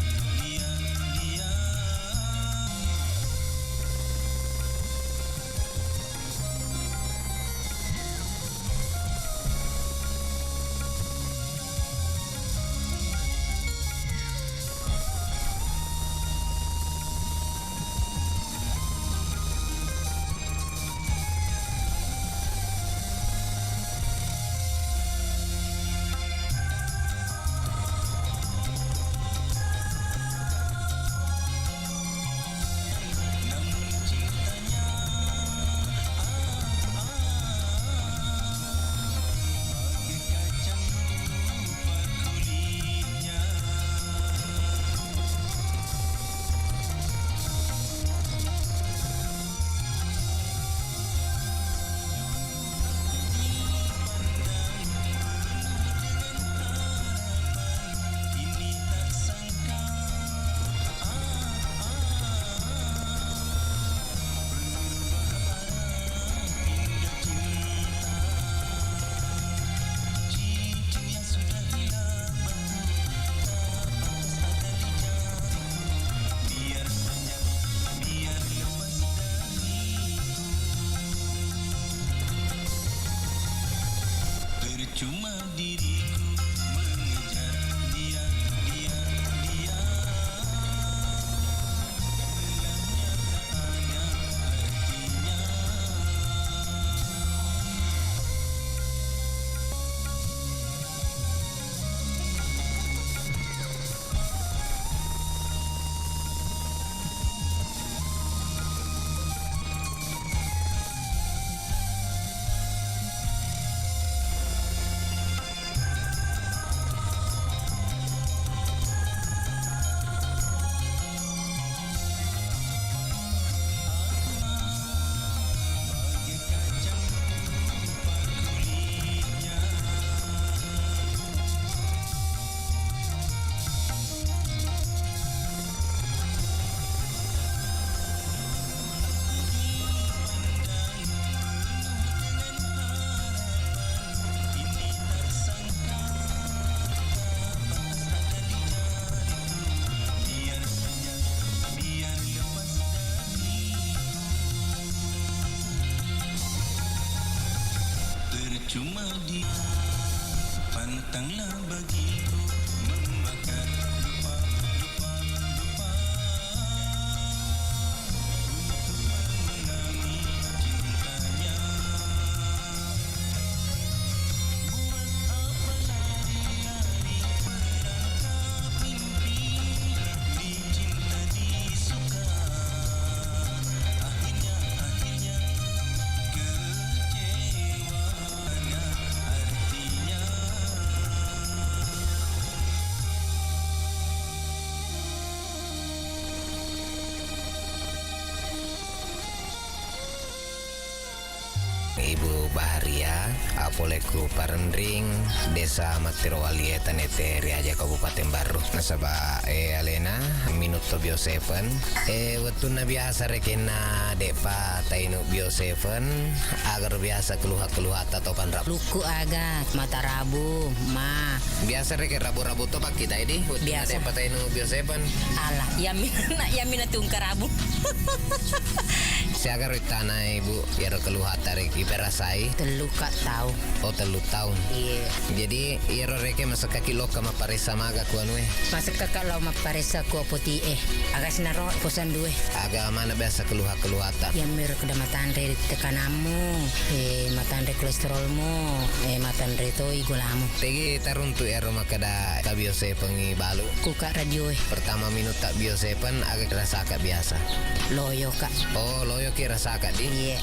Percuma diriku mengejar dia. Menangnya tak ada artinya. Percuma dia, pantanglah bagiku membakar dupa. Untuk mengenangi cintanya. Buat apa lari-lari perangkap mimpi. Dicinta disuka. Akhirnya kecewa. Artinya Ibu Baharia, Apoleku Parendring, Desa Matirowali Tanete Riaja Kabupaten Baru. Nasaba Alena Minuto Bio 7. Wetuna biasa rekena depa tainu Bio 7 agar biasa keluhat atau panrap. Luku aga mata rabu ma. Biasa reke rabu-rabu to pak kita ini. Biasa depa tainu Bio 7. Alah, yamin tungkar rabu. Siaga ro tanah ibu, ya ro keluhat tarik iperasai. Telu kak tahu. Oh 3 tahun. Iya. Jadi ya ro reke masuk kaki lo kama parisa maga kuan we. Masuk kakak lau maparesa ku putih agak sinaro kosan dua. Agak mana biasa keluhatan. Yang miru keda matandre tekanamu, matandre kolesterolmu, matandre toi gulamu. Tegi taruntu ero makada kabiose pengi balu. Kuka radio Pertama minut tak biose pen agak rasa kak biasa. Loyo kak. Oh loyo ki rasa kak di. Iya.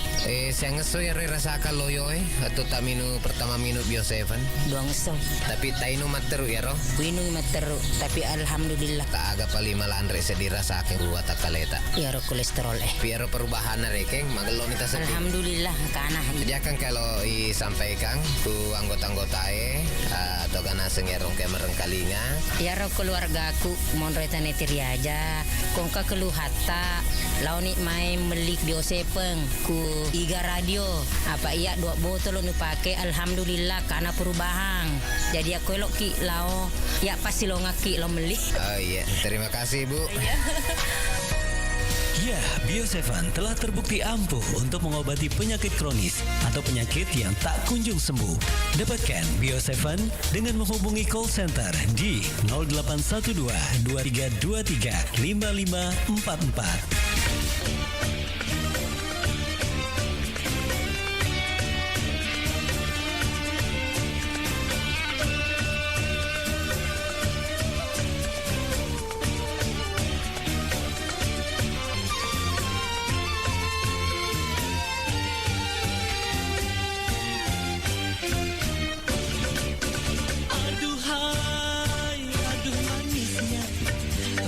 Siang ngeso ya rasa kak loyo atau tak pertama minut biose pen. Doang ngeso. Tapi tainu materu ya ro. Winu materu. Tapi alhamdulillah. Tak agak paling malah andre dirasa ke buat kaleta. Ya ro kolesterol Biar perubahan rekeng magelon kita sepi. Alhamdulillah kana. Jadi akan kalau sampaikan ku anggota-anggota atau kana sengerong ke merengkalinga. Ya ro keluargaku mon retan etiri aja. Kongka keluhata launi mai melik biosepeng ku iga radio. Apa iya 2 botol nu pake alhamdulillah karena perubahan. Jadi aku elok ki lao ya pasti lo ngaki lo meli. Oh iya, terima kasih Bu. Ya, Bio7 telah terbukti ampuh untuk mengobati penyakit kronis atau penyakit yang tak kunjung sembuh. Dapatkan Bio7 dengan menghubungi call center di 0812 2323 5544.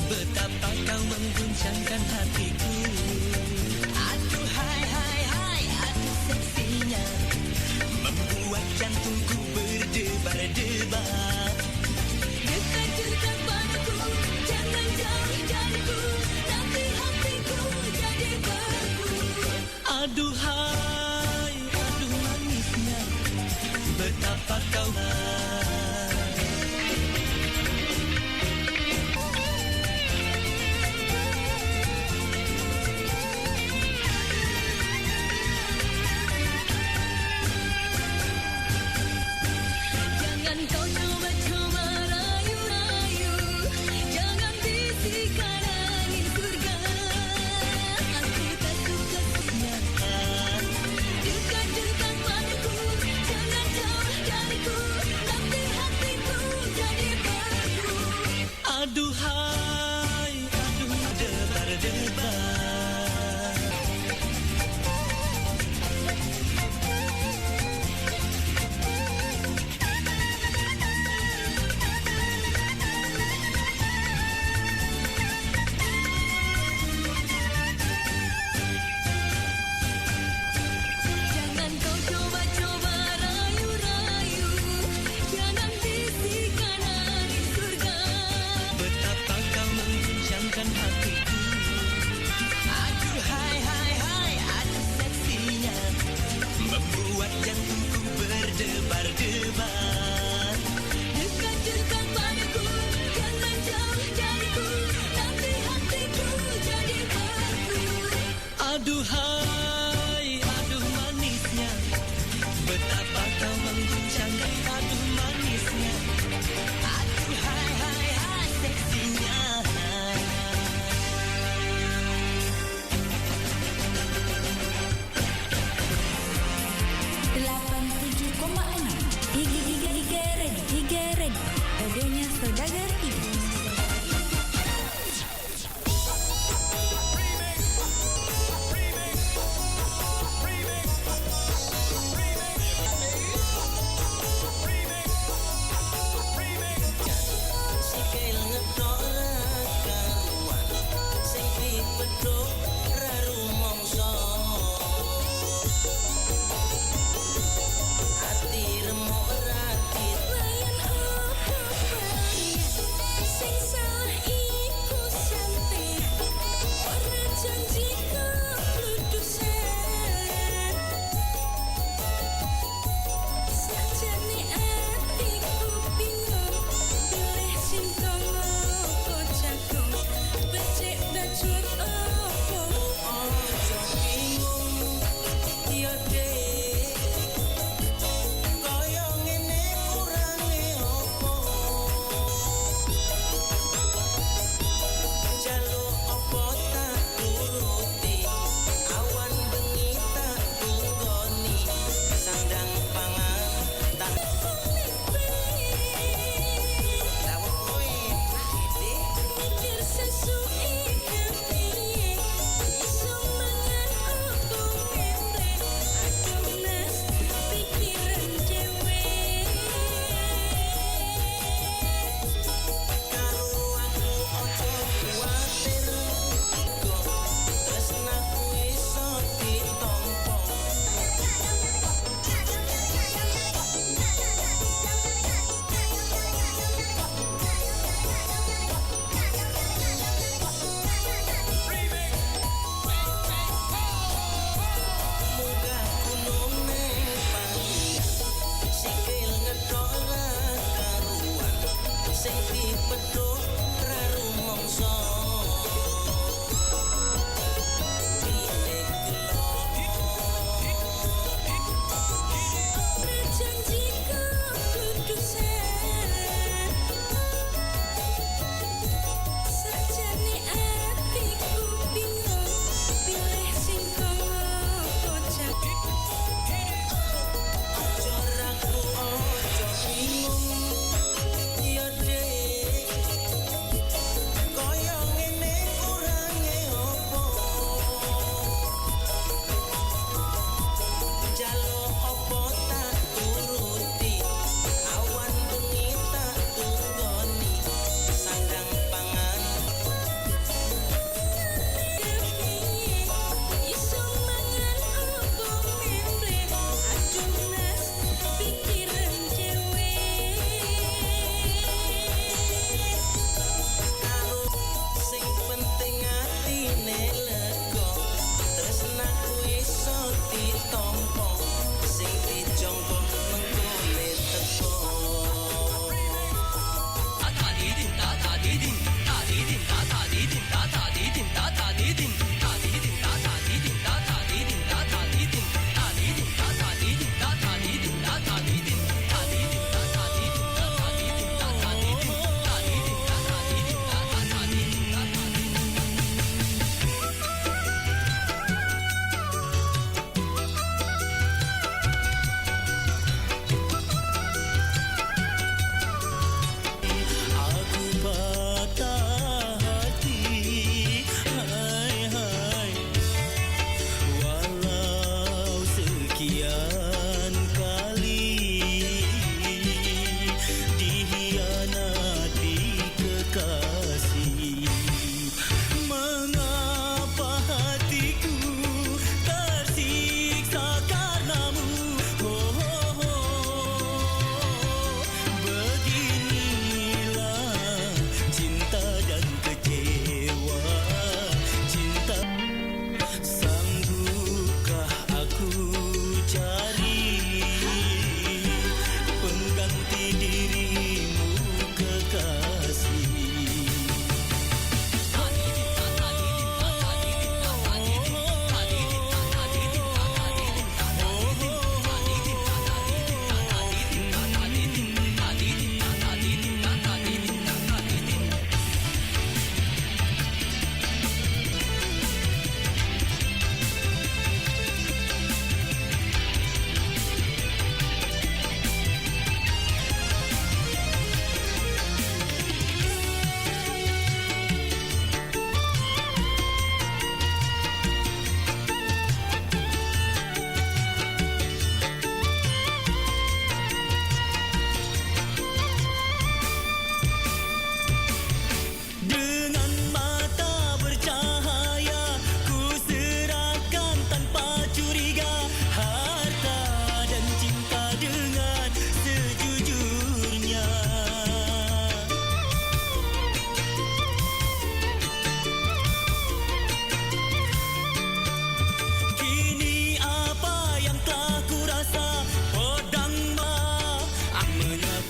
Betapa kau mengguncangkan hatiku. Aduh hai hai hai, aduh seksinya, membuat jantungku berdebar-debar. Dekat-dekat padaku, jangan jauh dariku, nanti hatiku jadi beku. Aduh hai, aduh manisnya, betapa kau Jangan kau coba-coba rayu-rayu, jangan bisikan angin surga. Aku tak suka dekat-dekat padaku, jangan jauh dariku, nanti hatiku jadi beku. aduh hai, aduh debar-debar.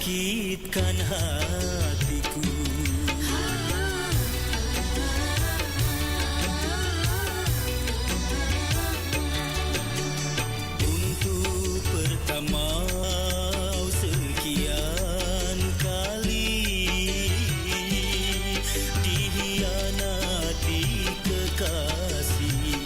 menyakitkan hatiku. Untuk pertama sekian kali dihianati kekasih.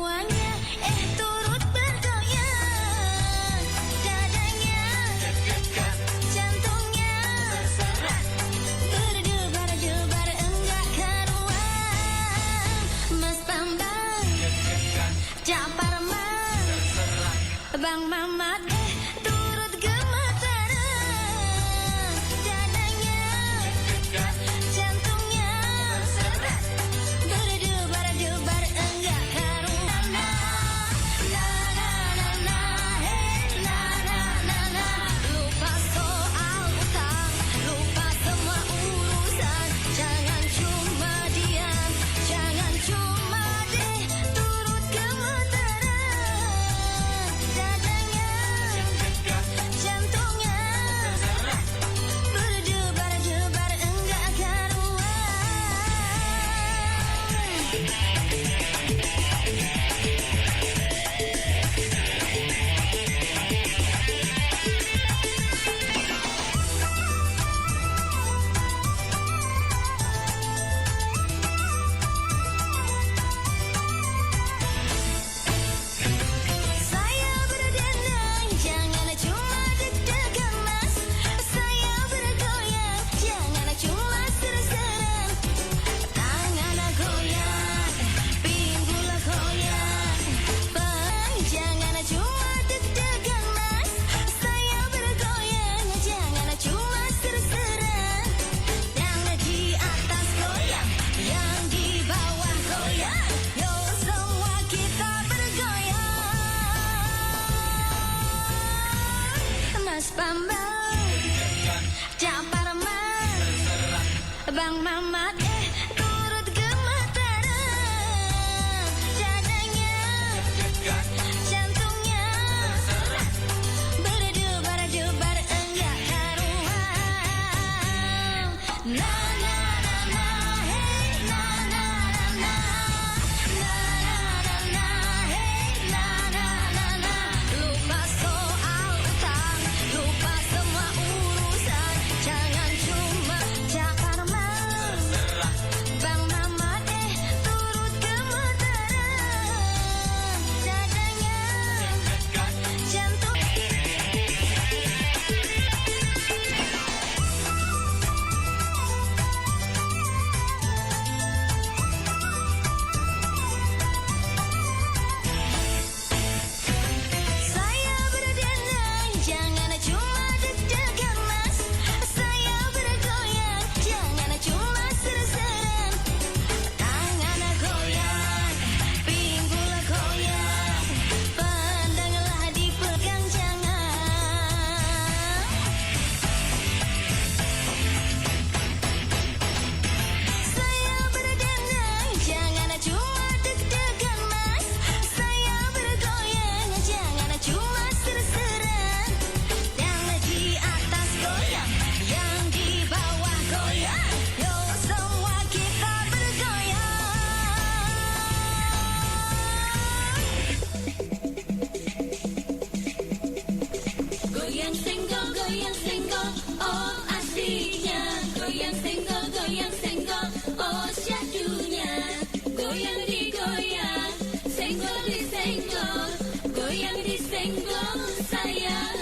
karuanya turut bergoyang. Dadanya deg-degan, jantungnya berserak, berdebar-debar enggak karuan. Mas Bambang deg-degan, Cak Parman berserak, Bang Mamat turut gemetaran. Dadanya deg-degan, jantungnya berserak, berdebar-debar enggak karuan. Na na na na, hey na na na na. Lupa soal utang, lupa semua urusan. Jangan cuma diam, jangan cuma deh turut gemetaran. Dadanya deg-degan, jantungnya berserak, berdebar-debar enggak karuan. Saya berdendang, jangan cuma deg-degan mas. Saya bergoyang, jangan cuma ser-seran. Tangan goyang, pinggul goyang. Bang, jangan cuma deg-degan mas. Saya bergoyang, jangan cuma ser-seran. Yang di atas goyang, yang di bawah goyang. Yo semua kita bergoyang. Mas Bambang, Cak Parman, Bang Mamat turut gemetaran. Dadanya deg-degan, jantungnya berserak, berdebar-debar enggak karuan. Na na na na, hey na na na na. Na na na na, hey na na na na. Lupa soal utang, lupa semua urusan. Jangan cuma Cak Parman, Bang Mamat turut gemetaran. Dadanya deg-degan, jantung. Saya berdendang, jangan cuma deg-degan mas. Saya bergoyang, jangan cuma ser-seran. Tangan goyang, pinggul goyang. Pandanglah dipegang jangan. Saya berdendang, jangan cuma deg-degan mas. Saya bergoyang, jangan cuma ser-seran. Yang di atas goyang, yang di bawah goyang. Yo semua kita bergoyang. Goyang senggol, oh aslinya. Goyang senggol, oh syadunya. Goyang digoyang, senggol disenggol. Goyang disenggol sayang.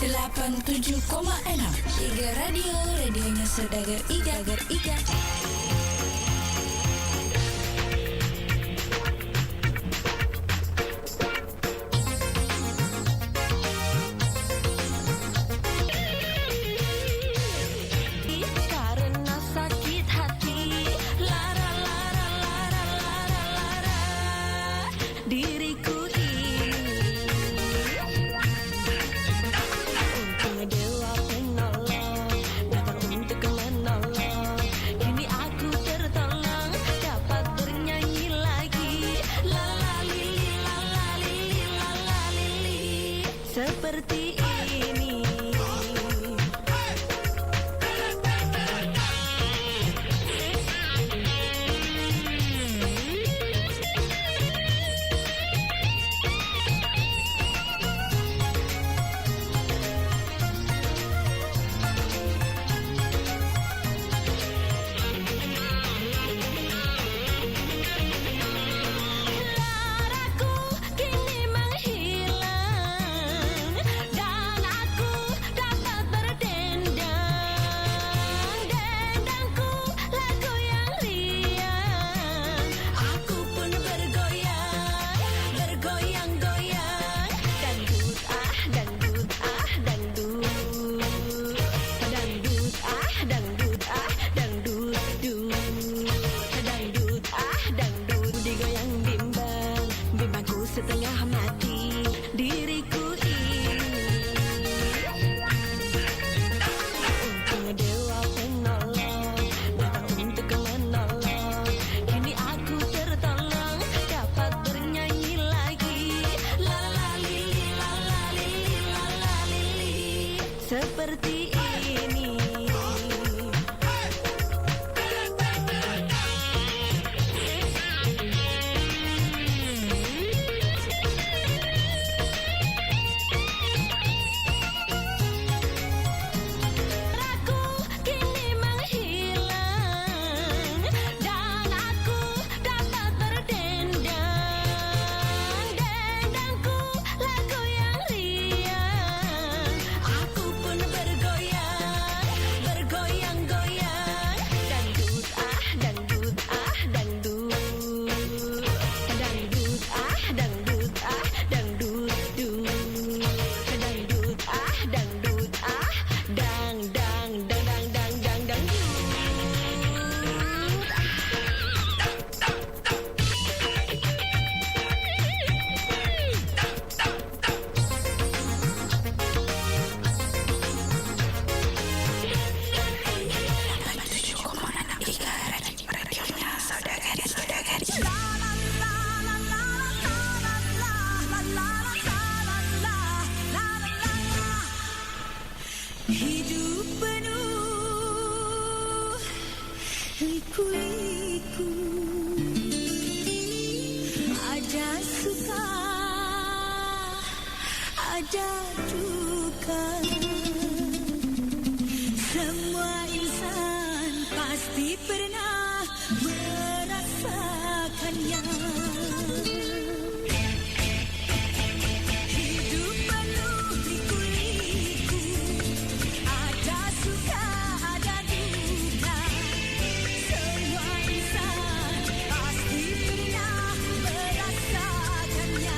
87,6 Iga Radio, radionya Saudagar Iga. Karena sakit hati, lara lara lara lara lara diriku ini. Untung dewa penolong datang untuk menolong. Kini aku tertolong, dapat bernyanyi lagi. La la lili, la la lili, la la lili. Seperti ini. Laraku kini menghilang dan aku dapat berdendang. Dendangku lagu yang riang, aku pun bergoyang, bergoyang-goyang. Dangdut ah dangdut ah dangdut, dangdut ah dangdut ah dangdut dut, dangdut ah dangdut digoyang bimbang, bimbangku setengah mati diriku ini. Untung dewa penolong datang untuk menolong. Kini aku tertolong, dapat bernyanyi lagi. La la lili, la la lili, la la lili. Seperti ini. Aku kini menghilang dan aku dapat berdendang. Dendangku lagu yang riang, aku pun bergoyang, bergoyang-goyang. Dangdut ah dangdut ah dangdut, dangdut ah dangdut ah dangdut dut, dangdut ah dangdut ah dang dang dang dang dang dang dangdut. Hidup penuh liku-liku, ada suka, ada duka. Semua insan pasti pernah merasakannya. Hidup penuh liku-liku, ada suka, ada duka. Semua insan pasti pernah merasakannya.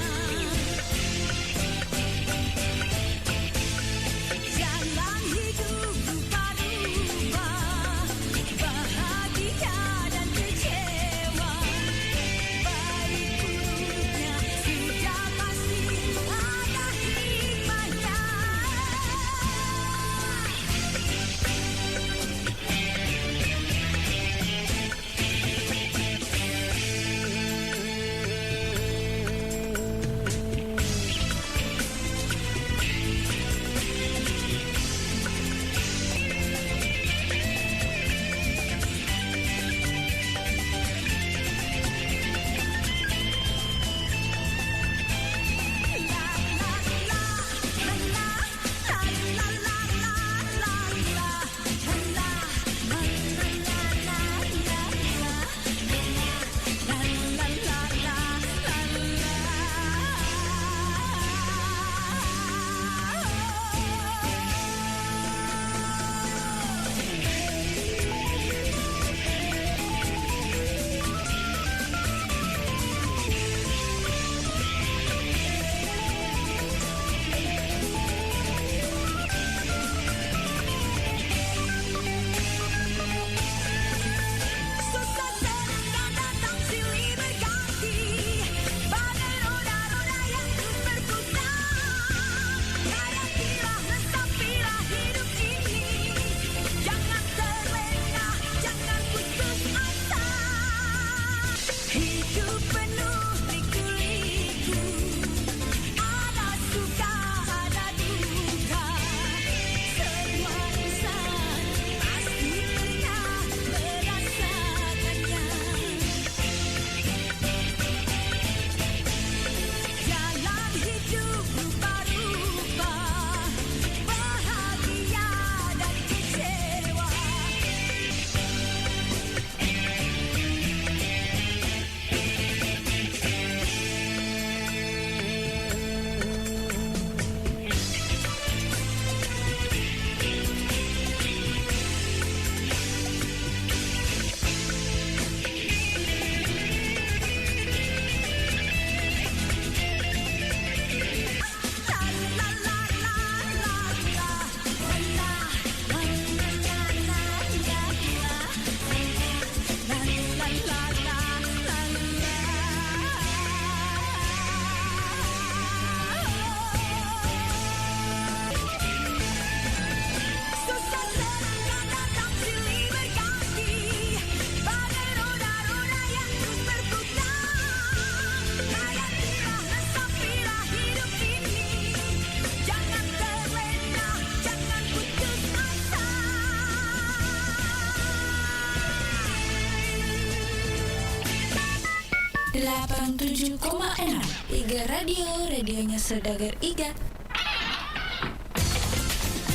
87,6 Iga Radio, radionya Saudagar Iga.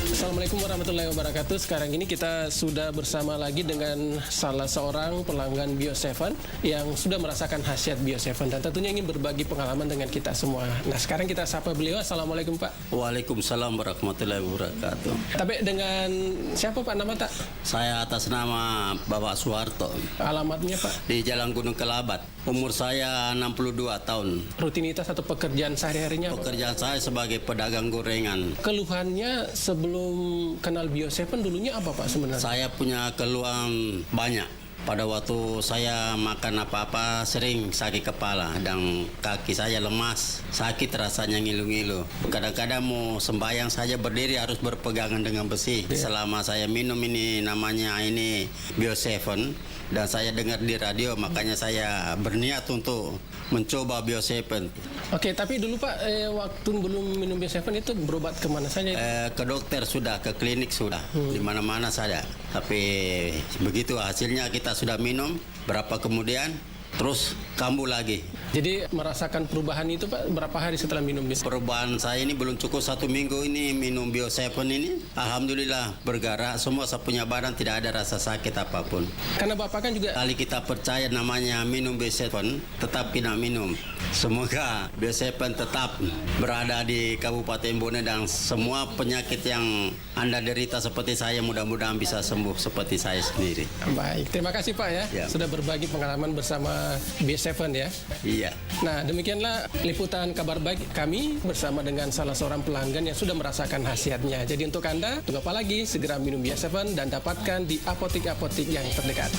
Assalamualaikum warahmatullahi wabarakatuh. Sekarang ini kita sudah bersama lagi dengan salah seorang pelanggan Bio7 yang sudah merasakan khasiat Bio7 dan tentunya ingin berbagi pengalaman dengan kita semua. Nah, sekarang kita sapa beliau. Assalamualaikum Pak. Waalaikumsalam warahmatullahi wabarakatuh. Tapi dengan siapa Pak nama tak? Saya atas nama Bapak Suharto. Alamatnya Pak? Di Jalan Gunung Kelabat. Umur saya 62 tahun. Rutinitas atau pekerjaan sehari-harinya? Pekerjaan saya sebagai pedagang gorengan. Keluhannya sebelum kenal Bio7 dulunya apa Pak sebenarnya? Saya punya keluhan banyak. Pada waktu saya makan apa-apa sering sakit kepala dan kaki saya lemas, sakit rasanya ngilu-ngilu. Kadang-kadang mau sembahyang saja berdiri harus berpegangan dengan besi. Selama saya minum ini namanya ini Bio7 dan saya dengar di radio, makanya saya berniat untuk mencoba Bio7. Oke, tapi dulu Pak, waktu belum minum Bio7 itu berobat kemana saja? Ke dokter sudah, ke klinik sudah, di mana-mana saja. Tapi begitu hasilnya kita sudah minum, berapa kemudian terus kambuh lagi. Jadi merasakan perubahan itu Pak berapa hari setelah minum Bio7? Perubahan saya ini belum cukup 1 minggu ini minum Bio7 ini. Alhamdulillah bergerak semua, saya punya badan tidak ada rasa sakit apapun. Karena Bapak kan juga kali kita percaya namanya minum Bio7, tetap kita minum. Semoga Bio7 tetap berada di Kabupaten Bone dan semua penyakit yang Anda derita seperti saya mudah-mudahan bisa sembuh seperti saya sendiri. Baik, terima kasih Pak ya. Sudah berbagi pengalaman bersama Bio7 ya. Iya. Nah, demikianlah liputan kabar baik kami bersama dengan salah seorang pelanggan yang sudah merasakan khasiatnya. Jadi untuk Anda, tunggu apa lagi? Segera minum Bio7 dan dapatkan di apotik-apotik yang terdekat.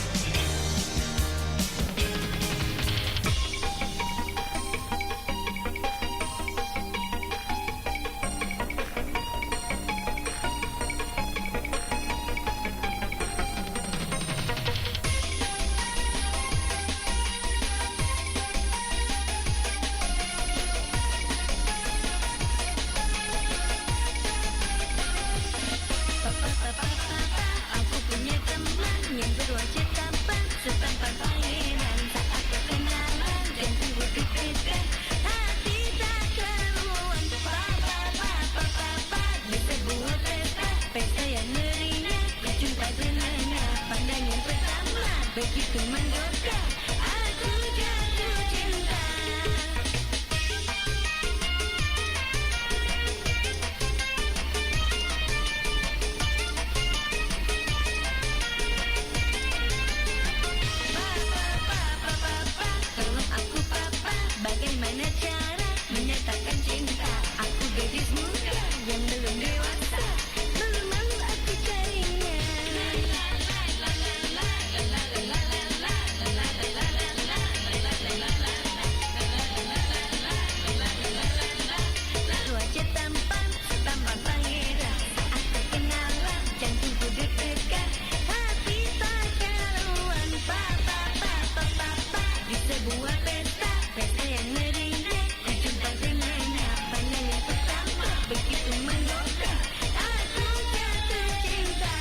Aku punya teman yang berwajah tampan setampan pangeran. Saat perkenalan dan timbul deg-degan, hati tak keruan. Papa bisa buat pesta yang meriah. Jumpa dengannya, pandang yang pertama begitu menggoda. Aku jatuh cinta. Bagaimana cara menyatakan cinta? Aku gadis muda yang belum dewasa. Malu-malu aku carinya. Wajah tampan, tampan pangeran. Saat perkenalan, jantungku deg-degan. Hati tak karuan. Papa di sebuah pesta yang meriah. Jumpa dengannya, pandang yang pertama begitu menggoda. Aku jatuh cinta.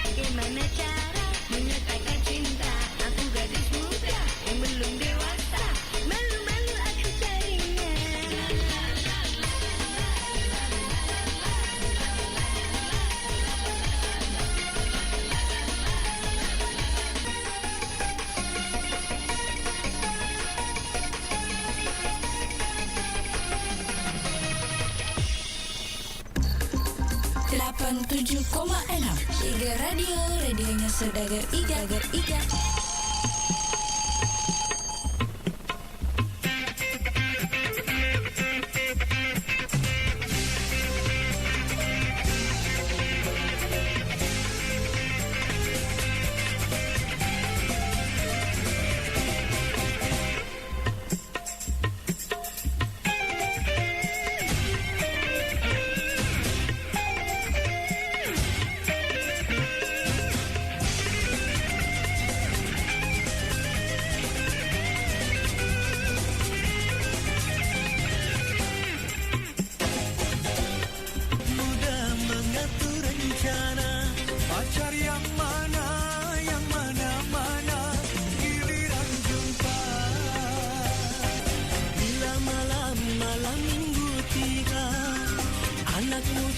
Bagaimana cara menyatakan cinta? Aku gadis muda yang belum dewasa. Malu-malu aku carinya. Delapan 7,6 Iga Radio, radionya Saudagar Iga.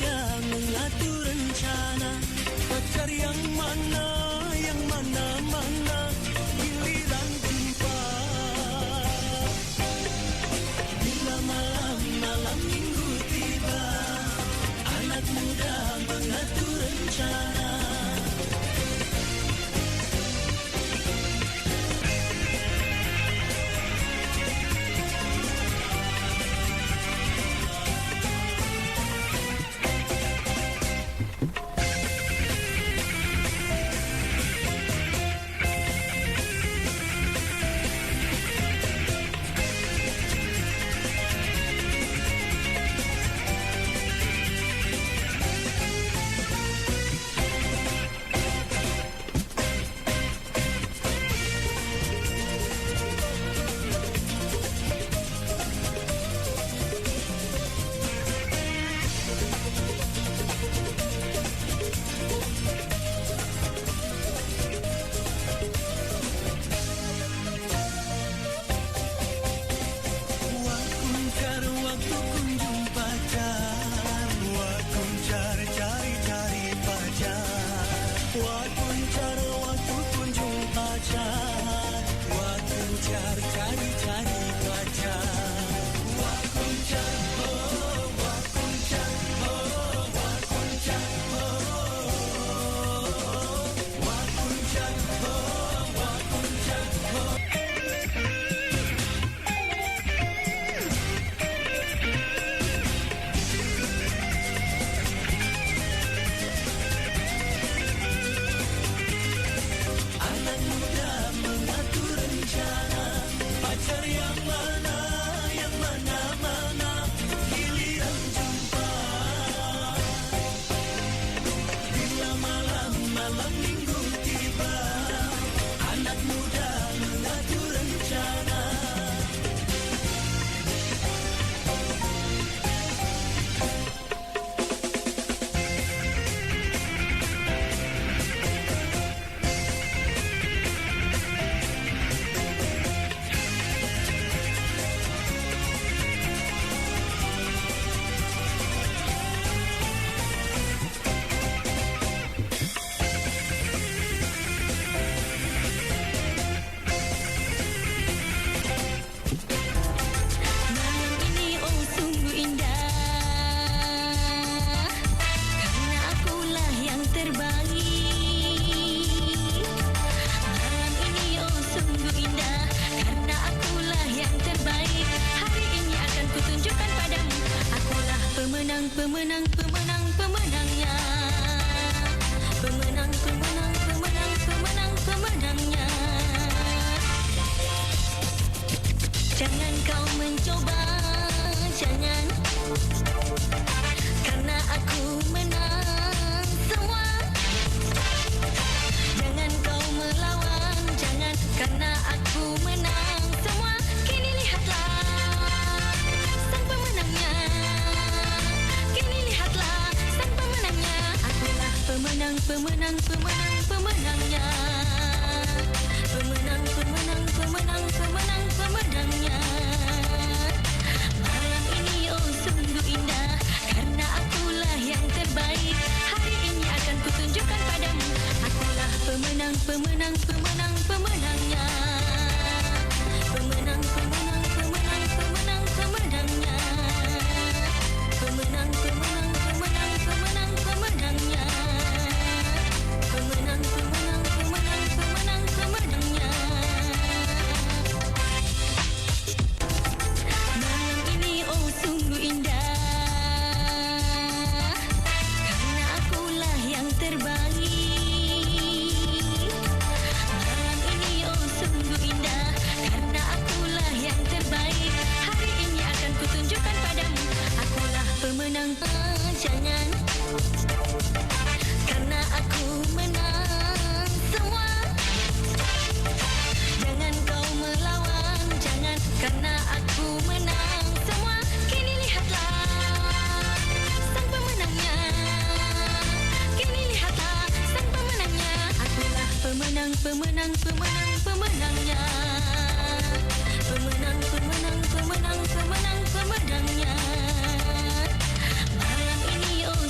muda mengatur rencana, pacar yang mana, giliran jumpa. Bila malam minggu tiba, anak muda mengatur rencana. Jangan kau mencoba, jangan, karena aku menang semua. Jangan kau melawan, jangan, karena aku menang semua. Kini lihatlah sang pemenangnya, kini lihatlah sang pemenangnya. Akulah pemenang, pemenang, pemenang, pemenangnya. Pemenang, pemenang, pemenang, pemenang, pemenangnya. Malam ini oh sungguh indah, karena akulah yang terbaik. Hari ini akan kutunjukkan padamu, akulah pemenang, pemenang, pemenang, pemenangnya. Pemenang, pemenang, pemenang, pemenang, pemenangnya. Pemenang, pemenang, pemenang, pemenang, pemenangnya. Pemenang, pemenang, pemenang, pemenang, pemenangnya. Malam ini oh sungguh indah, karena akulah yang terbaik. Malam ini oh sungguh indah, karena akulah yang terbaik. Hari ini akan kutunjukkan padamu, akulah pemenang. Jangan, karena aku menang semua. Jangan kau melawan, jangan, karena aku menang semua. Kini lihatlah sang pemenangnya, kini lihatlah sang pemenangnya. Akulah pemenang, pemenang, pemenang, pemenangnya. Pemenang, pemenang, pemenang, pemenang, pemenangnya. Malam ini oh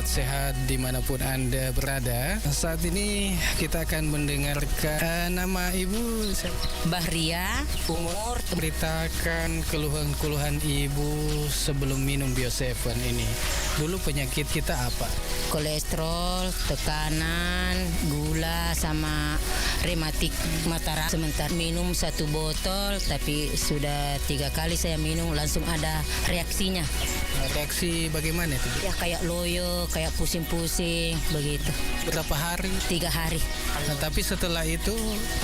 sehat dimanapun Anda berada. Saat ini kita akan mendengarkan nama Ibu Bahria, umur beritakan keluhan-keluhan Ibu sebelum minum Bio7 ini. Dulu penyakit kita apa? kolesterol, tekanan, gula, sama rematik mataram. Sementara minum 1 botol, tapi sudah 3 kali saya minum langsung ada reaksinya. Reaksi bagaimana itu? Ya kayak loyo, kayak pusing-pusing begitu. Berapa hari? 3 hari. Nah, tapi setelah itu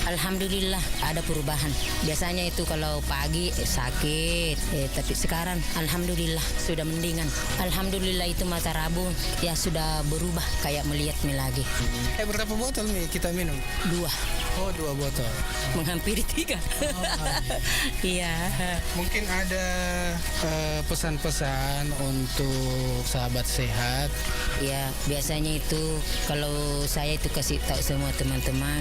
alhamdulillah ada perubahan. Biasanya itu kalau pagi sakit, tapi sekarang alhamdulillah sudah mendingan. Alhamdulillah itu mata rabun ya sudah berubah kayak melihat lagi. Berapa botol nih kita minum? 2. Oh, 2 botol. Menghampiri 3. Iya. Mungkin ada pesan-pesan untuk sahabat sehat. Ya, biasanya itu kalau saya itu kasih tahu semua teman-teman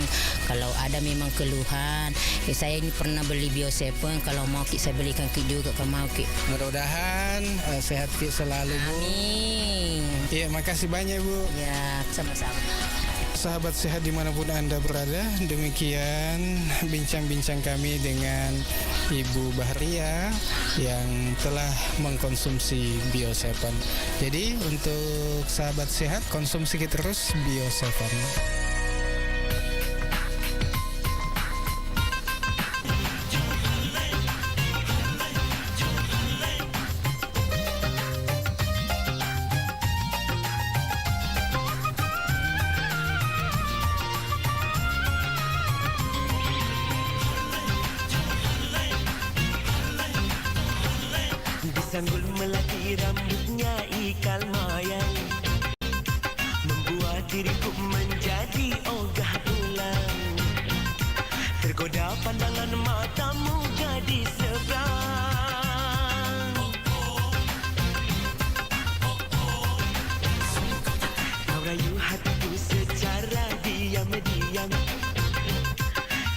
kalau ada memang keluhan, saya ini pernah beli Bio7, kalau mau Ki saya belikan Ki juga kalau mau Ki. Mudah-mudahan sehat Ki selalu, Bu. Amin. Iya, makasih banyak, Bu. Ya, sama-sama. Sahabat sehat dimanapun Anda berada, demikian bincang-bincang kami dengan Ibu Bahria yang telah mengkonsumsi Bio7. Jadi untuk sahabat sehat, konsumsi terus Bio7. Sanggul melati rambutnya ikal mayang, membuat diriku menjadi ogah pulang. Tergoda pandangan matamu gadis seberang. Kau rayu hatiku secara diam-diam,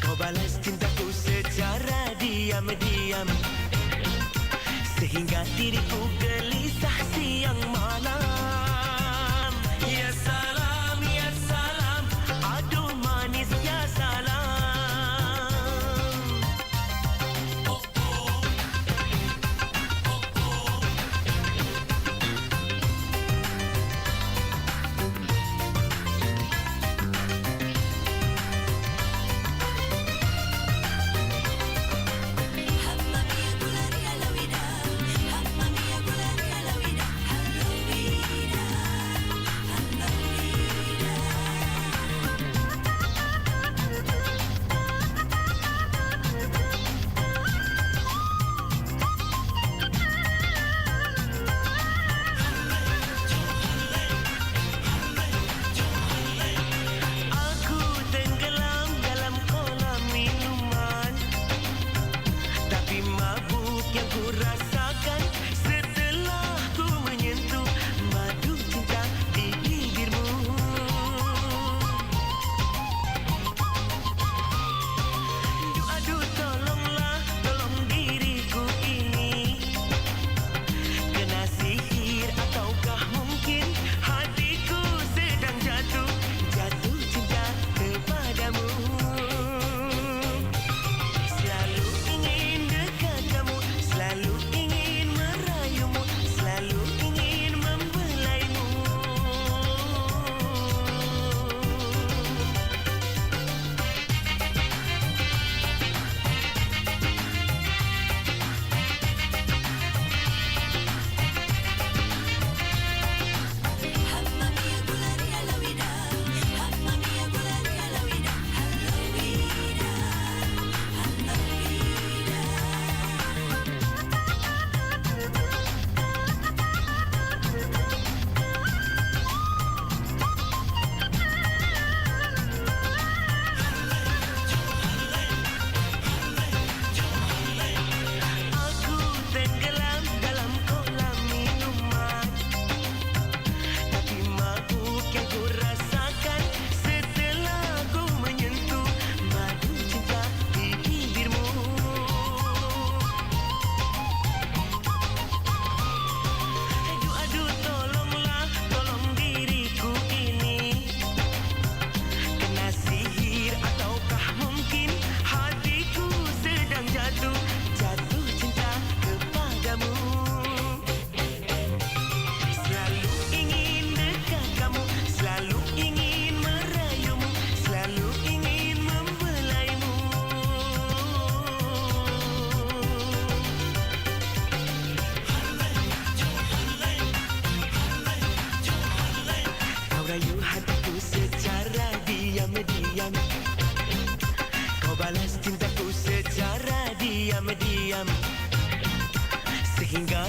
kau balas cintaku secara diam-diam, sehingga diriku gelisah siang malam. Ya salam, aduh manis ya salam. Hamma mia gulari ala wida, hamma mia gulari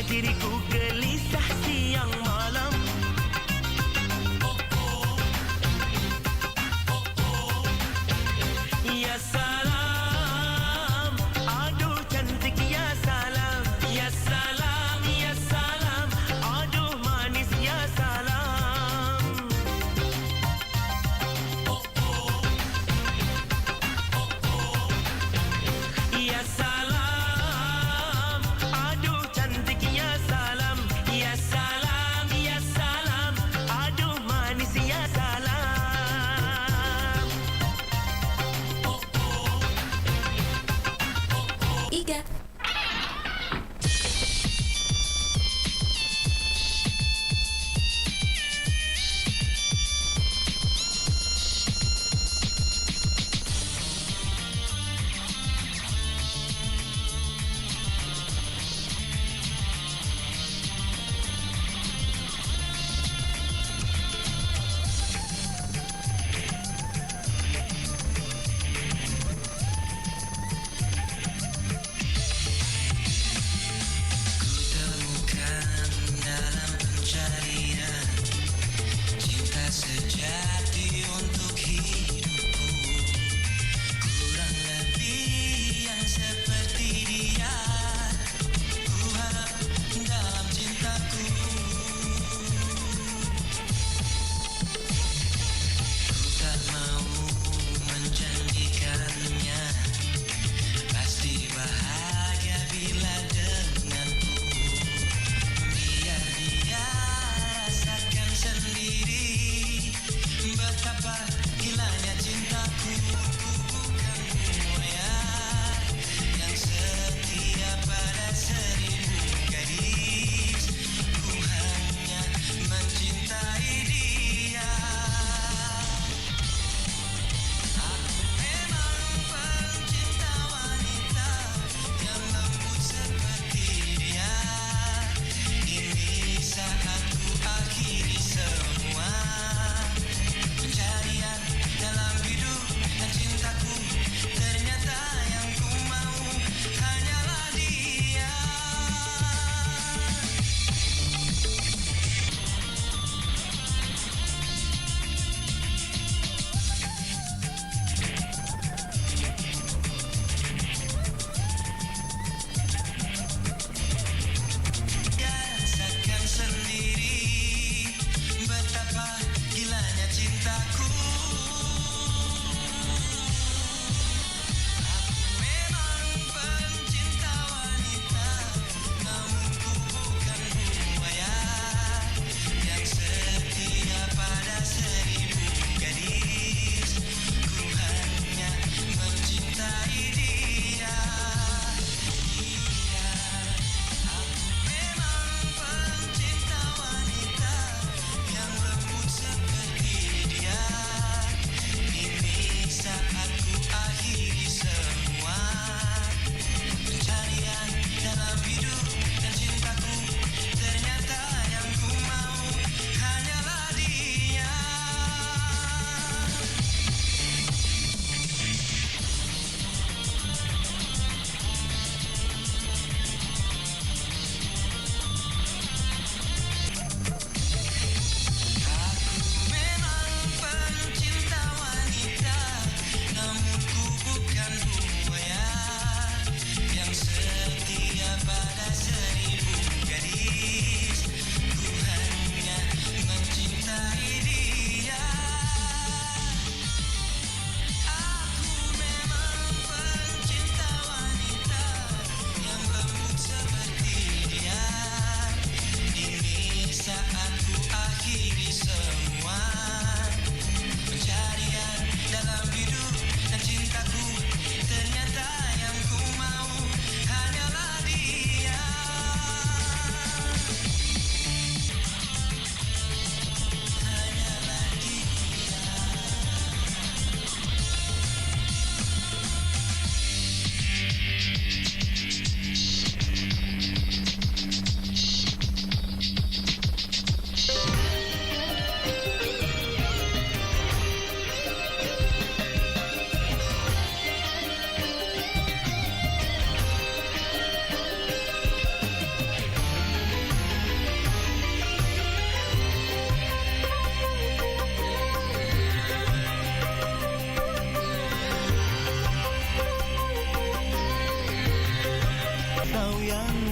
diriku gelisah siang malam. Ya salam, aduh cantik ya salam. Ya salam, aduh manis ya salam. Ya salam, aduh cantik ya salam.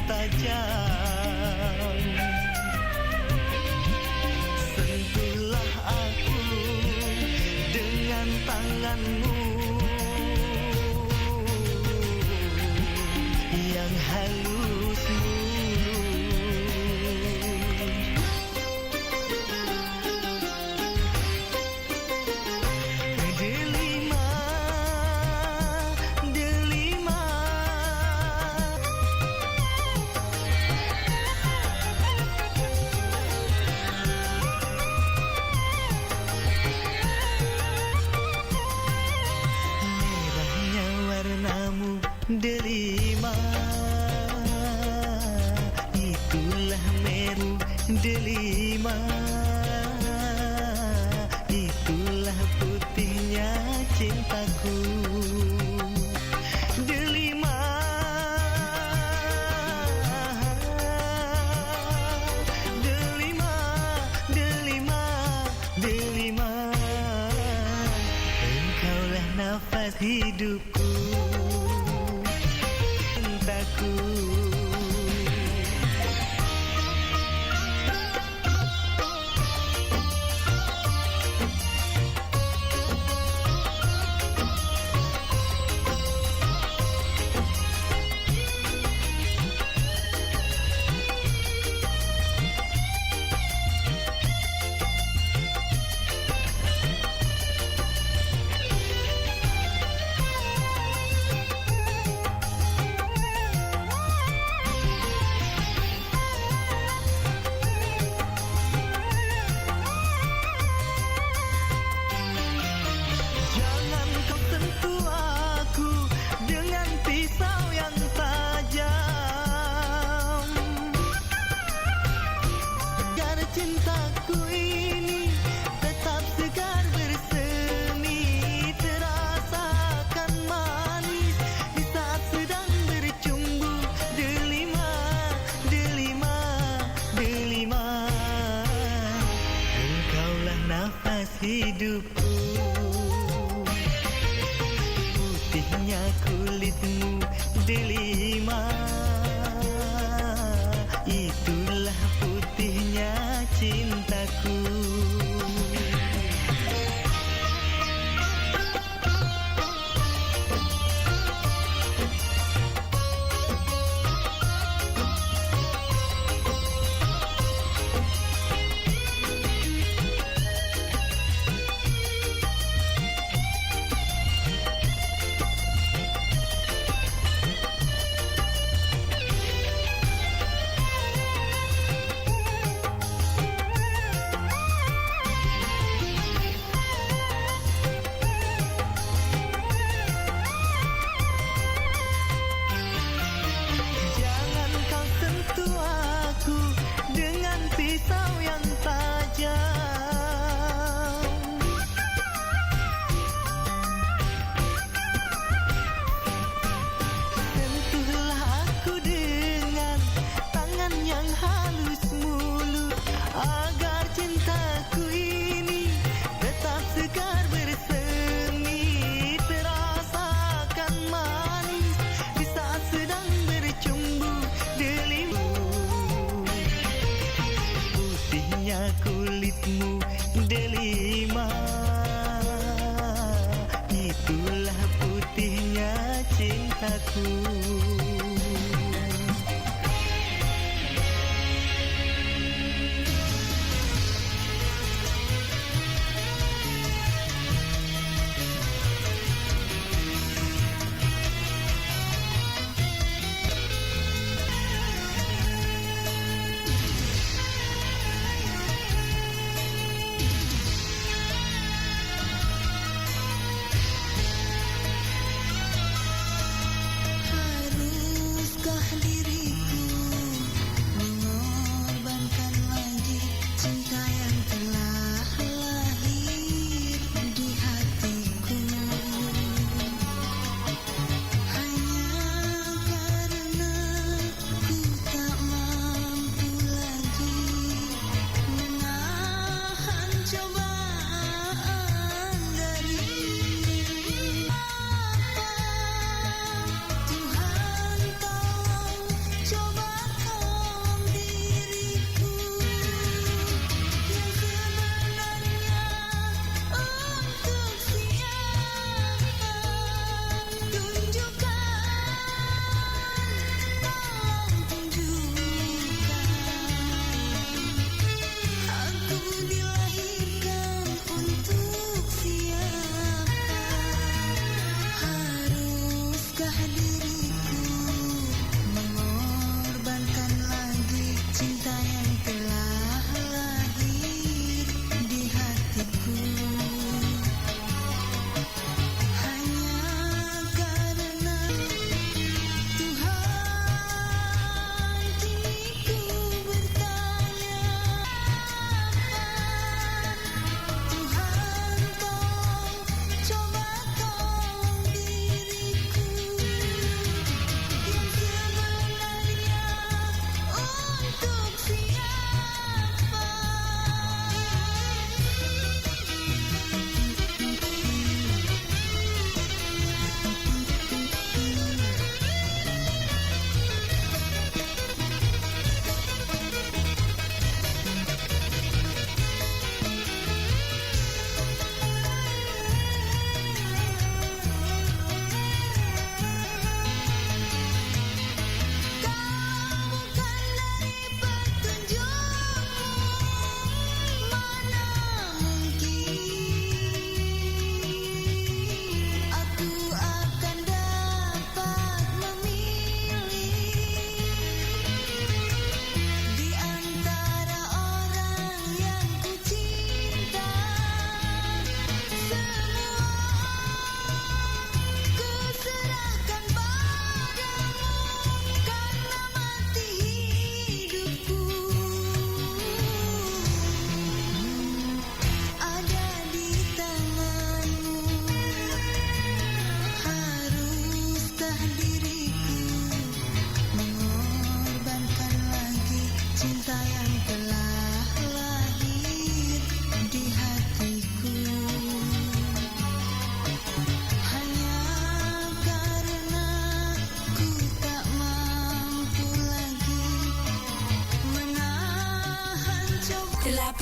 tajam. Sentuhlah aku dengan tanganmu yang halus delima, delima. Merahnya warnamu delima, itulah meru delima, itulah putihnya cintaku. Delima, delima, delima, delima. Engkaulah nafas hidupku, cintaku. Jangan kau sentuh aku dengan pisau yang tajam. Agar cintaku ini tetap segar bersemi, terasakan manis di saat sedang bercumbu. Delima, delima, delima. Engkaulah nafas hidupku, putihnya kulitmu delima, itulah putihnya cintaku.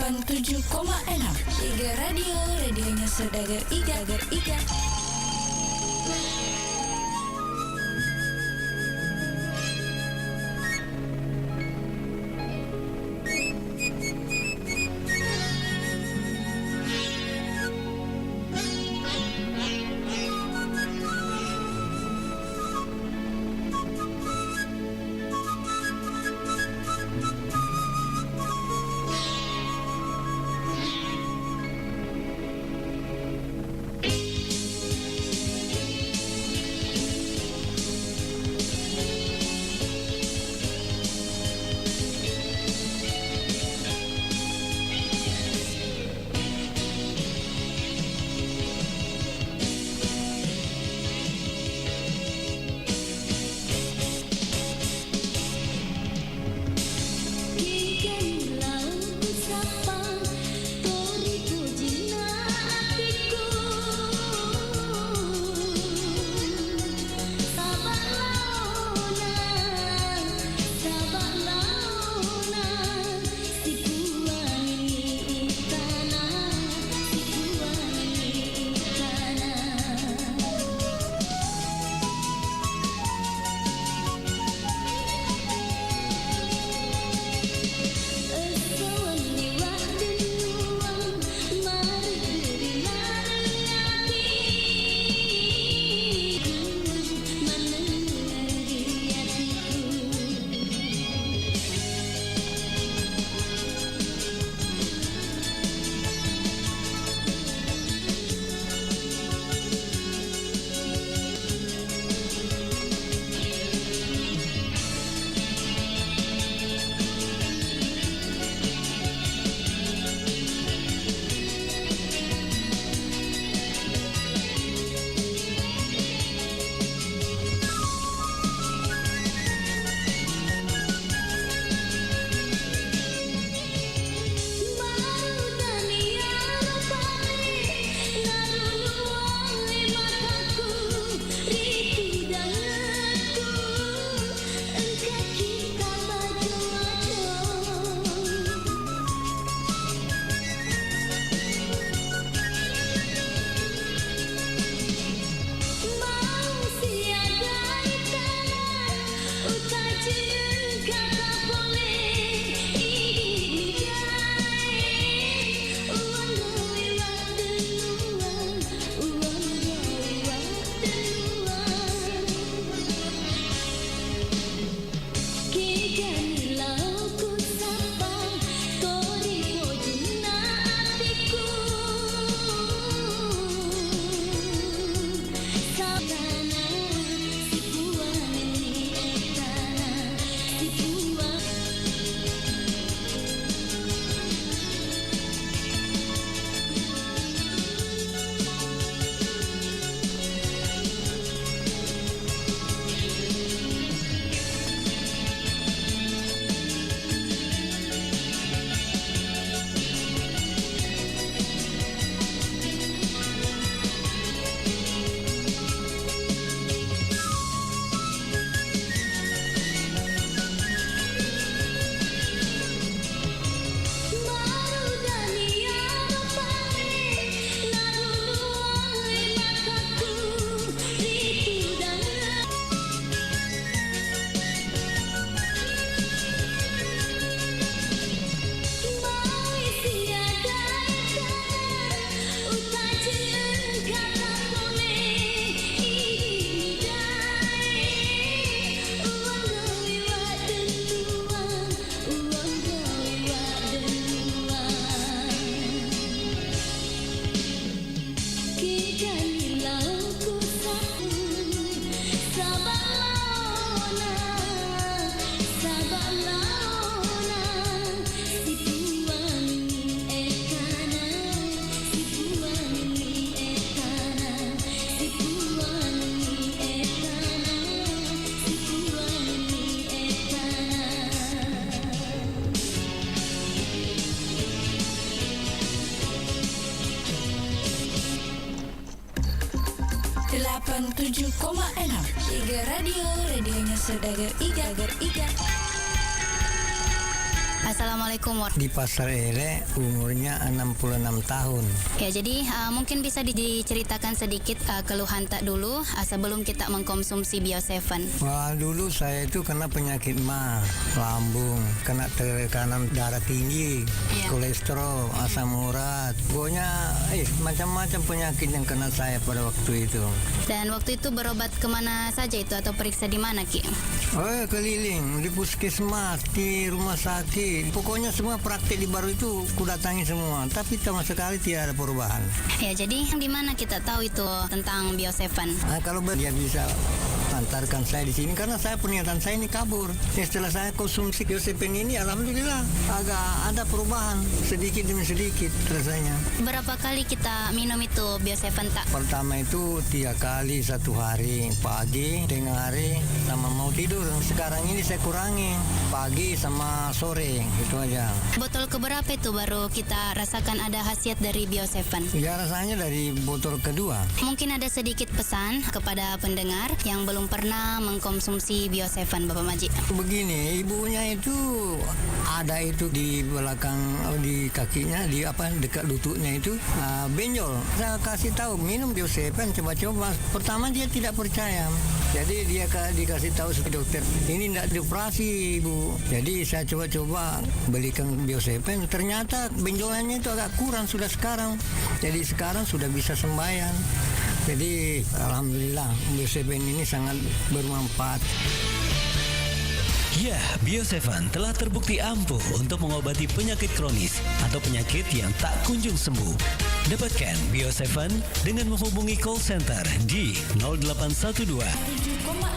87,6 Iga Radio, radionya Saudagar Iga. Iga Radio, radionya Saudagar Iga. Assalamualaikum Di Pasar Ele, umurnya 66 tahun. Ya, jadi mungkin bisa diceritakan sedikit keluhan tak dulu sebelum kita mengkonsumsi Bio7. Wah, dulu saya itu kena penyakit mah, lambung, kena tekanan darah tinggi, kolesterol, asam urat. Pokoknya macam-macam penyakit yang kena saya pada waktu itu. Dan waktu itu berobat kemana saja itu atau periksa di mana, Ki? Oh, keliling di puskesmas, di rumah sakit. Pokoknya semua praktek di Baru itu kudatangi semua, tapi sama sekali tidak ada perubahan. Ya, jadi di mana kita tahu itu tentang Bio7? Kalau dia bisa antarkan saya di sini, karena saya pernyataan saya ini kabur. Setelah saya konsumsi Bio7 ini, alhamdulillah agak ada perubahan sedikit demi sedikit rasanya. Berapa kali kita minum itu Bio7 tak? Pertama itu 3 kali satu hari, pagi, tengah hari, sama mau tidur. Sekarang ini saya kurangi pagi sama sore, itu aja. Botol keberapa itu baru kita rasakan ada khasiat dari Bio7? Ya, rasanya dari botol kedua. Mungkin ada sedikit pesan kepada pendengar yang belum pernah mengkonsumsi Bio7, Bapak Maji. Begini, ibunya itu ada itu di belakang, di kakinya, di dekat lututnya itu benjol. Saya kasih tahu minum Bio7, coba-coba. Pertama dia tidak percaya, jadi dia dikasih tahu sama dokter, ini tidak dioperasi ibu. Jadi saya coba-coba belikan Bio7, ternyata benjolannya itu agak kurang sudah sekarang. Jadi sekarang sudah bisa sembahyang. Jadi alhamdulillah Bio7 ini sangat bermanfaat. Ya, Bio7 telah terbukti ampuh untuk mengobati penyakit kronis atau penyakit yang tak kunjung sembuh. Dapatkan Bio7 dengan menghubungi call center di 0812 7,6.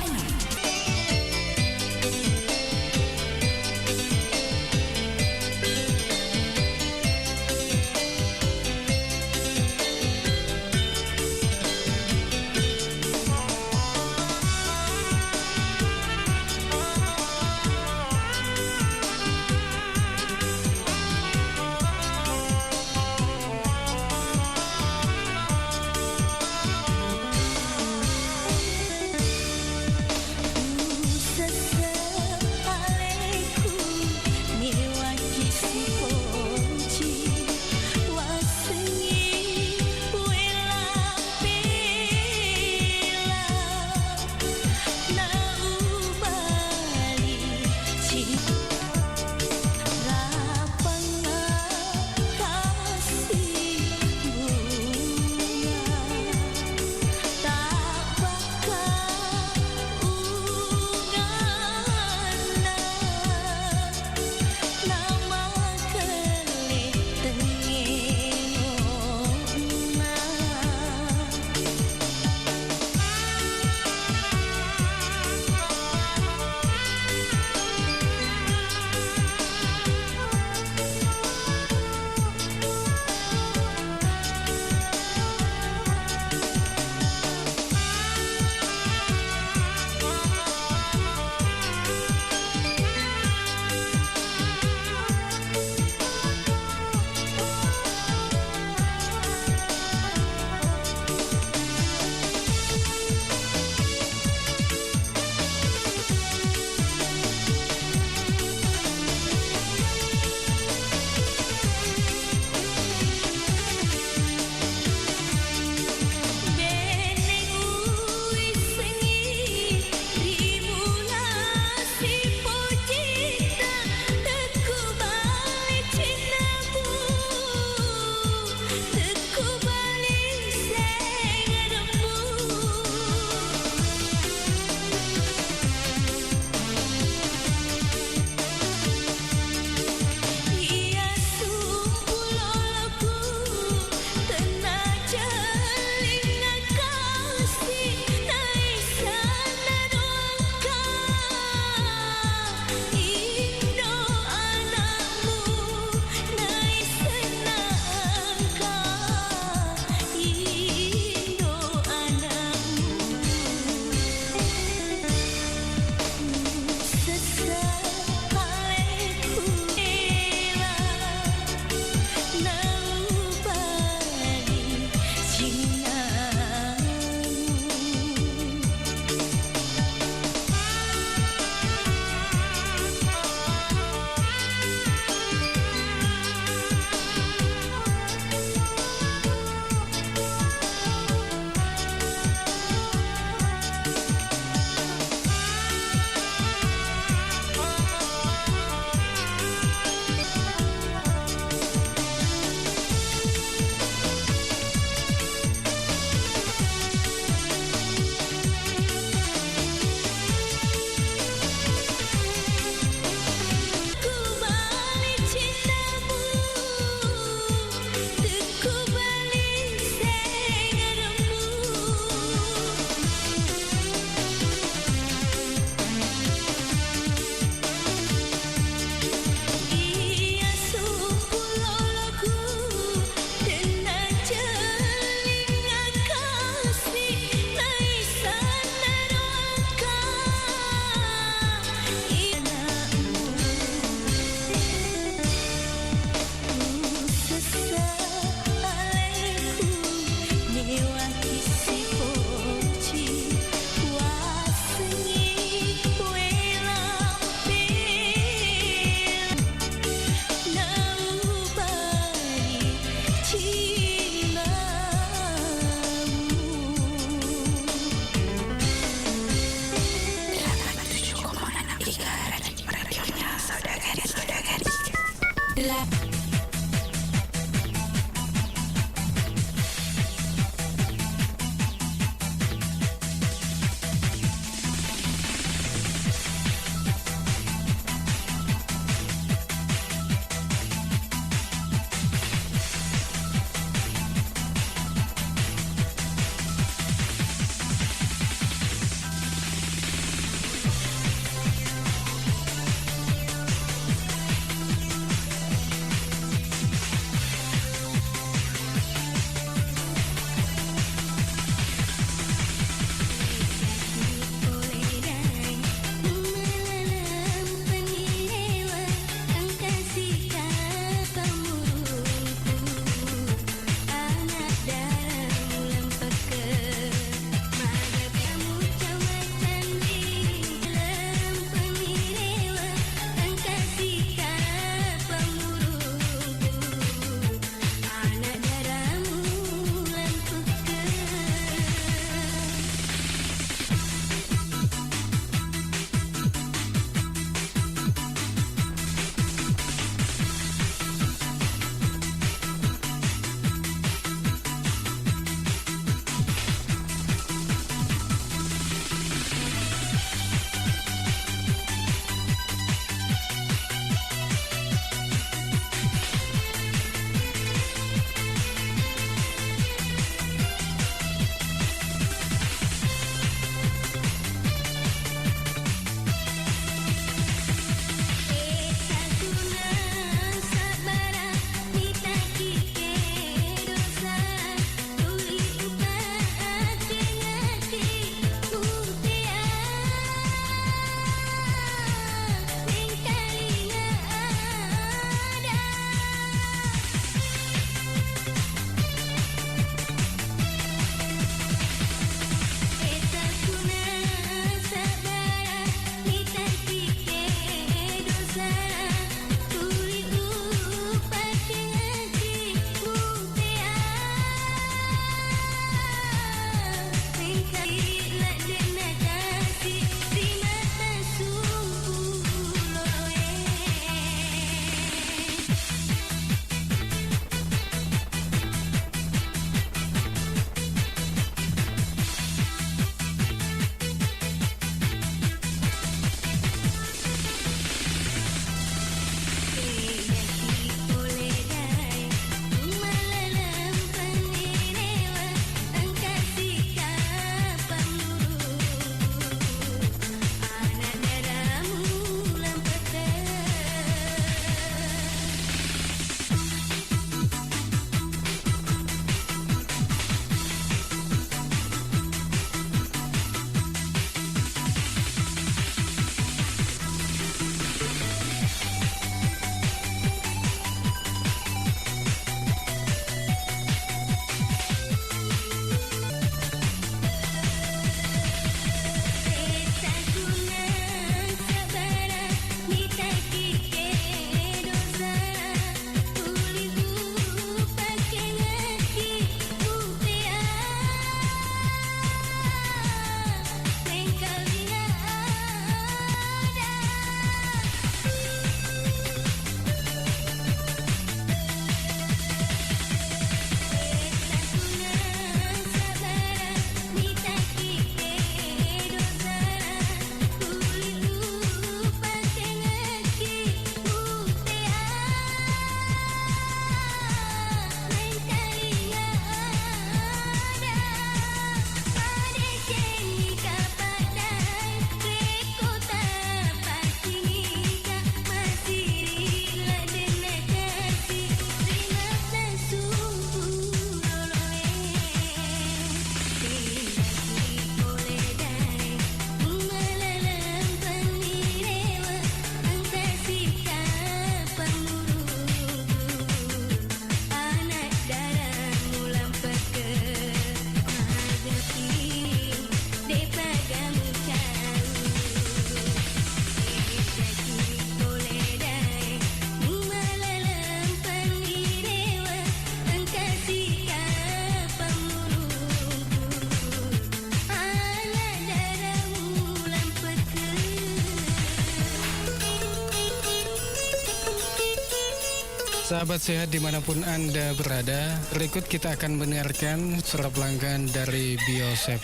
Sahabat sehat dimanapun Anda berada, berikut kita akan mendengarkan suara pelanggan dari Bio7.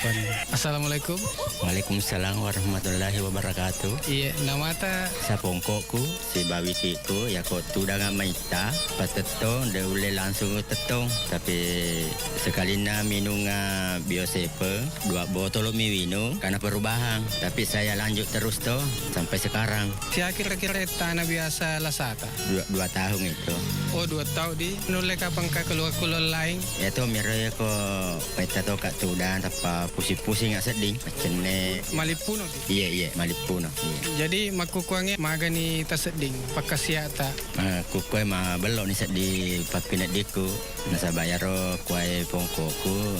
Assalamualaikum. Waalaikumsalam warahmatullahi wabarakatuh. Iya, nama ta? Sa pongkokku, si bawitiku, ya kok tu dengan maita, patetong, dia boleh langsung tetong. Tapi sekali na minum Bio7, 2 botol minum, karena perubahan. Tapi saya lanjut terus tuh, sampai sekarang. Si kira-kira tanah biasa lasata? 2 tahun itu. Oh, 2 tahun di nolak kapang ka keluar lain. Ya tu mira ko peta to kat tu dan apa pusing-pusing nggak sedih. Macam ni. Malipuno. Iya, Malipuno. Iya. Jadi makukuangnya magani taseding pakasiata. Kukuai mah belok ni sedih papinat diku. Nasa bayar kuai pongkoku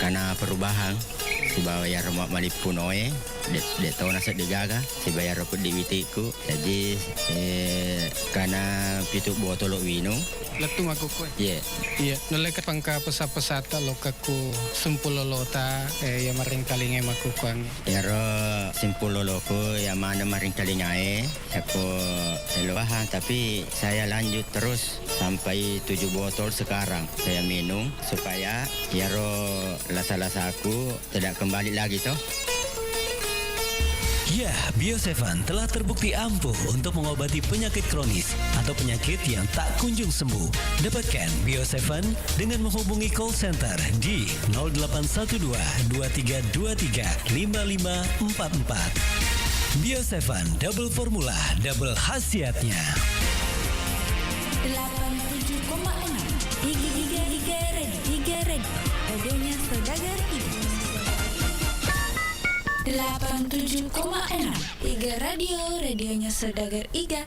karena perubahan. Si bayar mak Malipuno dek tahu nasa digaga. Si bayar aku di witiku. Jadi karena pitu botol wino. Letu makukuai. Iya. Iya. Nolak kapang ka pesata lokaku sumpulolota ya maring kalingai makukuang. Yaro simpuloloko ya mana maring kalingai. Aku eluahan tapi saya lanjut terus sampai 7 botol sekarang saya minum supaya yaro lasa-lasa aku tidak kembali lagi toh. Ya, Bio7 telah terbukti ampuh untuk mengobati penyakit kronis atau penyakit yang tak kunjung sembuh. Dapatkan Bio7 dengan menghubungi call center di 0812 2323 5544. Bio7 double formula, double khasiatnya. 87,6 Iga Red, radionya Saudagar Iga. 87,6 Iga Radio, radionya Saudagar Iga.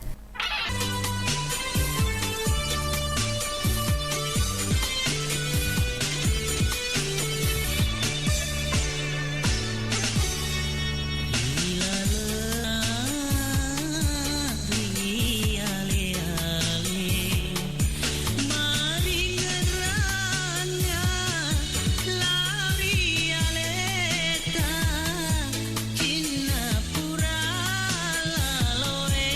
Cinna pura laloe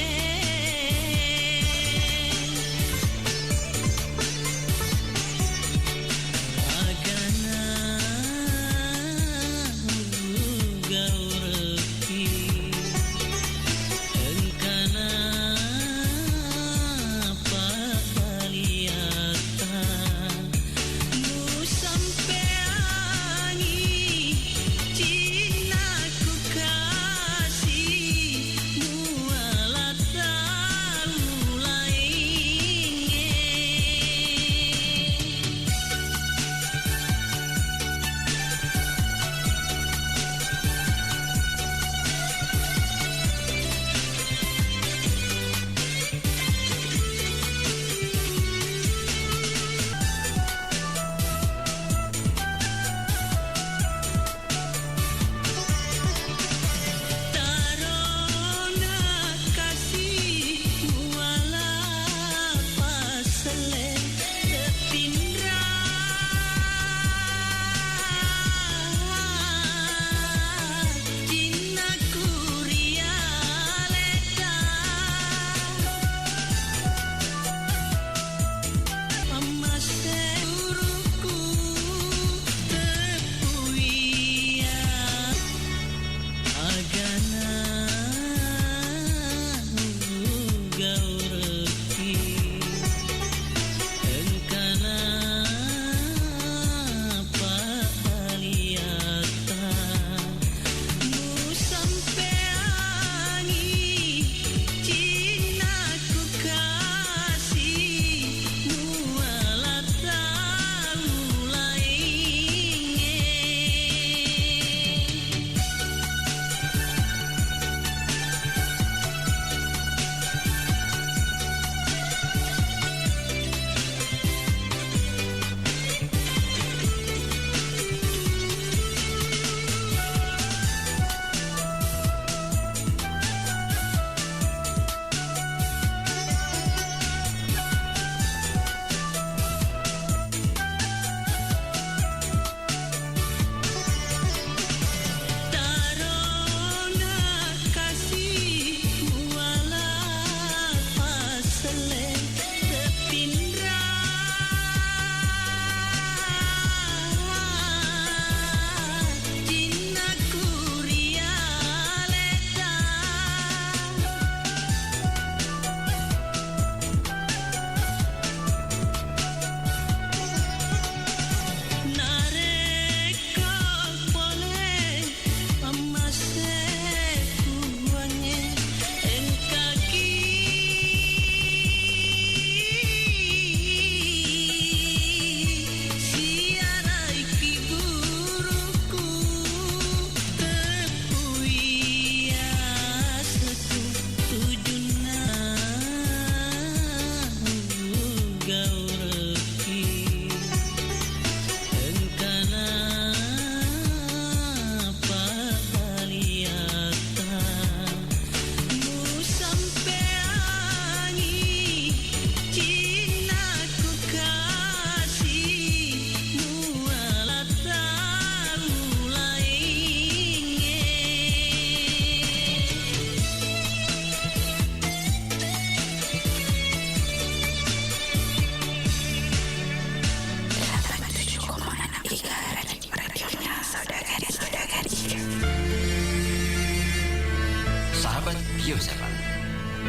Bio7.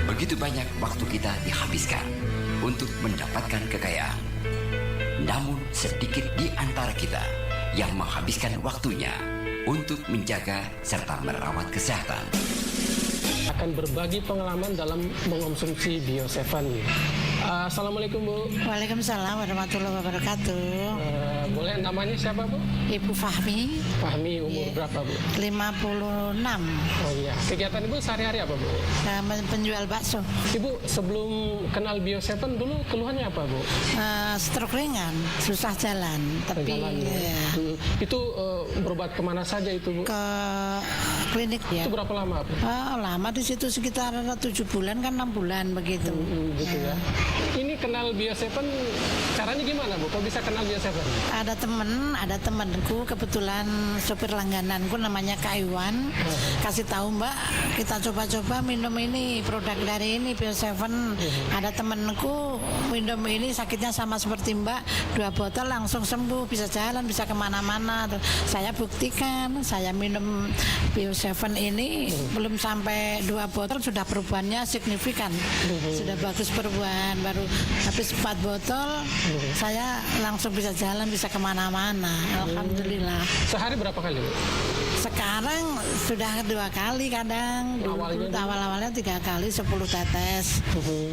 Begitu banyak waktu kita dihabiskan untuk mendapatkan kekayaan. Namun sedikit di antara kita yang menghabiskan waktunya untuk menjaga serta merawat kesehatan. Akan berbagi pengalaman dalam mengonsumsi Bio7. Assalamualaikum Bu. Waalaikumsalam warahmatullahi wabarakatuh. Boleh namanya siapa Bu? Ibu Fahmi. Fahmi umur berapa Bu? 56. Oh iya. Kegiatan Ibu sehari-hari apa Bu? Penjual bakso. Ibu sebelum kenal Bio7 dulu keluhannya apa Bu? Stroke ringan, susah jalan. Tapi ya. Itu berobat kemana saja itu Bu? Ke klinik ya. Itu berapa lama Bu? Lama di situ sekitar 7 bulan kan 6 bulan begitu. Gitu ya. Ini kenal Bio7 caranya gimana Bu? Kok bisa kenal Bio7? Ada temanku kebetulan sopir langgananku namanya Kak Iwan. Kasih tahu Mbak, kita coba-coba minum ini, produk dari ini Bio7. Ada temanku minum ini sakitnya sama seperti Mbak, 2 botol langsung sembuh, bisa jalan, bisa kemana-mana. Saya buktikan, saya minum Bio7 ini belum sampai 2 botol sudah perubahannya signifikan, sudah bagus perubahan. Baru habis 4 botol saya langsung bisa jalan, bisa kemana-mana. Alhamdulillah. Sehari berapa kali? Sekarang sudah 2 kali kadang. Awal-awalnya 3 kali 10 tetes.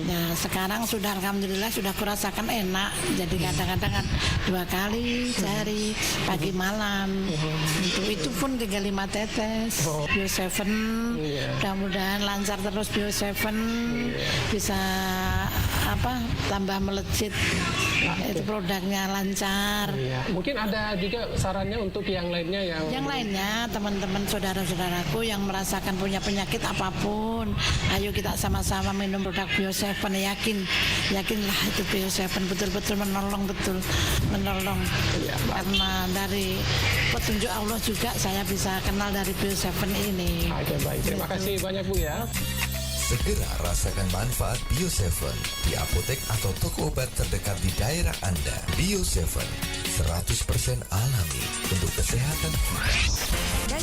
Nah sekarang sudah alhamdulillah sudah kurasakan enak. Jadi kadang-kadang kan 2 kali sehari, pagi malam. Itu pun 35 tetes. Bio7. Mudah-mudahan lancar terus Bio7. Bisa tambah melejit. Itu produknya lancar. Mungkin ada juga sarannya untuk yang lainnya yang lainnya teman-teman saudara-saudaraku yang merasakan punya penyakit apapun, ayo kita sama-sama minum produk Bio7. Yakinlah itu Bio7 betul-betul menolong karena dari petunjuk Allah juga saya bisa kenal dari Bio7 ini. Oke, baik, terima kasih banyak Bu ya. Segera rasakan manfaat Bio7 di apotek atau toko obat terdekat di daerah Anda. Bio7, 100% alami untuk kesehatan kita.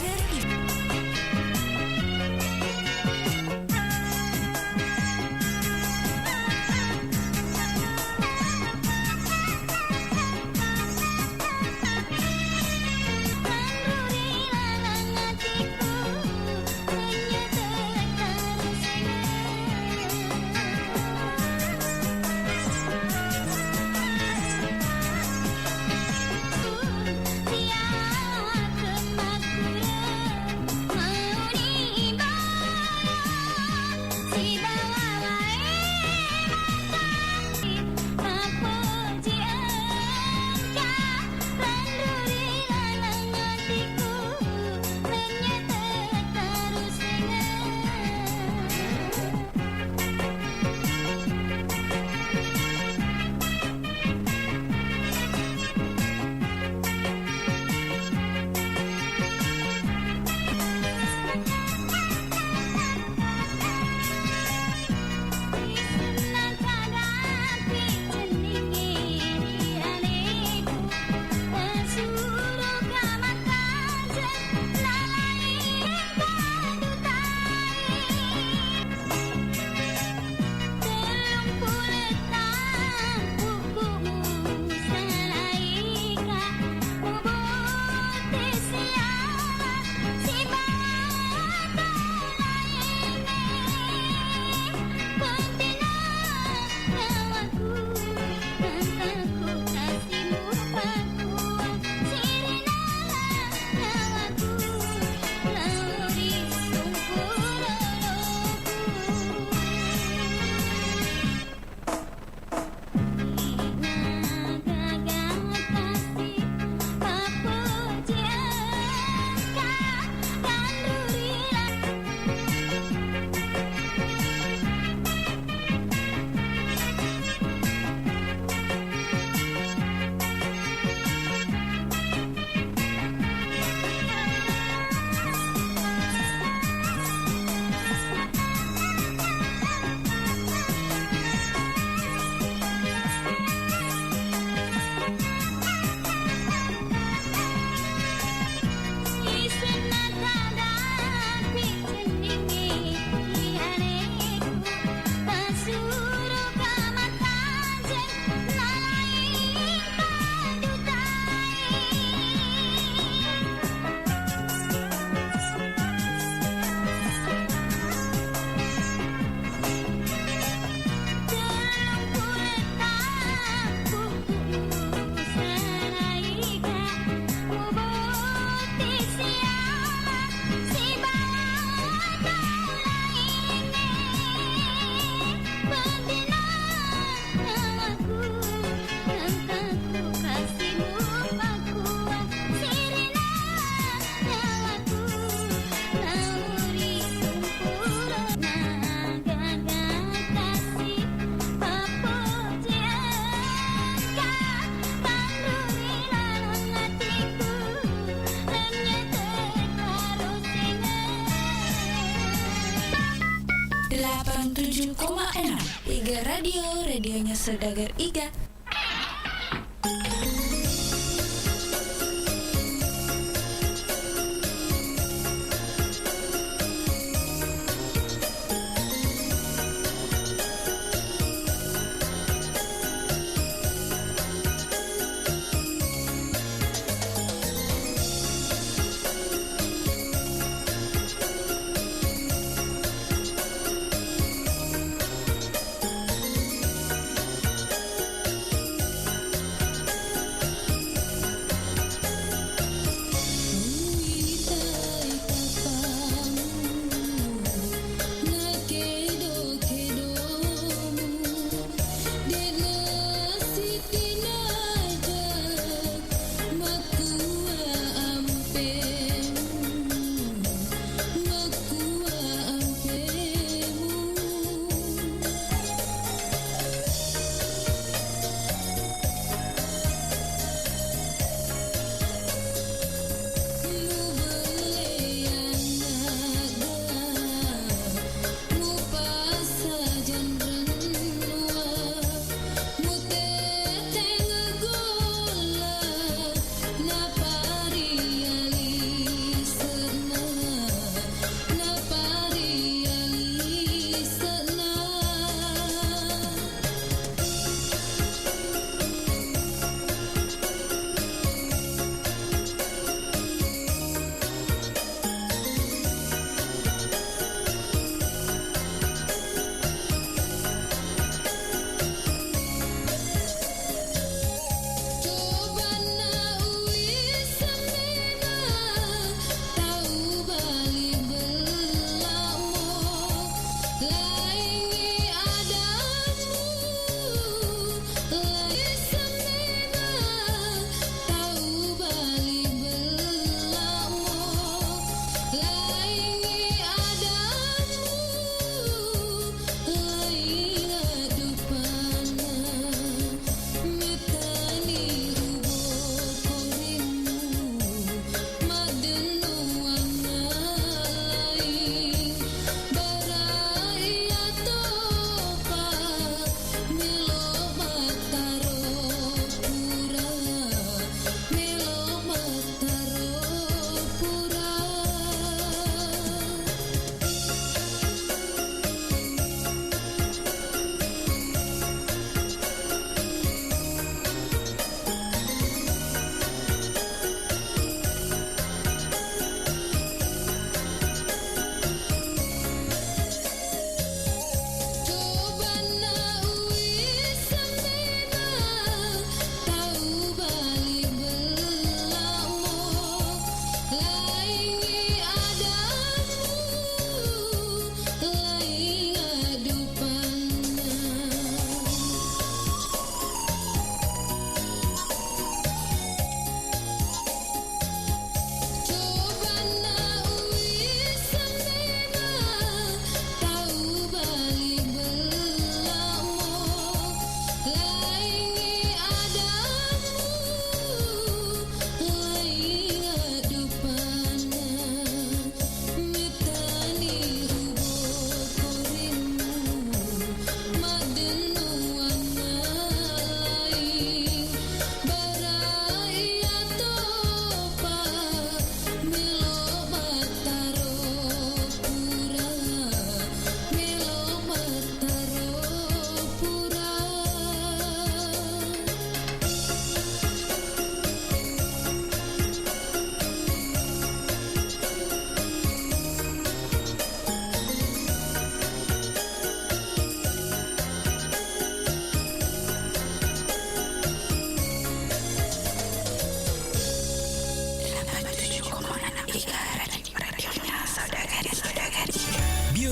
97,6 Iga Radio, radionya Saudagar Iga.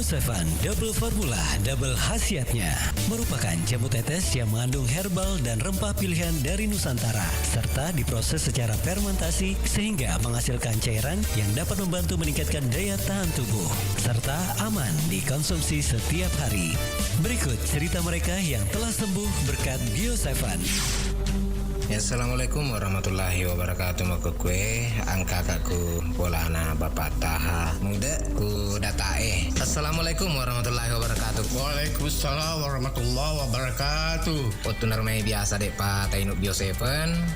Bio7 Double Formula Double khasiatnya merupakan jamu tetes yang mengandung herbal dan rempah pilihan dari Nusantara serta diproses secara fermentasi sehingga menghasilkan cairan yang dapat membantu meningkatkan daya tahan tubuh serta aman dikonsumsi setiap hari. Berikut cerita mereka yang telah sembuh berkat Bio7. Ya, Assalamualaikum warahmatullahi wabarakatuh. Maka kue angka kakku polana bapak taha muda ku datae. Assalamualaikum warahmatullahi wabarakatuh. Waalaikumsalam warahmatullahi wabarakatuh. Otunar mai biasa dek pak tainuk bio 7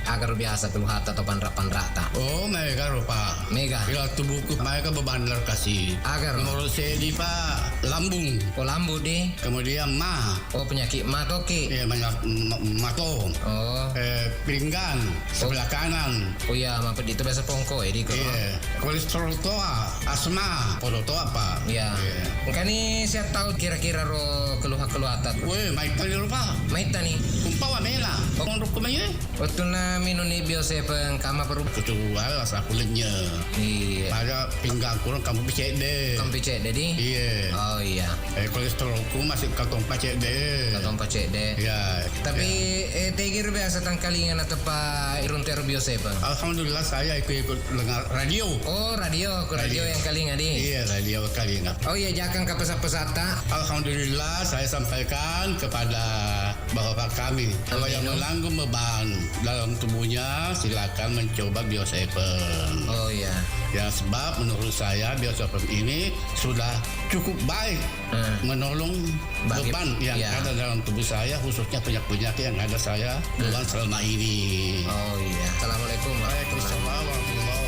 agar biasa tuh hata atau panrak rata. Oh, mega rupa. Mega. Bila tubuhku mereka bebanler kasih. Agar. Menurut saya di pak lambung. Oh, lambung deh. Kemudian mah. Oh, penyakit mah toki. Iya, banyak mato. Oh. Pinggang sebelah kanan. Oh iya, mampet itu biasa pongko ya Diko. Iya. Kolesterol toa, asma, podo toa pak. Iya. Mungkin nih saya tahu kira-kira ro keluhan tak. Weh, maita ni rupa. Maita nih. Kumpawa mela. Pokong kumanya. Waktu na minum ni bio 7 kama perlu. Kecuali rasa kulitnya. Iya. Pada pinggang kurang kamu picek deh. Kamu picek deh di. Iya. Oh iya. Kolesterolku masih kantong pacek deh. Kantong pacek deh. Ya. Tapi tegir biasa tangkalingan atau pak iruntero bio 7. Alhamdulillah saya ikut dengar radio. Oh, radio yang kalinga di. Iya, radio kalinga. Oh iya, jangan ke pesat-pesata. Alhamdulillah saya sampaikan kepada bapak kami kalau yang melanggung beban dalam tubuhnya silakan mencoba bio 7. Oh iya. Ya, sebab menurut saya bio 7 ini sudah cukup baik menolong beban yang ada dalam tubuh saya, khususnya penyakit yang ada saya dengan selama ini. Oh iya. Assalamualaikum warahmatullahi wabarakatuh.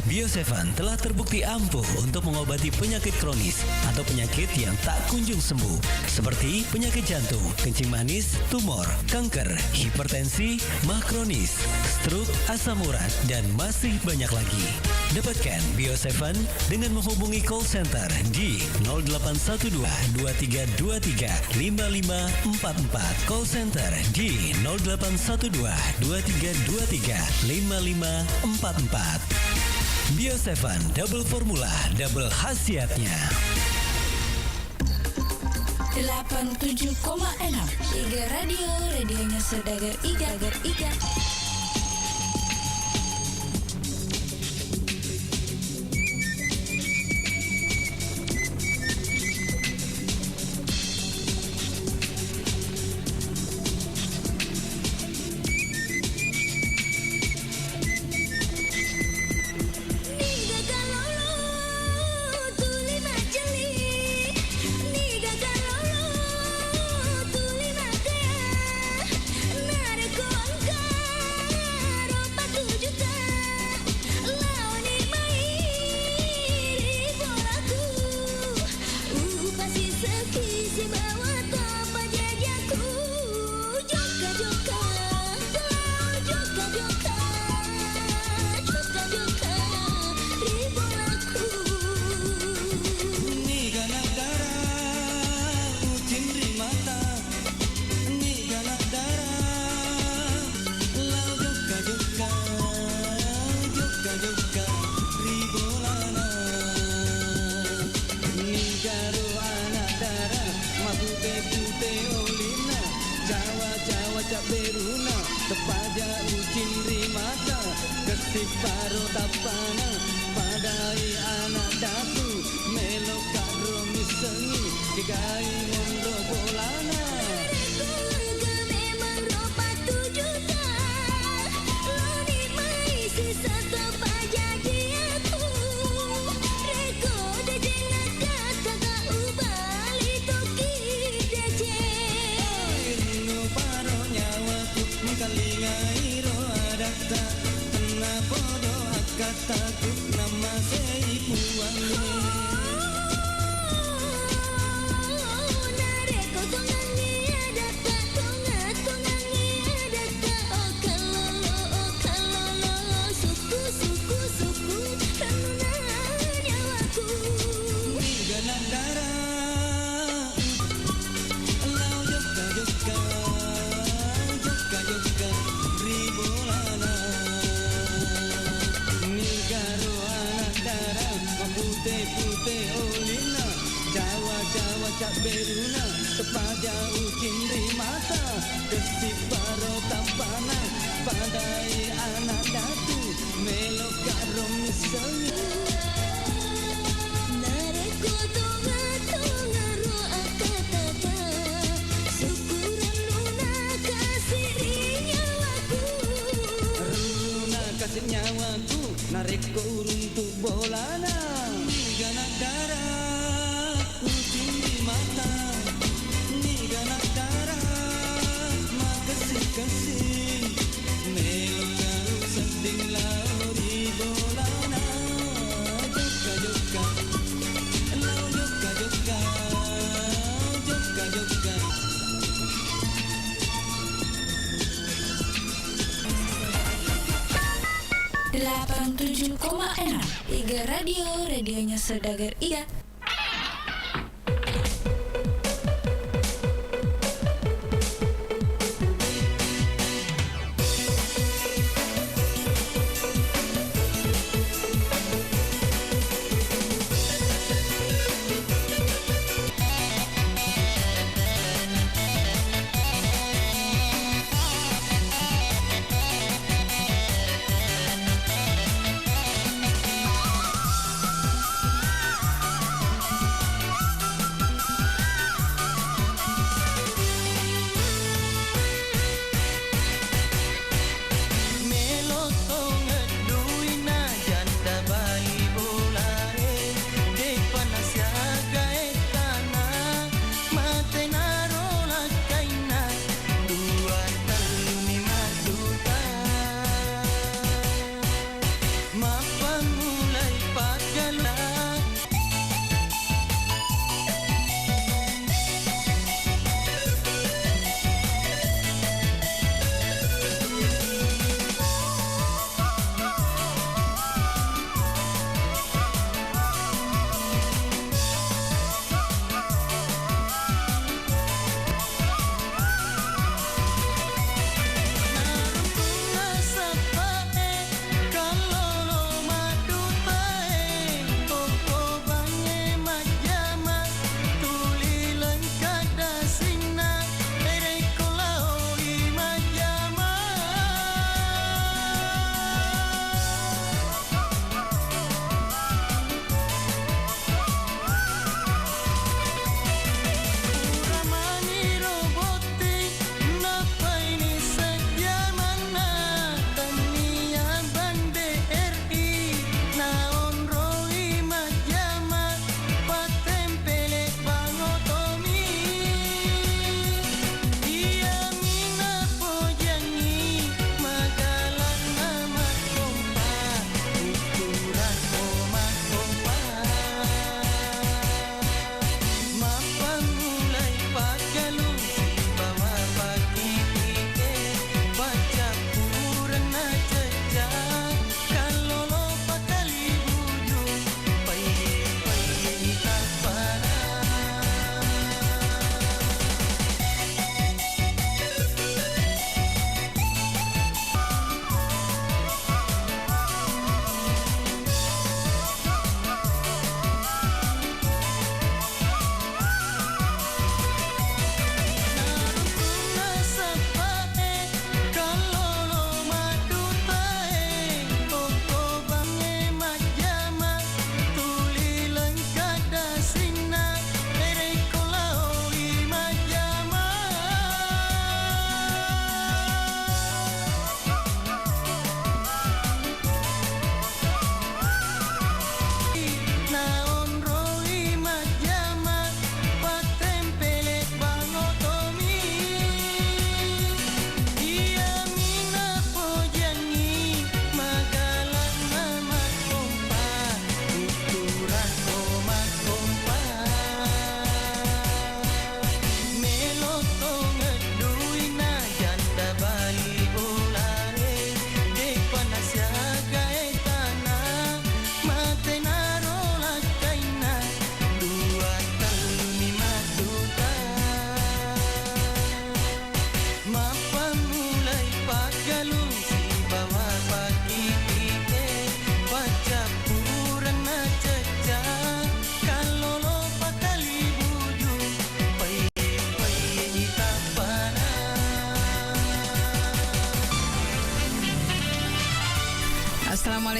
Bio 7 telah terbukti ampuh untuk mengobati penyakit kronis atau penyakit yang tak kunjung sembuh seperti penyakit jantung, kencing manis, tumor, kanker, hipertensi, mah kronis, stroke, asam urat, dan masih banyak lagi. Dapatkan Bio 7 dengan menghubungi call center di 0812 2323 5544, call center di 0812 2323 5544. Bio 7 double formula, double khasiatnya. 87,6 Iga Radio, radionya Saudagar Iga. Syukuran nuna kasih tarik untuk bolana ganak darah kucing di mata ni ganak darah makasih-kasih melongan seding lau di bolana joka-joka lau joka-joka joka-joka 87,6 Iga Radio, radionya Saudagar Iga.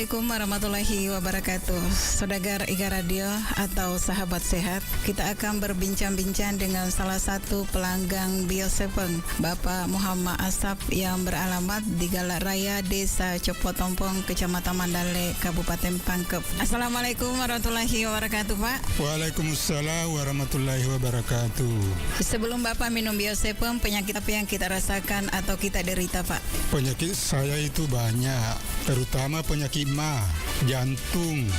Assalamualaikum warahmatullahi wabarakatuh. Saudagar Iga Radio atau sahabat sehat, kita akan berbincang-bincang dengan salah satu pelanggan Bio7, Bapak Muhammad Asap yang beralamat di Galak Raya, Desa Copotompong, Kecamatan Mandale, Kabupaten Pangkep. Assalamualaikum warahmatullahi wabarakatuh, Pak. Waalaikumsalam warahmatullahi wabarakatuh. Sebelum Bapak minum Bio7, penyakit apa yang kita rasakan atau kita derita, Pak? Penyakit saya itu banyak, terutama penyakit mah, jantung,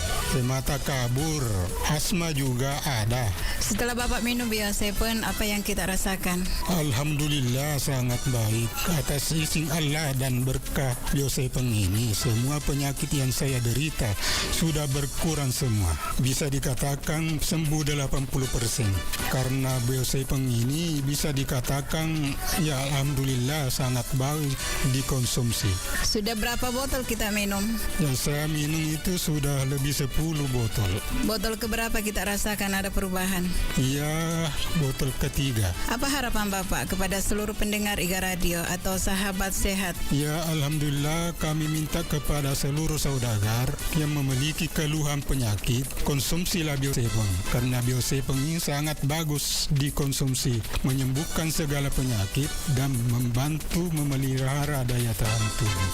mata kabur, asma juga ada. Setelah Bapak minum Bio7, apa yang kita rasakan? Alhamdulillah sangat baik. Atas izin Allah dan berkah Bio7 ini, semua penyakit yang saya derita sudah berkurang semua. Bisa dikatakan sembuh 80%. Karena Bio7 ini bisa dikatakan ya alhamdulillah sangat baik dikonsumsi. Sudah berapa botol kita minum? Yang saya minum itu sudah lebih 10 botol. Botol keberapa kita rasakan ada perubahan? Iya, botol ketiga. Apa harapan Bapak kepada seluruh pendengar Iga Radio atau sahabat sehat? Ya, alhamdulillah kami minta kepada seluruh saudagar yang memiliki keluhan penyakit, konsumsilah Bio7. Karena Bio7 ini sangat bagus dikonsumsi, menyembuhkan segala penyakit dan membantu memelihara daya tahan tubuh.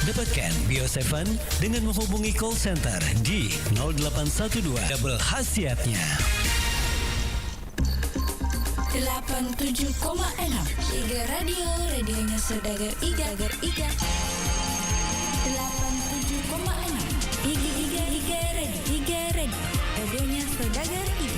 Dapatkan Bio7 dengan menghubungi call center di 0812 double khasiatnya. 87,6 Iga Radio, radionya Saudagar Iga. 87,6 Iga Radio, radionya Saudagar Iga.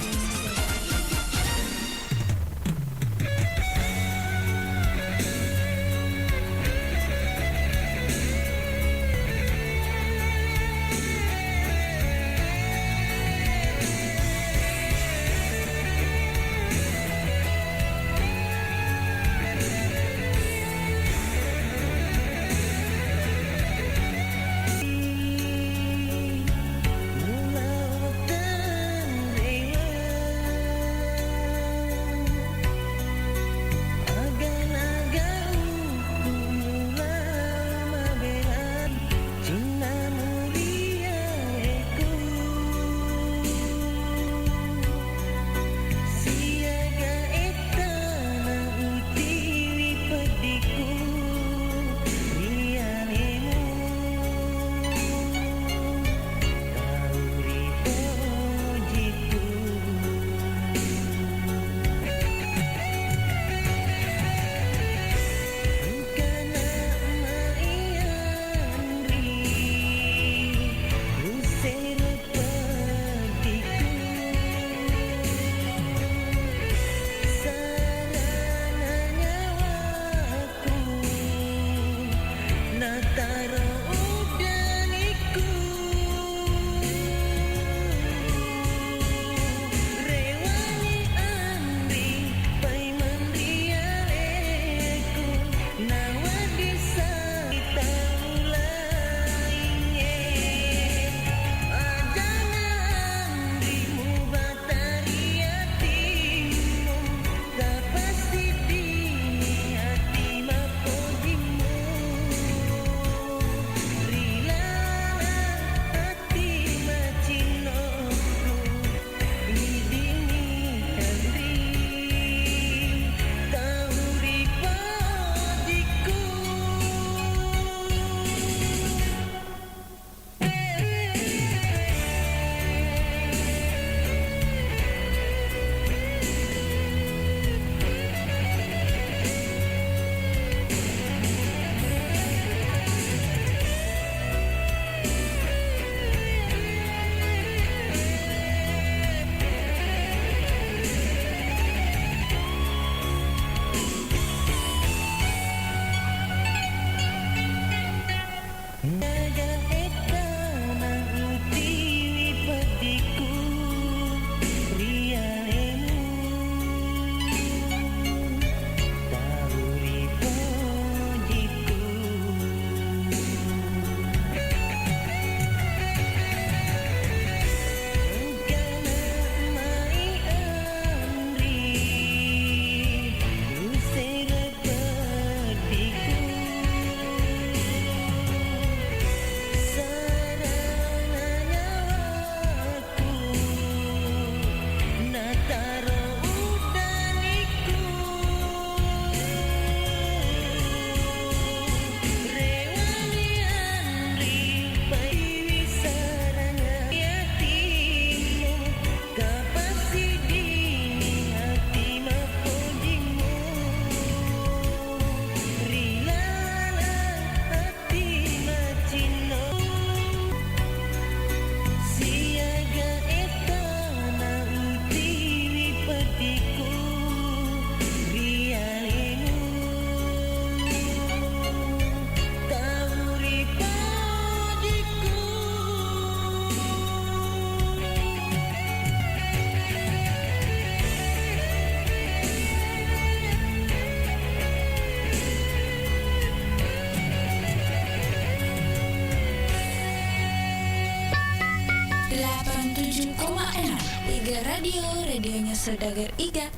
87,6 Iga Radio, radionya Saudagar Iga.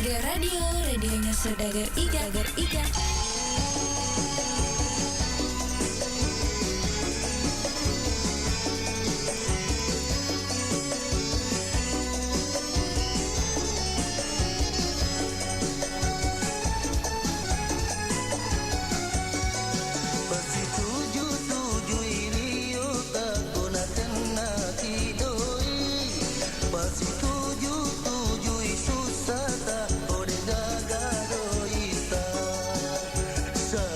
Iga Radio, radionya Saudagar Iga. Sa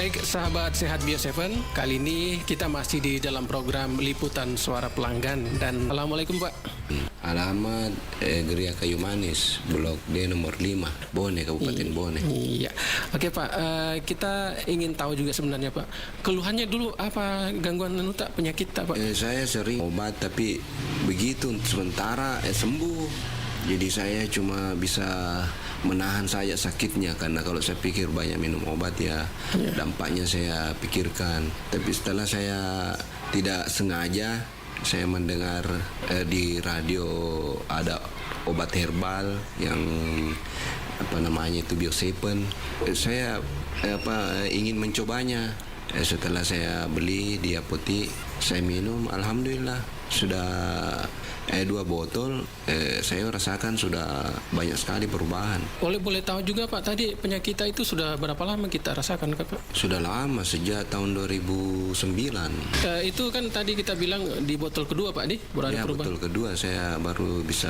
Baik, sahabat sehat Bio7, kali ini kita masih di dalam program Liputan Suara Pelanggan. Dan Assalamualaikum Pak. Alamat Geria Kayu Manis, Blok D nomor 5, Bone, Kabupaten Bone. Iya. Oke Pak, kita ingin tahu juga sebenarnya Pak, keluhannya dulu apa, gangguan penyakit Pak? Saya sering obat tapi begitu sementara sembuh. Jadi saya cuma bisa menahan saja sakitnya, karena kalau saya pikir banyak minum obat ya dampaknya saya pikirkan. Tapi setelah saya tidak sengaja saya mendengar di radio ada obat herbal yang apa namanya itu Bio7. Saya ingin mencobanya. Setelah saya beli di apotek, saya minum, alhamdulillah sudah 2 botol, saya rasakan sudah banyak sekali perubahan. Boleh tahu juga Pak, tadi penyakit kita itu sudah berapa lama kita rasakan Pak? Sudah lama, sejak tahun 2009. Itu kan tadi kita bilang di botol kedua Pak, baru ada perubahan. Botol kedua saya baru bisa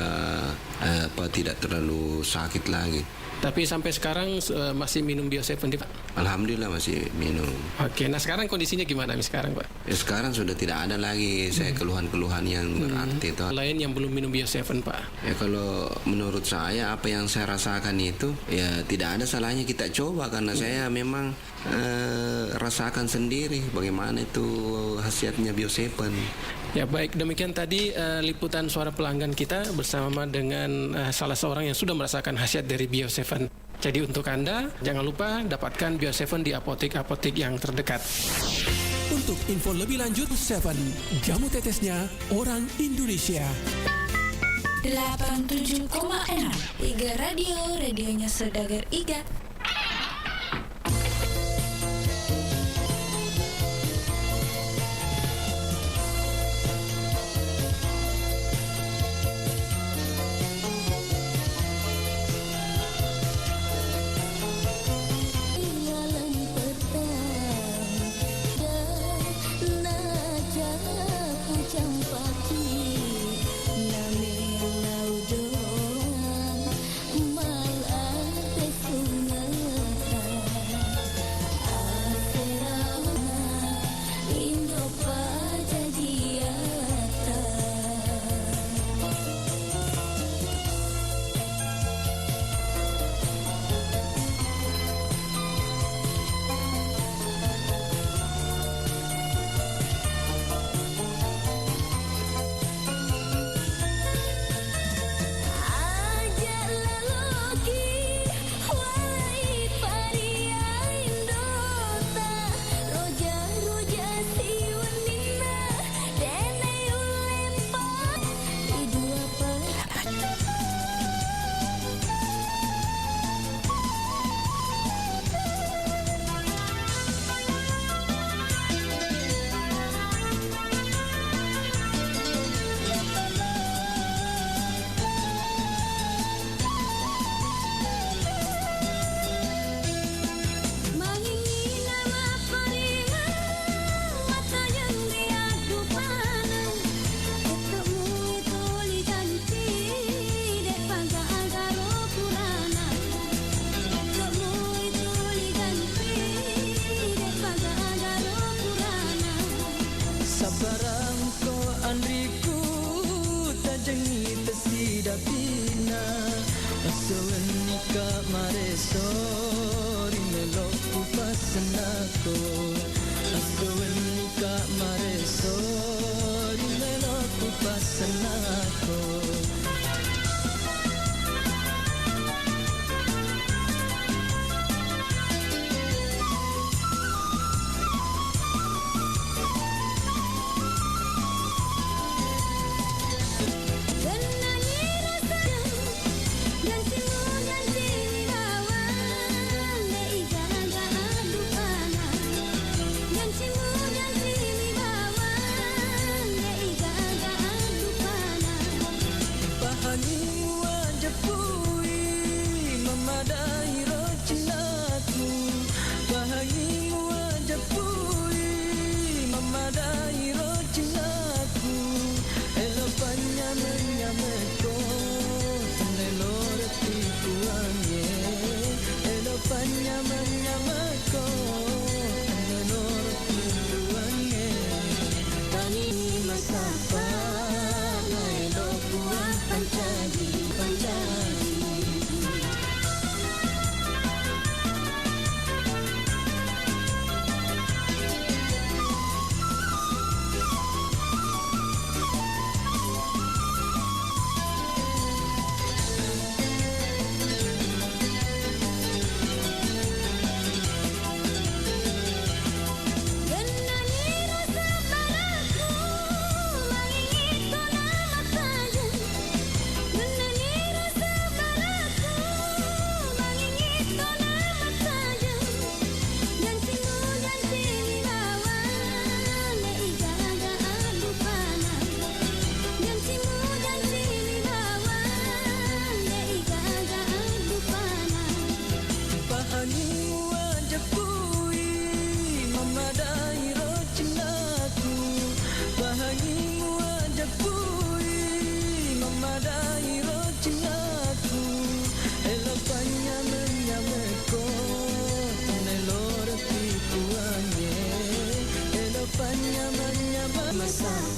tidak terlalu sakit lagi. Tapi sampai sekarang masih minum Bio7 Pak? Alhamdulillah masih minum. Oke, nah sekarang kondisinya gimana sekarang Pak? Sekarang sudah tidak ada lagi saya keluhan-keluhan yang berarti itu. Lain yang belum minum Bio7 Pak? Ya kalau menurut saya apa yang saya rasakan itu ya tidak ada salahnya kita coba, karena saya memang rasakan sendiri bagaimana itu khasiatnya Bio7. Ya baik, demikian tadi liputan suara pelanggan kita bersama dengan salah seorang yang sudah merasakan khasiat dari Bio7. Jadi untuk Anda, jangan lupa dapatkan Bio7 di apotek-apotek yang terdekat. Untuk info lebih lanjut, 7 jamu tetesnya orang Indonesia. 87,6 Iga Radio, radionya Saudagar Iga.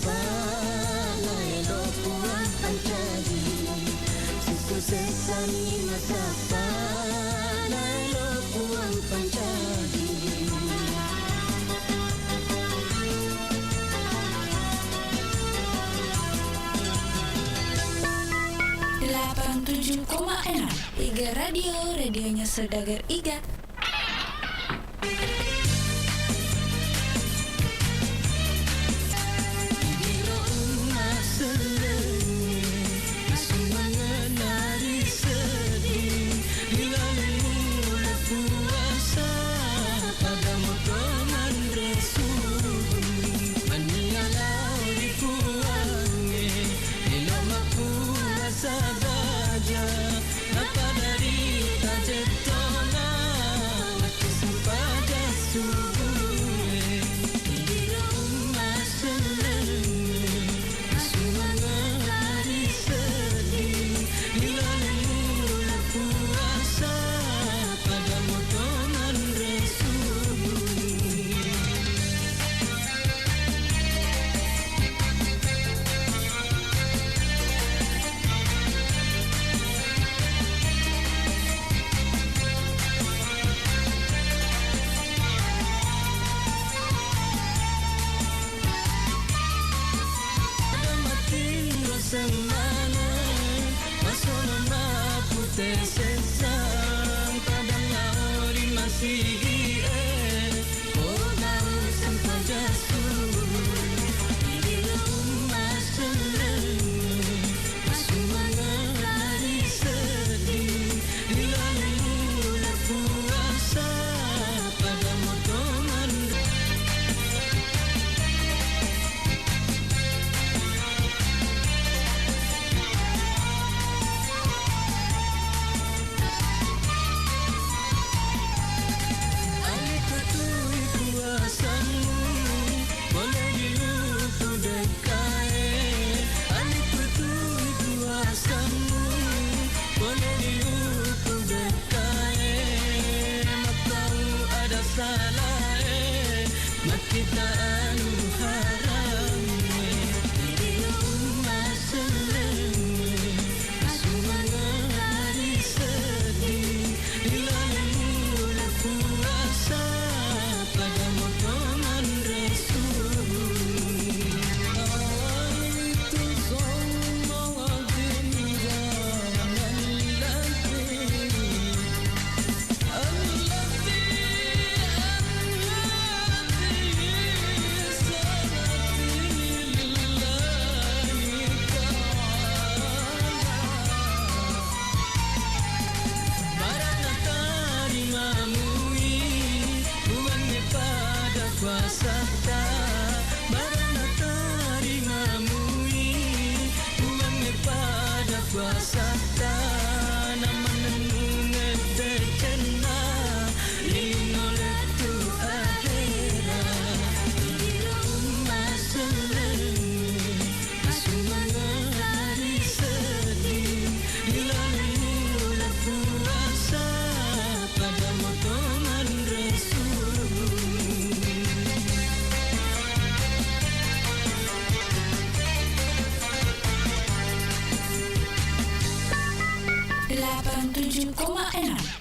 na elo puang pancadi suku sesani masapa na elo puang pancadi 87,6 Iga Radio, radionya Saudagar Iga. Apa dari tajetona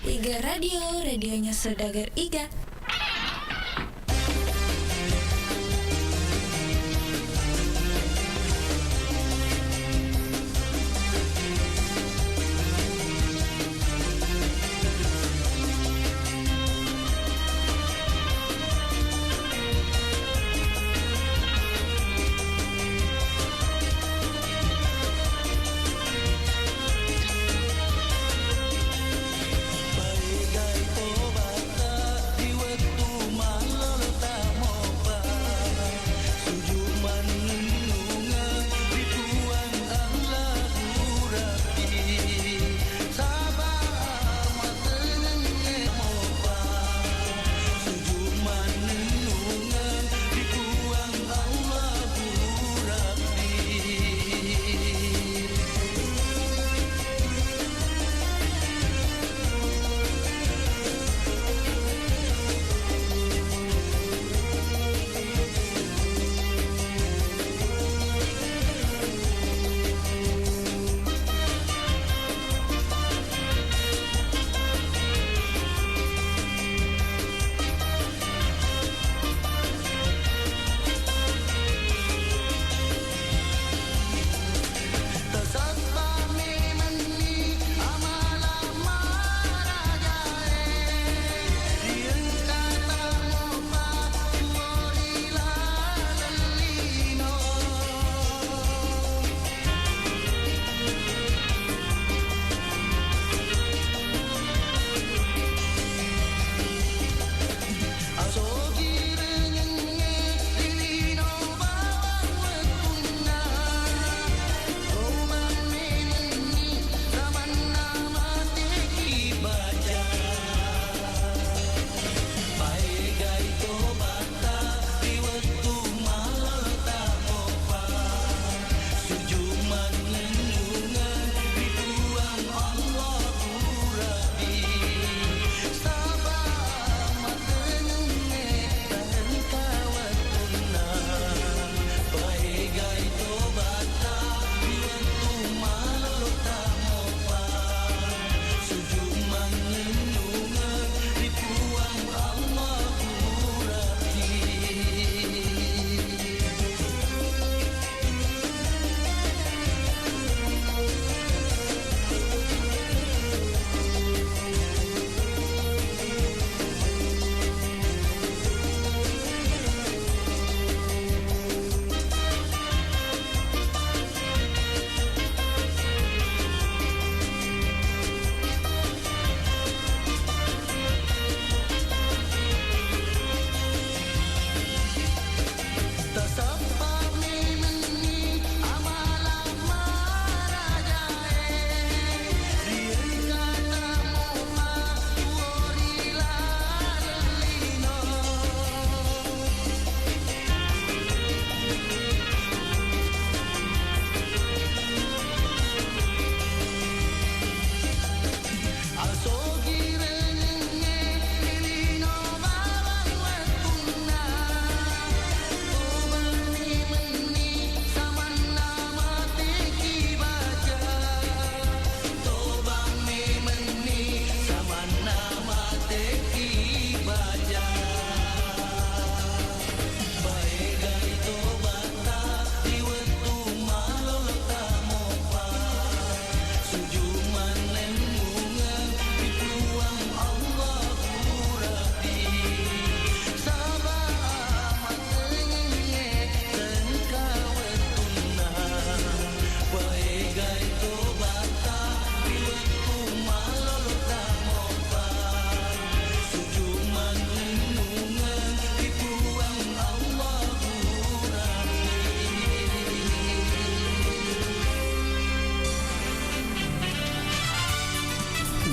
Iga Radio, radionya Saudagar Iga. Bagai obat tak diwe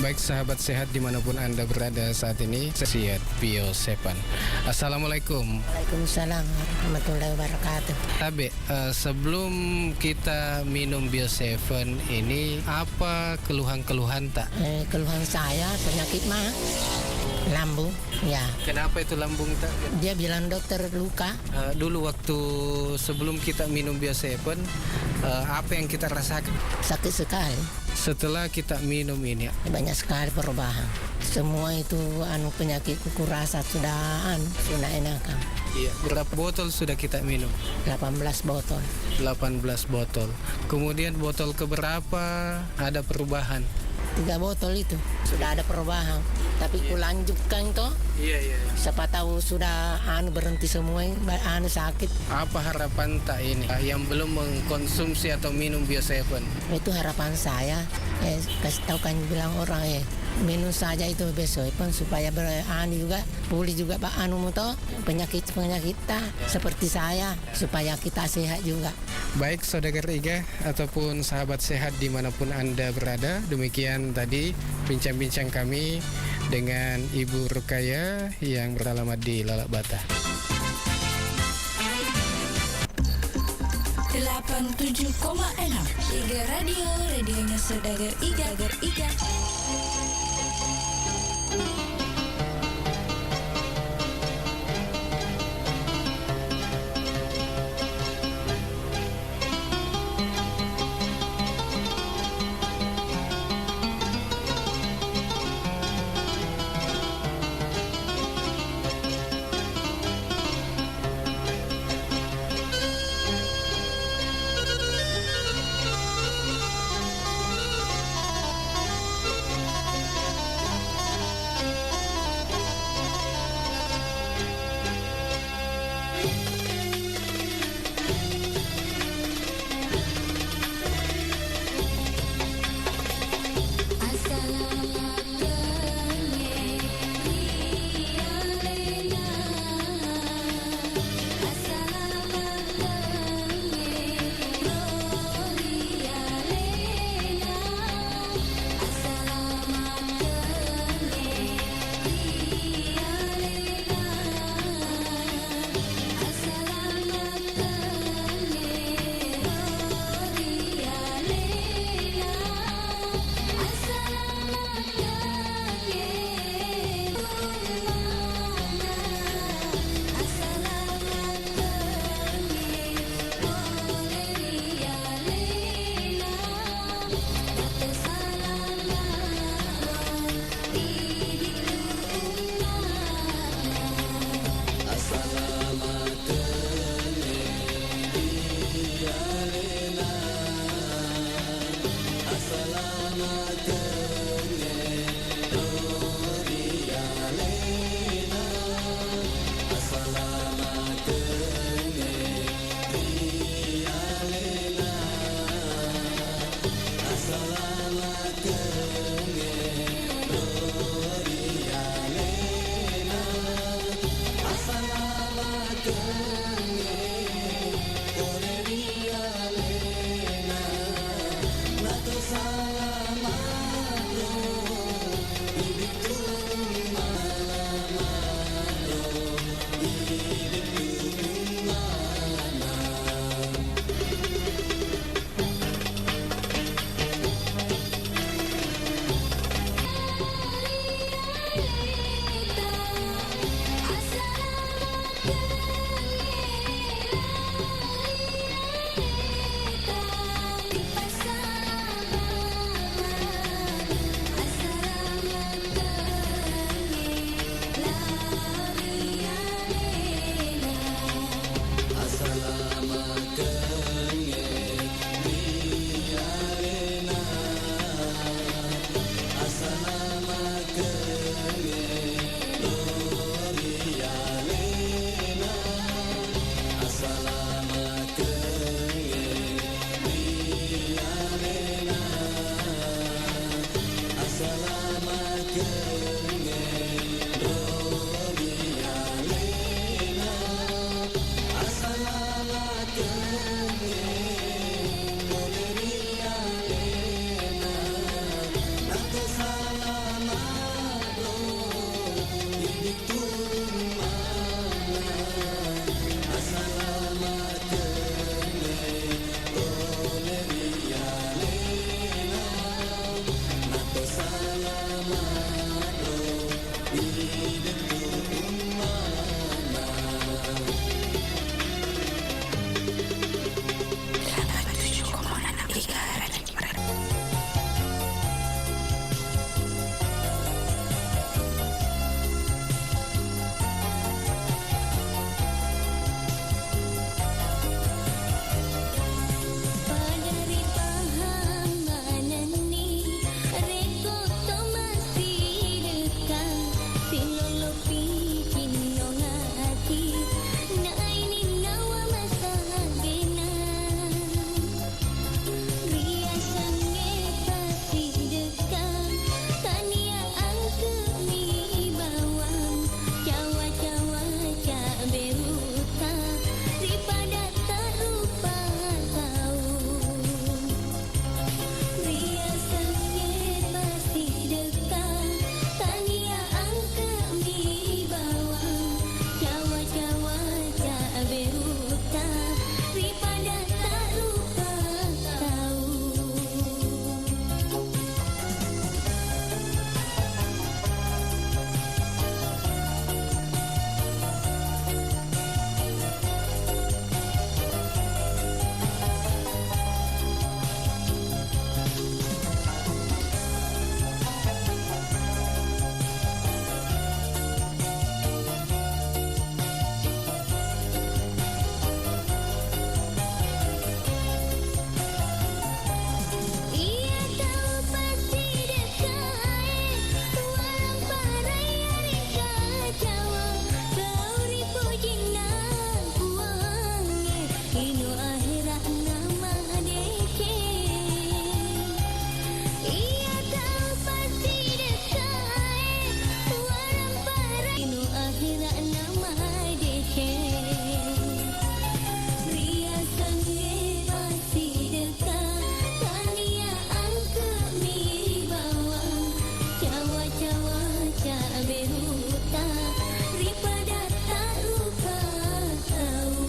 Baik sahabat sehat dimanapun Anda berada saat ini, Siat Bio 7. Assalamualaikum. Waalaikumsalam warahmatullahi wabarakatuh. Tabe, sebelum kita minum Bio 7 ini, apa keluhan-keluhan tak? Keluhan saya penyakit mah lambung, ya. Kenapa itu lambung tak? Dia bilang dokter luka. Dulu waktu sebelum kita minum Bio 7, apa yang kita rasakan? Sakit sekali. Setelah kita minum ini, Banyak sekali perubahan. Semua itu penyakit kuku rasa sudah enakan. Iya. Berapa botol sudah kita minum? 18 botol. 18 botol. Kemudian botol keberapa ada perubahan? 3 botol itu sudah ada perubahan. Tapi ku lanjutkan toh. Iya. Siapa tahu sudah berhenti semua sakit. Apa harapan tak ini yang belum mengkonsumsi atau minum Bio 7? Itu harapan saya. Kasih tahu kan bilang orang minum saja itu besok pun supaya juga pulih juga penyakit kita seperti saya supaya kita sehat juga. Baik saudara Iga ataupun sahabat sehat dimanapun Anda berada, demikian tadi bincang-bincang kami dengan Ibu Rukaya yang beralamat di Lalak Bata. 87,6 Iga Radio, radionya Saudagar Iga. Iga Radio. Padari pahamanani reko to masih dekat silolopi kinongati na ini nawa masagena ria sange pasti dekat tania angke mi bawang cawa-cawa cak beruta daripada tak rupa tahu ria sange pasti dekat tania angke mi bawang cawa-cawa cak beruta daripada tak rupa tahu. Ia tahu pasti dekat walau paraya reka cawa kau ribu jinak kuange ino akhirat nama deke. Ia tahu pasti dekat walau paraya ino akhirat nama deke. Ria sange pasti dekat tania angke mi bawang cawa-cawa cak beruta daripada tak rupa tahu.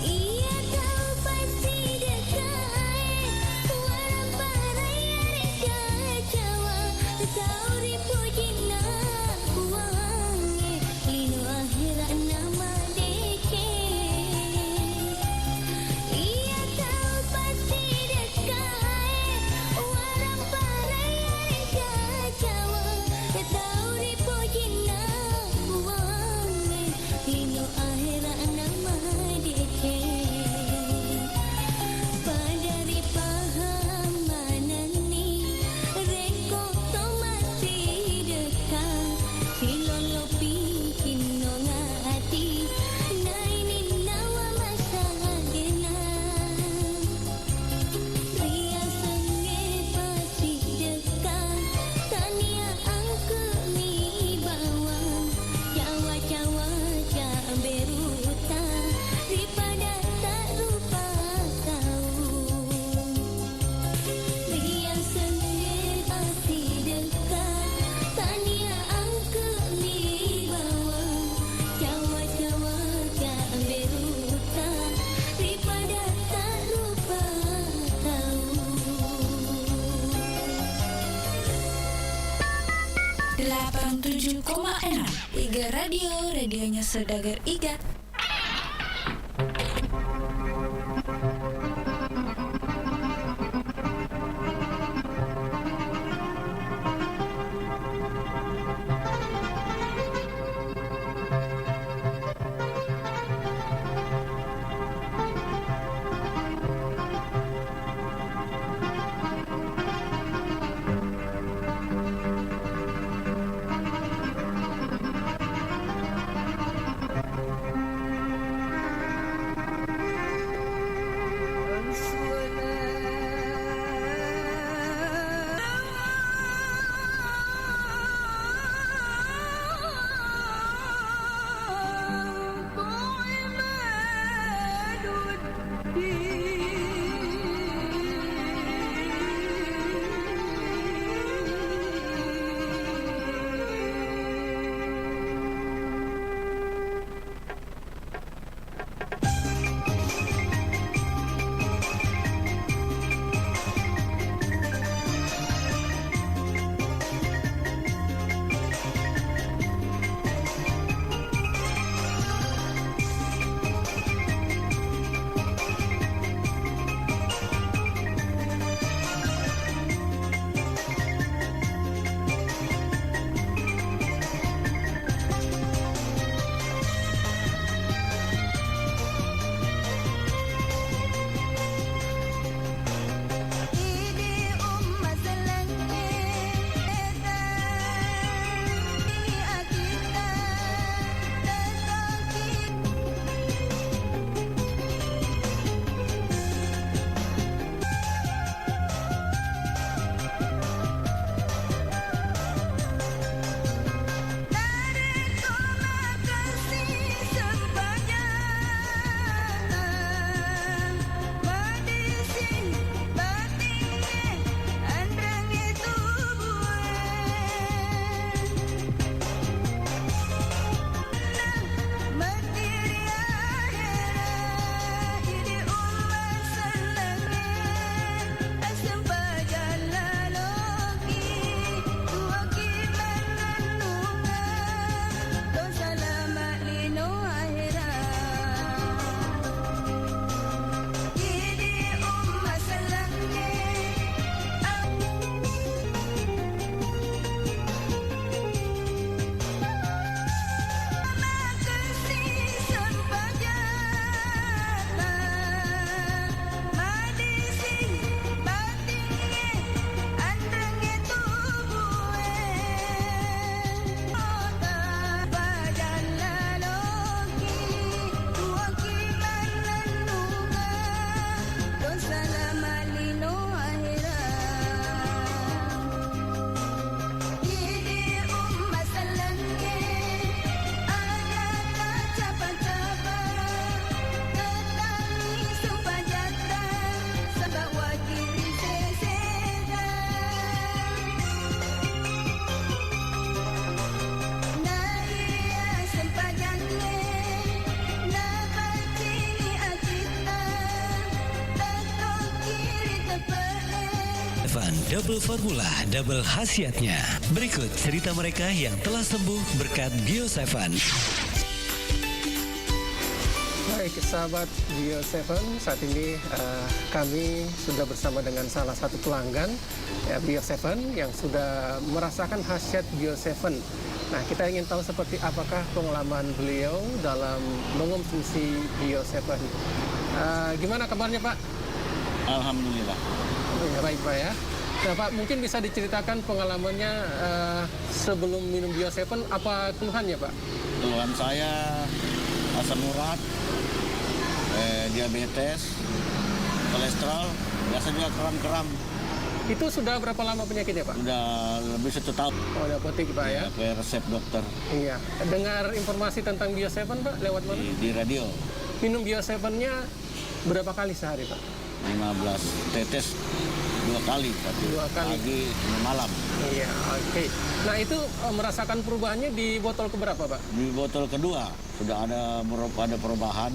Ia tahu pasti dekat walau paraya reka cawa kau ribu jinak kuange ino akhirat nama deke. Ia tahu pasti dekat walau paraya reka cawa kau ribu jinak kuange ino akhirat nama deke. Padari pahamanani reko to masih dekat silolopi kinongati na ini nawa masagena ria sange pasti dekat tania angke mi bawang cawa-cawa cak beruta daripada tak rupa tahu. Ria sange pasti dekat tania angke mi bawang cawa-cawa cak beruta daripada tak rupa tahu. 87,6 Iga Radio, radionya Saudagar Iga. Bio7, double formula, double khasiatnya. Berikut cerita mereka yang telah sembuh berkat Bio7. Baik, sahabat Bio7, saat ini kami sudah bersama dengan salah satu pelanggan Bio7 yang sudah merasakan khasiat Bio7. Nah, kita ingin tahu seperti apakah pengalaman beliau dalam mengonsumsi Bio7. Gimana kabarnya, Pak? Alhamdulillah. Ya, baik, Pak ya. Nah, Pak, mungkin bisa diceritakan pengalamannya sebelum minum Bio7, apa keluhannya, Pak? Keluhan saya asam urat, diabetes, kolesterol, biasa juga kram-kram. Itu sudah berapa lama penyakitnya, Pak? Sudah lebih 1 tahun. Oh, udah apotek, Pak ya? Pakai resep dokter. Iya. Dengar informasi tentang Bio7, Pak, lewat mana? Di radio. Minum Bio7-nya berapa kali sehari, Pak? 15 tetes 2 kali. 2 kali. Pagi, malam. Iya, oke. Nah, itu merasakan perubahannya di botol keberapa, Pak? Di botol kedua sudah ada perubahan.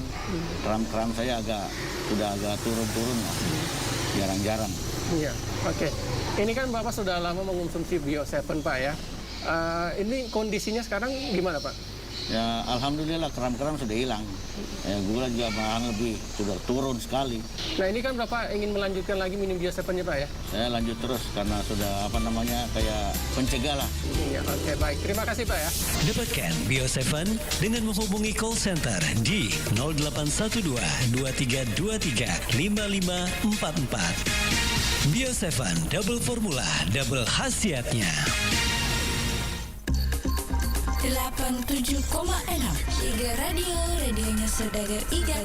Kram-kram saya sudah agak turun-turun lah. Jarang-jarang. Iya, oke. Ini kan Bapak sudah lama mengonsumsi Bio7, Pak ya. Ini kondisinya sekarang gimana, Pak? Ya, alhamdulillah kram-kram sudah hilang. Gula juga malahan sudah turun sekali. Nah, ini kan Bapak ingin melanjutkan lagi minum Bio7-nya, Pak ya? Saya lanjut terus karena sudah kayak pencegah lah. Iya, oke, baik. Terima kasih, Pak ya. Dapatkan Bio7 dengan menghubungi call center di 0812 2323 5544. Bio7, double formula, double khasiatnya. 87,6 Iga Radio, radionya Saudagar Iga.